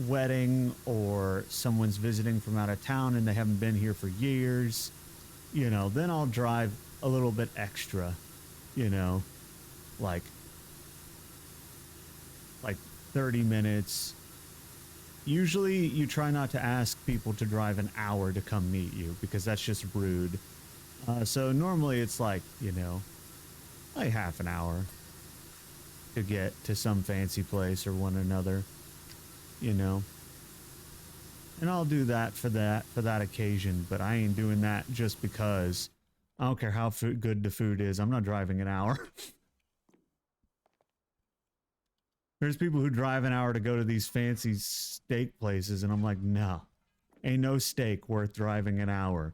wedding or someone's visiting from out of town and they haven't been here for years. You know, then I'll drive a little bit extra, you know. Like 30 minutes. Usually you try not to ask people to drive an hour to come meet you because that's just rude. So normally it's like, you know, like half an hour to get to some fancy place or one another, you know. And I'll do that for that occasion, but I ain't doing that just because. I don't care how good the food is. I'm not driving an hour. There's people who drive an hour to go to these fancy steak places, and I'm like, no. Ain't no steak worth driving an hour.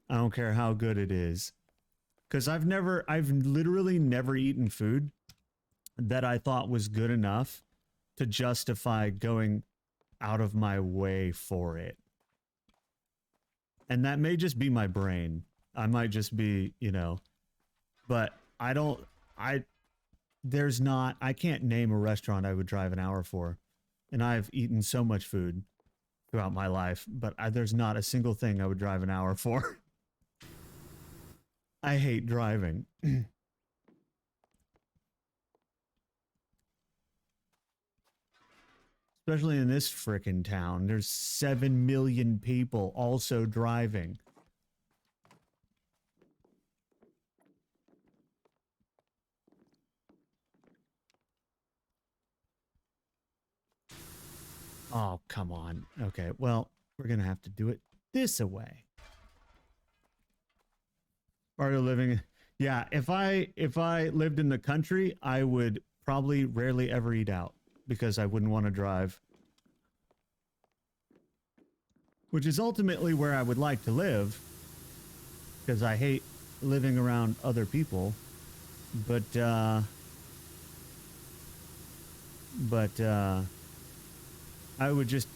I don't care how good it is. Because I've literally never eaten food that I thought was good enough to justify going out of my way for it. And that may just be my brain. I might just be, you know, but I can't name a restaurant I would drive an hour for. And I've eaten so much food throughout my life, but there's not a single thing I would drive an hour for. I hate driving. Especially in this frickin' town. There's 7 million people also driving. Oh, come on. Okay, well, we're gonna have to do it this way. Part of living, yeah. If I lived in the country, I would probably rarely ever eat out because I wouldn't want to drive. Which is ultimately where I would like to live, because I hate living around other people. But I would just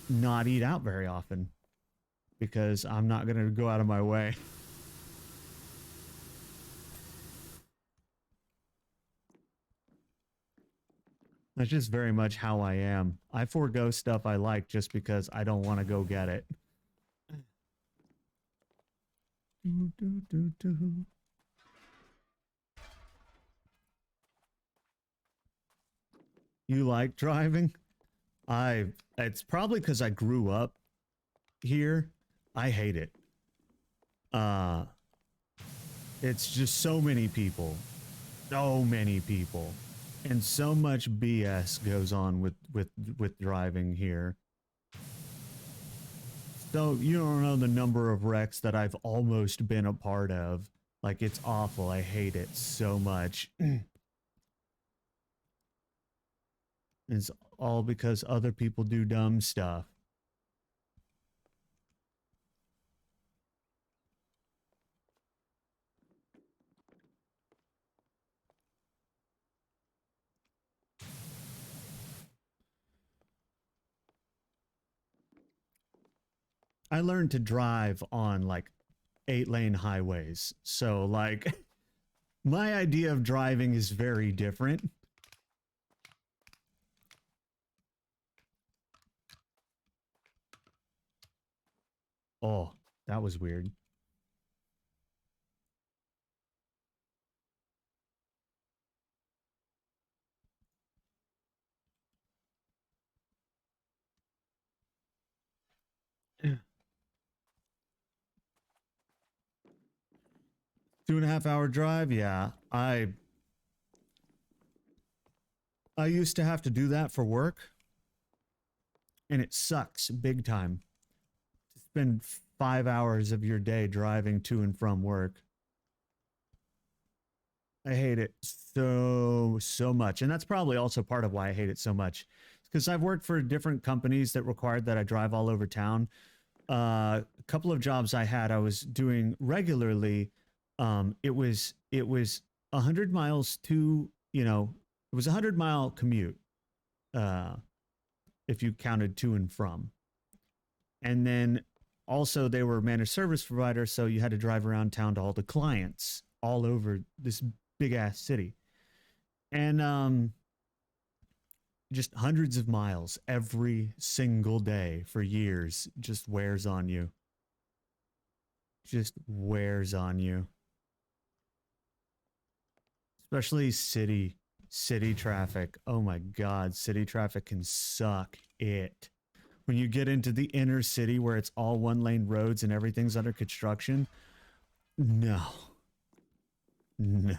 not eat out very often because I'm not going to go out of my way. That's just very much how I am. I forego stuff I like just because I don't want to go get it. Do, do, do, do. You like driving? It's probably because I grew up here. I hate it. Uh, it's just so many people. So many people. And so much BS goes on with driving here. So you don't know the number of wrecks that I've almost been a part of. Like, it's awful. I hate it so much. It's all because other people do dumb stuff. I learned to drive on like 8-lane highways. So like my idea of driving is very different. Oh, that was weird. Yeah. 2.5 hour drive. Yeah. I used to have to do that for work and it sucks big time to spend 5 hours of your day driving to and from work. I hate it so much. And that's probably also part of why I hate it so much. Because I've worked for different companies that required that I drive all over town. A couple of jobs I had, I was doing regularly. It was 100 miles to, it was 100 mile commute. Uh, if you counted to and from. And then also they were a managed service provider, so you had to drive around town to all the clients all over this big ass city. And just hundreds of miles every single day for years just wears on you. Just wears on you. Especially city traffic. Oh my god, city traffic can suck it. When you get into the inner city where it's all one lane roads and everything's under construction, no. No.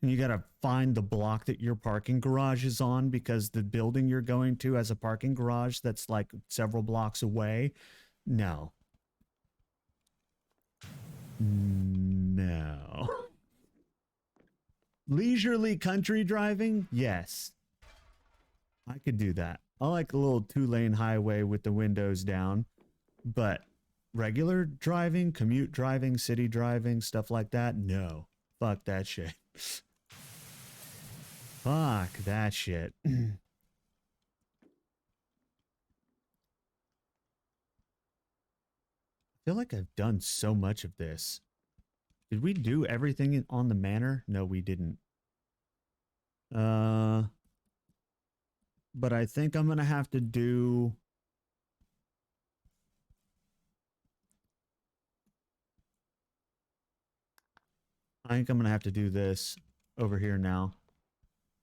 And you gotta find the block that your parking garage is on because the building you're going to has a parking garage that's like several blocks away. No. No. Leisurely country driving? Yes. I could do that. I like a little 2-lane highway with the windows down, but regular driving, commute driving, city driving, stuff like that, no. Fuck that shit. Fuck that shit. I feel like I've done so much of this. Did we do everything on the manor? No, we didn't. But I think I'm gonna have to do. I think I'm gonna have to do this over here now.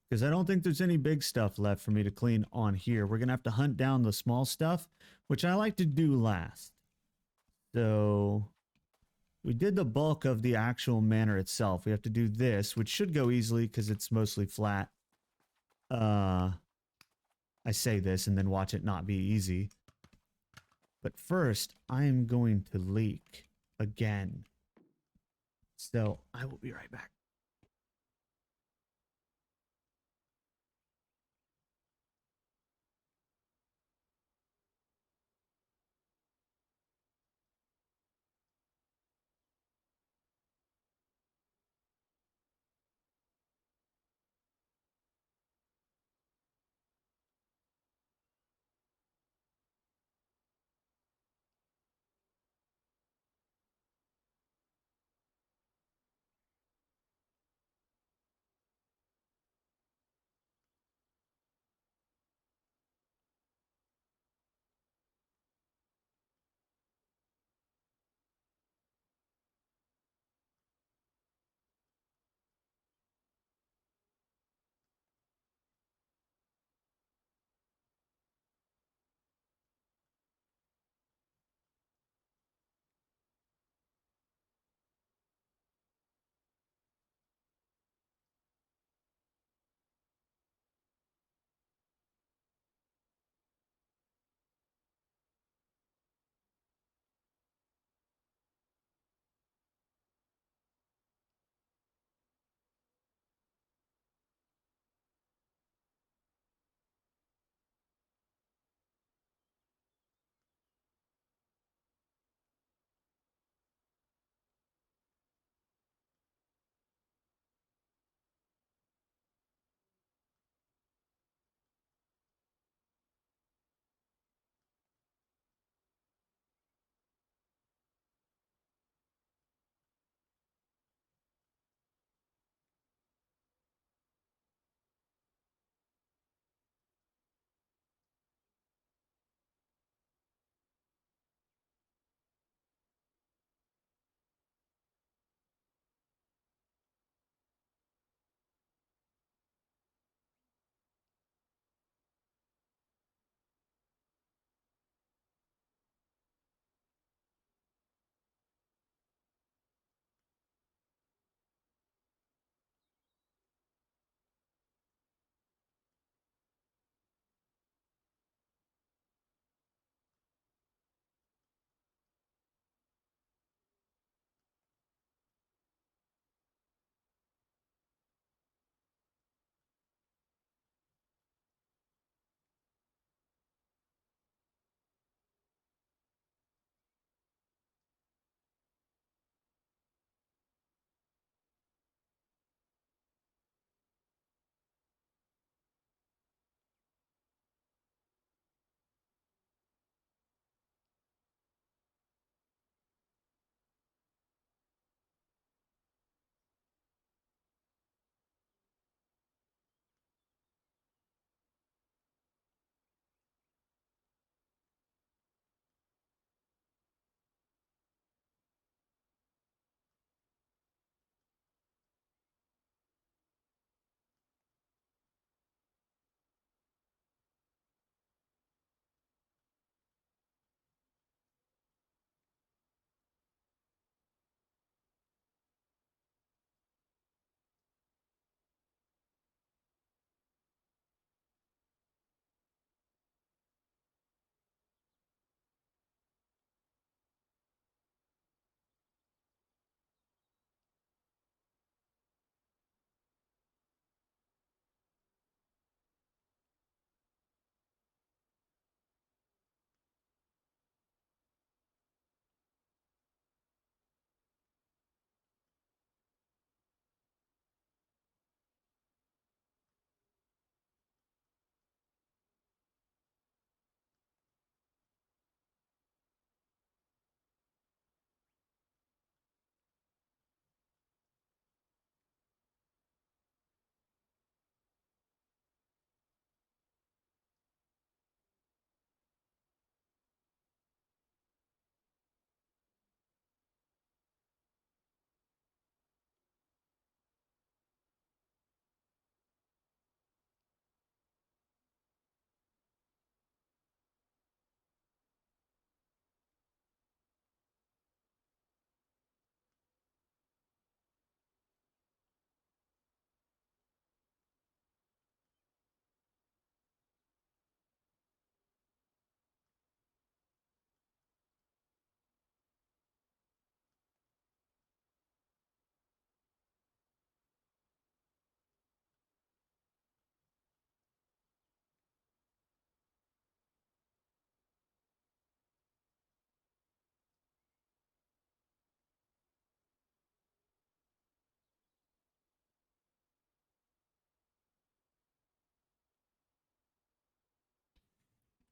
Because I don't think there's any big stuff left for me to clean on here. We're gonna have to hunt down the small stuff, which I like to do last. So we did the bulk of the actual manor itself. We have to do this, which should go easily because it's mostly flat. I say this and then watch it not be easy. But first, I am going to leak again. So I will be right back.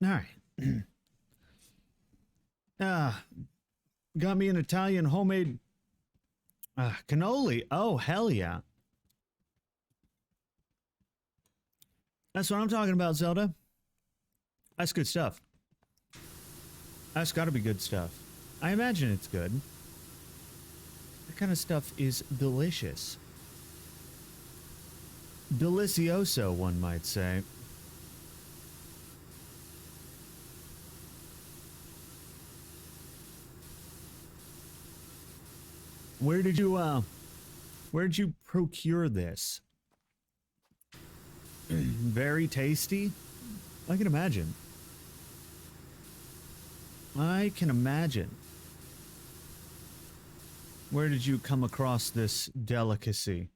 All right. Ah, got me an Italian homemade cannoli. Oh, hell yeah. That's what I'm talking about, Zelda. That's good stuff. That's got to be good stuff. I imagine it's good. That kind of stuff is delicious. Delicioso, one might say. Where did you procure this? Very tasty? I can imagine. I can imagine. Where did you come across this delicacy?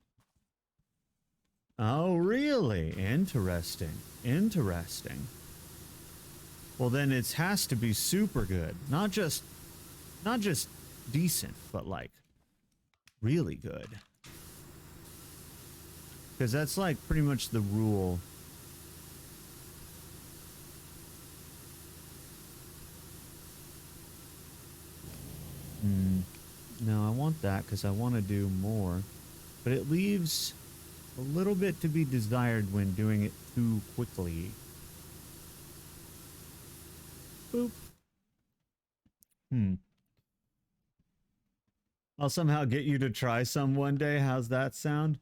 Oh, really? Interesting. Interesting. Well, then it has to be super good. Not just decent, but like really good. Because that's like pretty much the rule. No, I want that because I want to do more. But it leaves a little bit to be desired when doing it too quickly. Boop. I'll somehow get you to try some one day. How's that sound?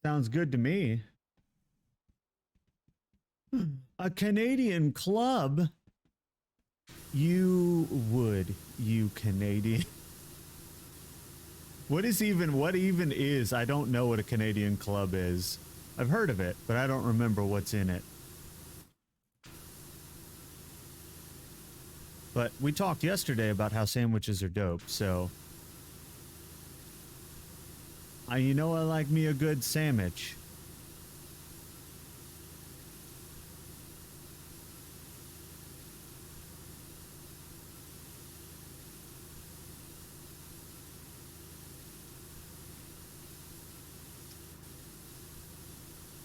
Sounds good to me. A Canadian club? You would, you Canadian. What even is? I don't know what a Canadian club is. I've heard of it, but I don't remember what's in it. But we talked yesterday about how sandwiches are dope, so... you know I like me a good sandwich.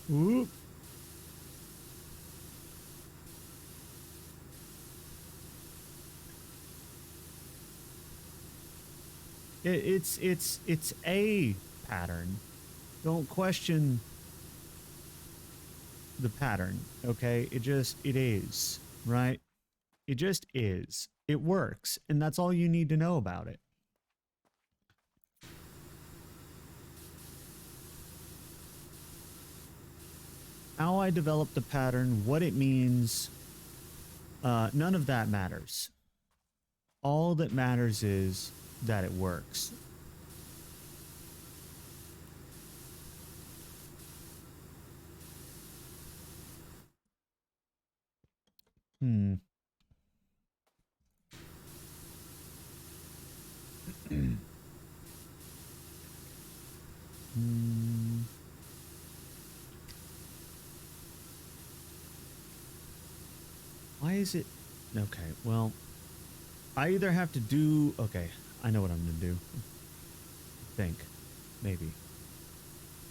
Whoop. It's a pattern. Don't question the pattern, okay? It is, right? It just is. It works, and that's all you need to know about it. How I developed the pattern, what it means, none of that matters. All that matters is that it works. Why is it... Okay, well... I either have to do... Okay, I know what I'm gonna do. I think. Maybe.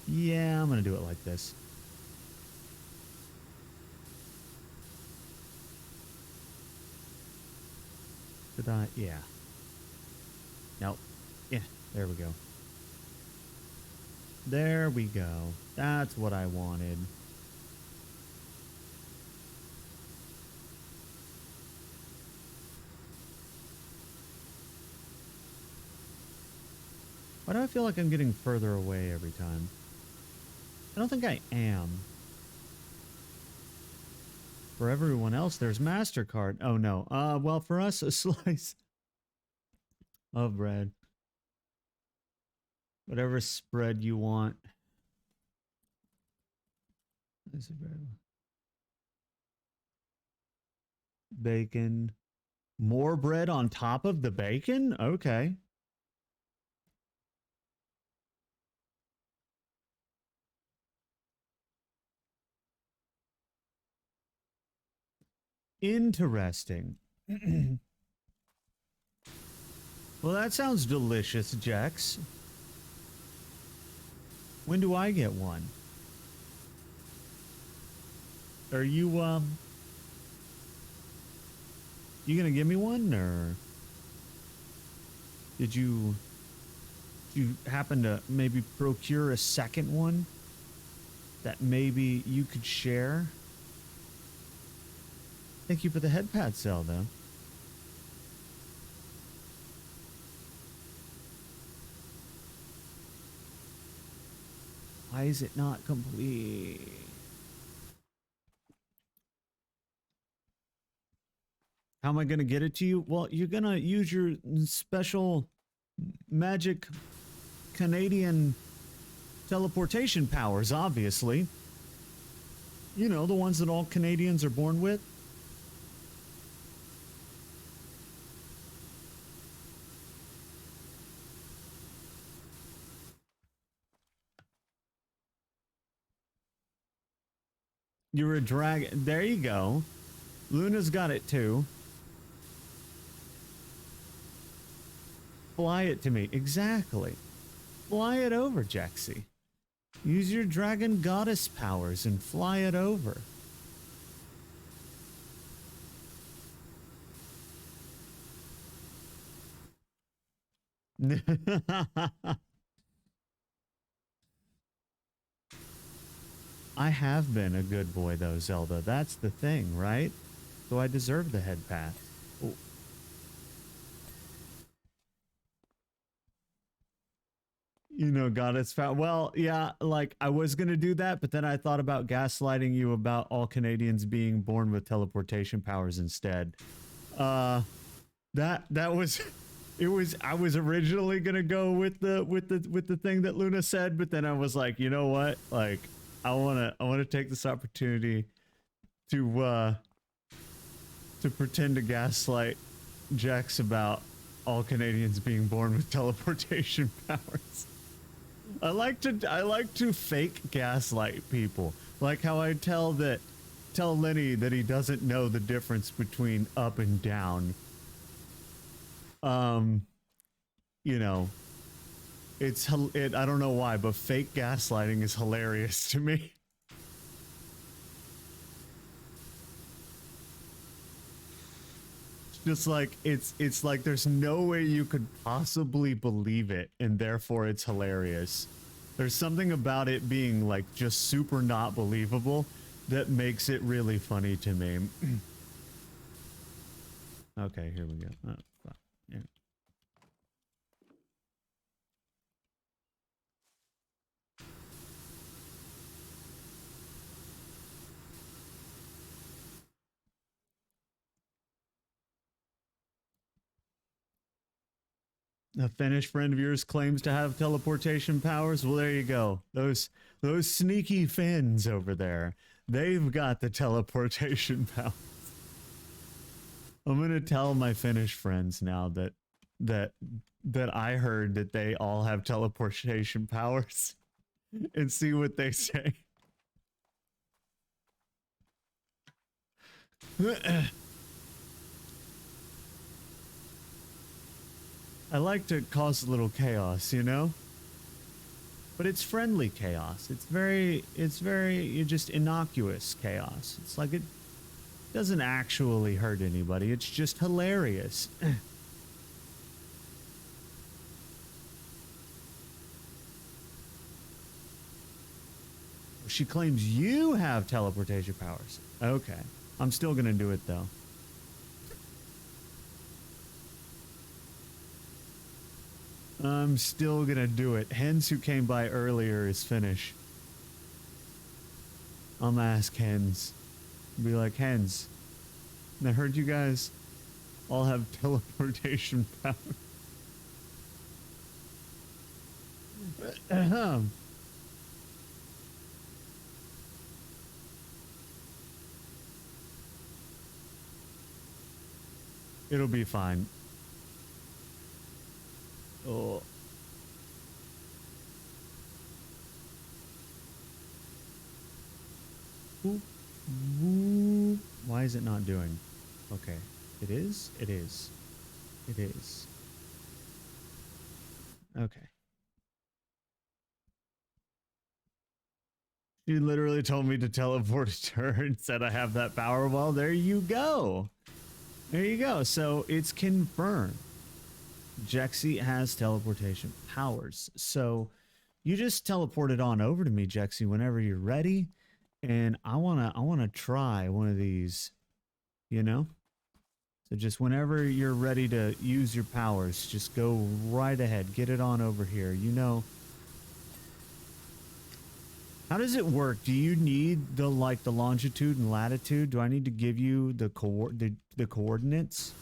Yeah, I'm gonna do it like this. Did I? Yeah. Nope. Yeah, there we go. There we go. That's what I wanted. Why do I feel like I'm getting further away every time? I don't think I am. For everyone else, there's MasterCard. Oh, no. Well, for us, a slice of bread. Whatever spread you want. This is bread. Bacon. More bread on top of the bacon? Okay. Interesting. Well, that sounds delicious, Jax. When do I get one? Are you You gonna give me one, or did you happen to maybe procure a second one that maybe you could share? Thank you for the head pad, Zelda. Why is it not complete? How am I going to get it to you? Well, you're going to use your special magic Canadian teleportation powers, obviously. You know, the ones that all Canadians are born with. You're a dragon. There you go. Luna's got it too. Fly it to me. Exactly. Fly it over, Jaxie. Use your dragon goddess powers and fly it over. I have been a good boy, though, Zelda. That's the thing, right? So I deserve the head path. Oh. You know, goddess found. Well, yeah, like I was gonna do that, but then I thought about gaslighting you about all Canadians being born with teleportation powers instead. That was, it was. I was originally gonna go with the thing that Luna said, but then I was like, you know what? Like, I wanna take this opportunity to pretend to gaslight Jax about all Canadians being born with teleportation powers. I like to fake gaslight people, like how I tell Lenny that he doesn't know the difference between up and down. You know, I don't know why, but fake gaslighting is hilarious to me. Just like it's like there's no way you could possibly believe it, and therefore it's hilarious. There's something about it being like just super not believable that makes it really funny to me. Okay, here we go. Oh, fuck. Yeah. A Finnish friend of yours claims to have teleportation powers. Well, there you go. Those sneaky Finns over there. They've got the teleportation powers. I'm gonna tell my Finnish friends now that I heard that they all have teleportation powers, and see what they say. I like to cause a little chaos, you know? But it's friendly chaos. It's very just innocuous chaos. It's like it doesn't actually hurt anybody. It's just hilarious. She claims you have teleportation powers. Okay. I'm still gonna do it though. I'm still gonna do it. Hens who came by earlier is Finnish. I'm gonna ask Hens. Be like, Hens, I heard you guys all have teleportation power. It'll be fine. Oh. Ooh. Ooh. Why is it not doing? Okay. It is? It is. It is. Okay. She literally told me to teleport to her and said I have that power. Well, there you go. There you go. So it's confirmed. Jexy has teleportation powers. So you just teleported on over to me, Jexy, whenever you're ready. And I wanna try one of these, you know? So just whenever you're ready to use your powers, just go right ahead. Get it on over here. You know. How does it work? Do you need the the longitude and latitude? Do I need to give you the coordinates?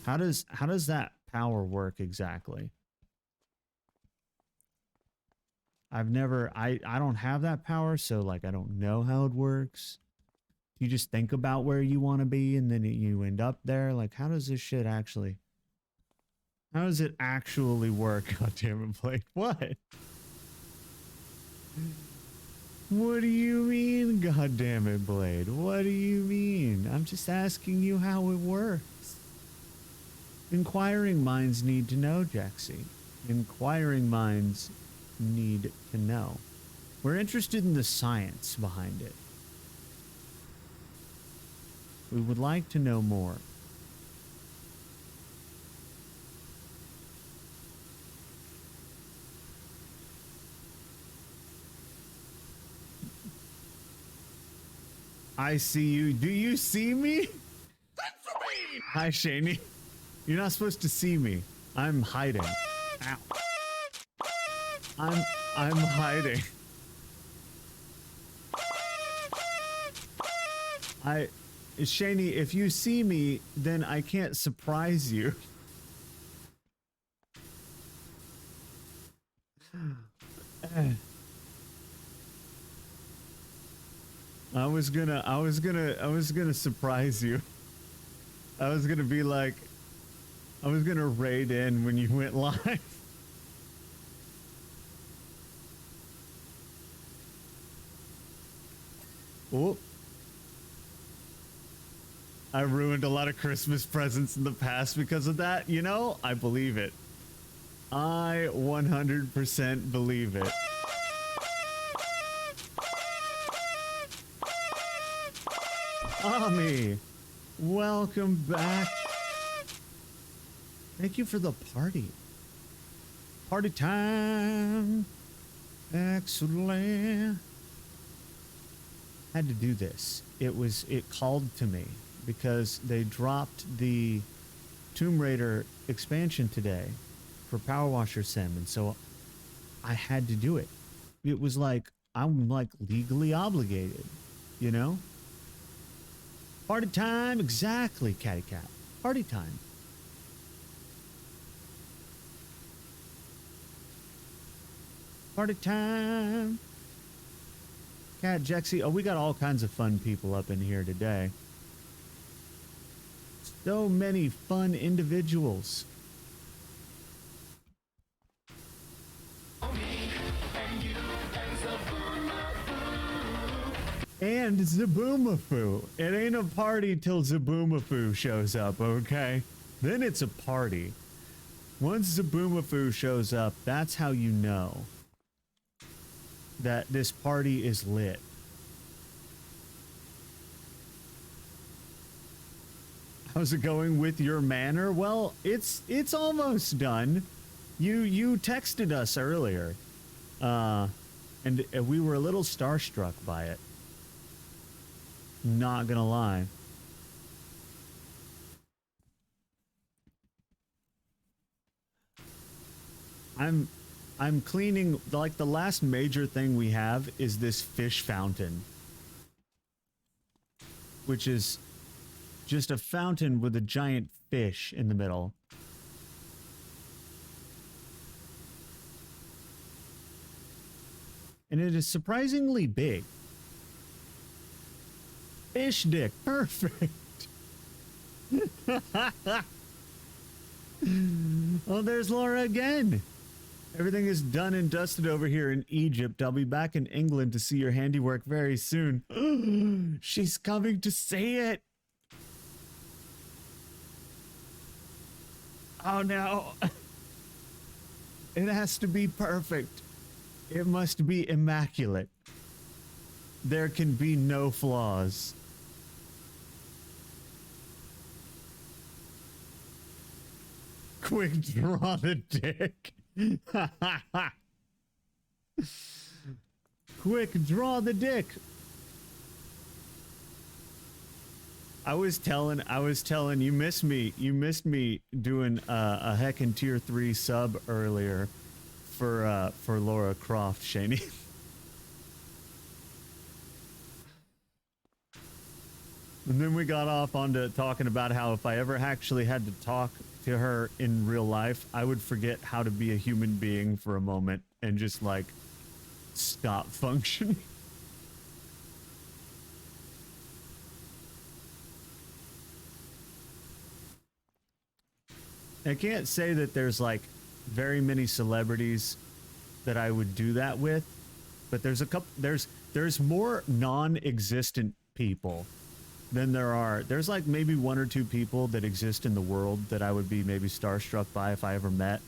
How does that power work exactly? I don't have that power, so like I don't know how it works. You just think about where you want to be and then you end up there. Like, how does this shit actually? How does it actually work? God damn it, Blade. What? What do you mean, God damn it, Blade? What do you mean? I'm just asking you how it works. Inquiring minds need to know, Jaxie. Inquiring minds need to know. We're interested in the science behind it. We would like to know more. I see you. Do you see me? Hi, Shani. You're not supposed to see me. I'm hiding. Ow. I'm hiding. Shani, if you see me, then I can't surprise you. I was gonna surprise you. I was gonna be like, I was gonna raid in when you went live. Oh. I ruined a lot of Christmas presents in the past because of that. You know, I believe it. I 100% believe it. Ami, welcome back. Thank you for the party. Party time. Excellent. Had to do this. It called to me because they dropped the Tomb Raider expansion today for Power Washer Sim, and so I had to do it. It was like I'm like legally obligated, you know? Party time, exactly, Catty Cat. Party time. Party time. Cat Jexy. Oh, we got all kinds of fun people up in here today. So many fun individuals. And Zaboomafoo. It ain't a party till Zaboomafoo shows up, okay? Then it's a party. Once Zaboomafoo shows up, that's how you know that this party is lit. How's it going with your manor? Well, it's almost done. You texted us earlier, and we were a little starstruck by it. Not gonna lie. I'm cleaning, like the last major thing we have is this fish fountain, which is just a fountain with a giant fish in the middle. And it is surprisingly big. Fish dick, perfect. Oh, there's Laura again. Everything is done and dusted over here in Egypt. I'll be back in England to see your handiwork very soon. She's coming to see it. Oh no. It has to be perfect. It must be immaculate. There can be no flaws. Quick draw the dick. Quick draw the dick. I was telling you missed me doing a heckin' tier 3 sub earlier for Laura Croft, Shaney. And then we got off onto talking about how if I ever actually had to talk to her in real life, I would forget how to be a human being for a moment and just like stop functioning. I can't say that there's like very many celebrities that I would do that with, but there's a couple, there's more non-existent people than there's like maybe one or two people that exist in the world that I would be maybe starstruck by if I ever met.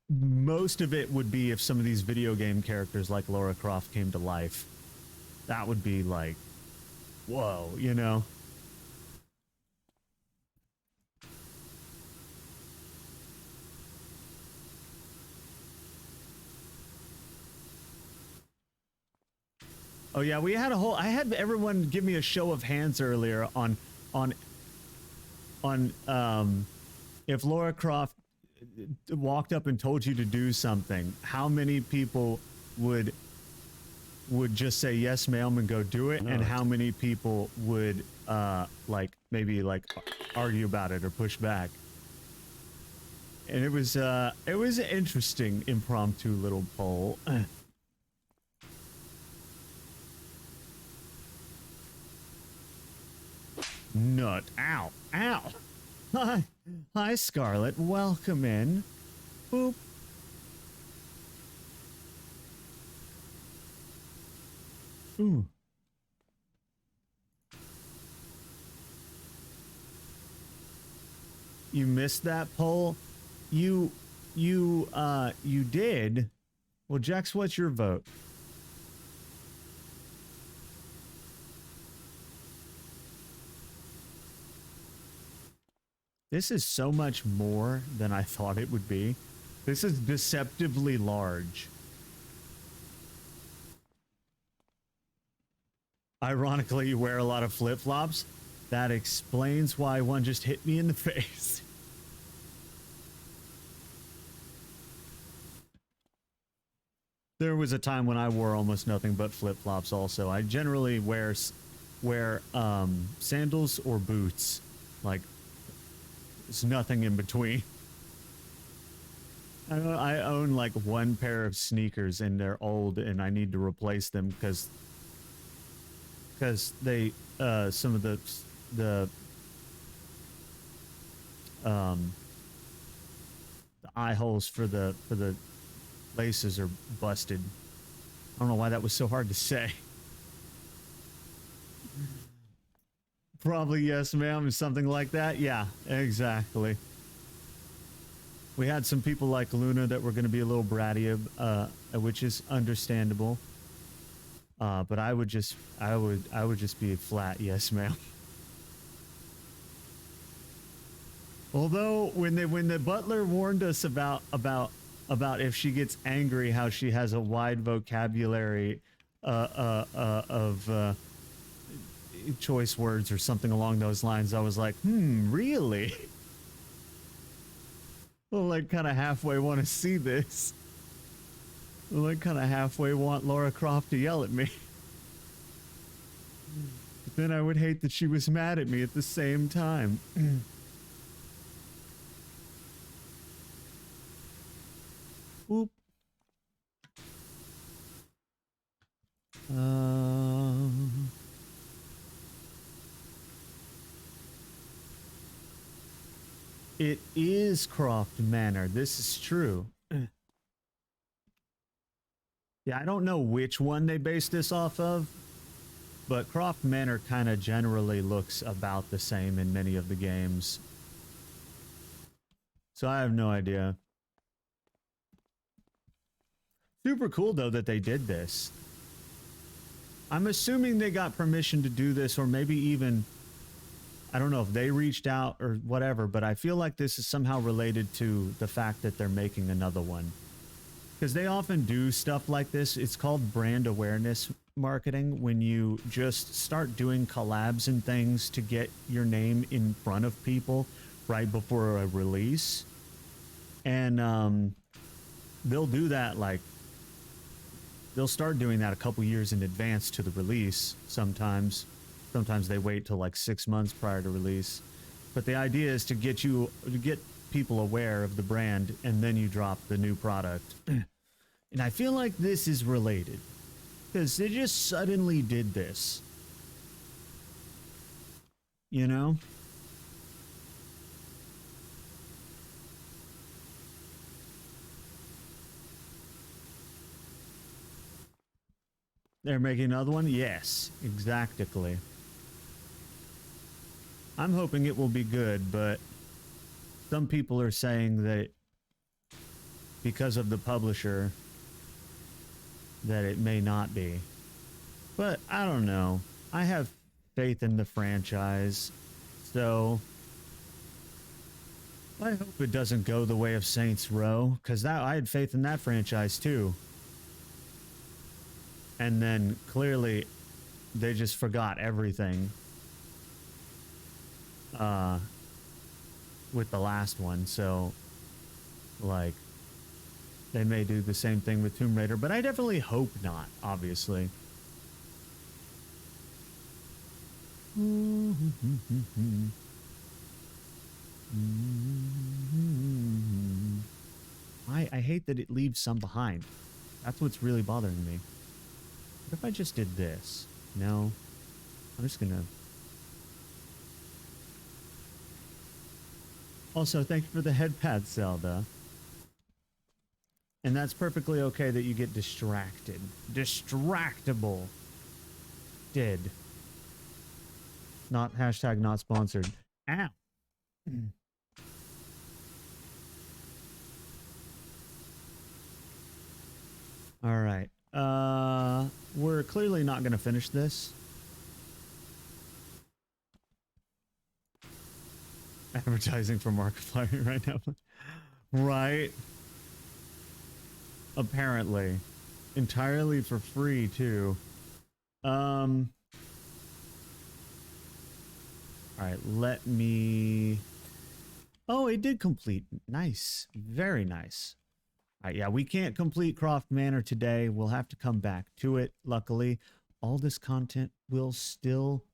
Most of it would be if some of these video game characters like Lara Croft came to life. That would be like, whoa, you know? Oh yeah, we had I had everyone give me a show of hands earlier on if Lara Croft walked up and told you to do something, how many people would just say yes ma'am and go do it, and how many people would like maybe like argue about it or push back. And it was an interesting impromptu little poll. Nut. Ow. Ow. Hi, Scarlet. Welcome in. Boop. Ooh. You missed that poll? You did? Well, Jax, what's your vote? This is so much more than I thought it would be. This is deceptively large. Ironically, you wear a lot of flip-flops. That explains why one just hit me in the face. There was a time when I wore almost nothing but flip-flops also. I generally wear sandals or boots. Like, there's nothing in between. I own like one pair of sneakers and they're old and I need to replace them because they some of the eye holes for the laces are busted. I don't know why that was so hard to say. Probably yes, ma'am, something like that. Yeah, exactly. We had some people like Luna that were going to be a little bratty, which is understandable. But I would just be a flat yes, ma'am. Although when the butler warned us about if she gets angry, how she has a wide vocabulary of choice words or something along those lines, I was like, really? Well, like kind of halfway want to see this. Well, like kind of halfway want Lara Croft to yell at me. But then I would hate that she was mad at me at the same time. Oop. It is Croft Manor. This is true. Yeah, I don't know which one they based this off of, but Croft Manor kind of generally looks about the same in many of the games. So I have no idea. Super cool, though, that they did this. I'm assuming they got permission to do this, or maybe even... I don't know if they reached out or whatever, but I feel like this is somehow related to the fact that they're making another one. Because they often do stuff like this. It's called brand awareness marketing, when you just start doing collabs and things to get your name in front of people right before a release. And they'll do that, like, they'll start doing that a couple years in advance to the release sometimes. Sometimes they wait till like 6 months prior to release. But the idea is to get people aware of the brand, and then you drop the new product. And I feel like this is related, because they just suddenly did this. You know? They're making another one? Yes, exactly. I'm hoping it will be good, but some people are saying that because of the publisher, that it may not be. But I don't know. I have faith in the franchise, so I hope it doesn't go the way of Saints Row, because I had faith in that franchise too. And then clearly they just forgot everything with the last one. So, like, they may do the same thing with Tomb Raider, but I definitely hope not, obviously. I hate that it leaves some behind. That's what's really bothering me. What if I just did this? No. I'm just gonna... Also, thank you for the headpad, Zelda. And that's perfectly okay that you get distracted. Distractible. Did. Not hashtag not sponsored. Ow. All right. We're clearly not going to finish this. Advertising for Markiplier right now. Right. Apparently. Entirely for free, too. Alright, let me... Oh, it did complete. Nice. Very nice. Alright, yeah, we can't complete Croft Manor today. We'll have to come back to it. Luckily, all this content will still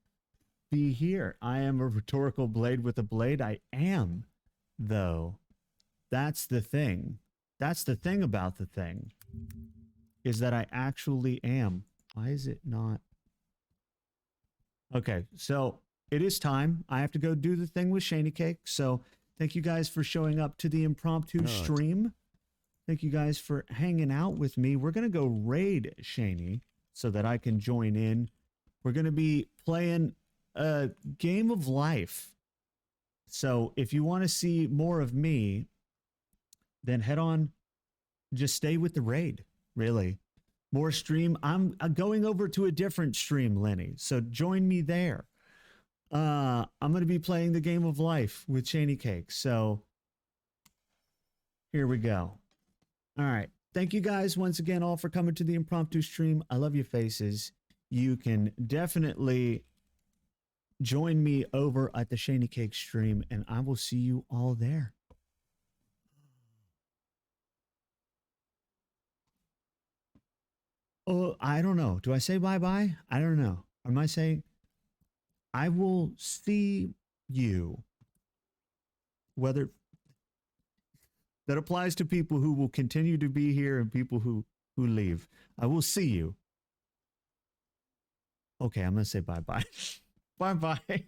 be here. I am a rhetorical blade with a blade. I am, though. That's the thing. That's the thing about the thing. Is that I actually am. Why is it not? Okay, so it is time. I have to go do the thing with Shani Cake. So thank you guys for showing up to the impromptu stream. Thank you guys for hanging out with me. We're going to go raid Shani so that I can join in. We're going to be playing a game of life. So if you want to see more of me, then head on. Just stay with the raid, really. More stream. I'm going over to a different stream, Lenny. So join me there. I'm going to be playing the game of life with Shani Cake. So here we go. All right. Thank you guys once again all for coming to the impromptu stream. I love your faces. You can definitely join me over at the Shani Cake stream, and I will see you all there. Oh, I don't know. Do I say bye-bye? I don't know. Am I saying I will see you? Whether that applies to people who will continue to be here and people who leave. I will see you. Okay, I'm going to say bye-bye. Bye-bye.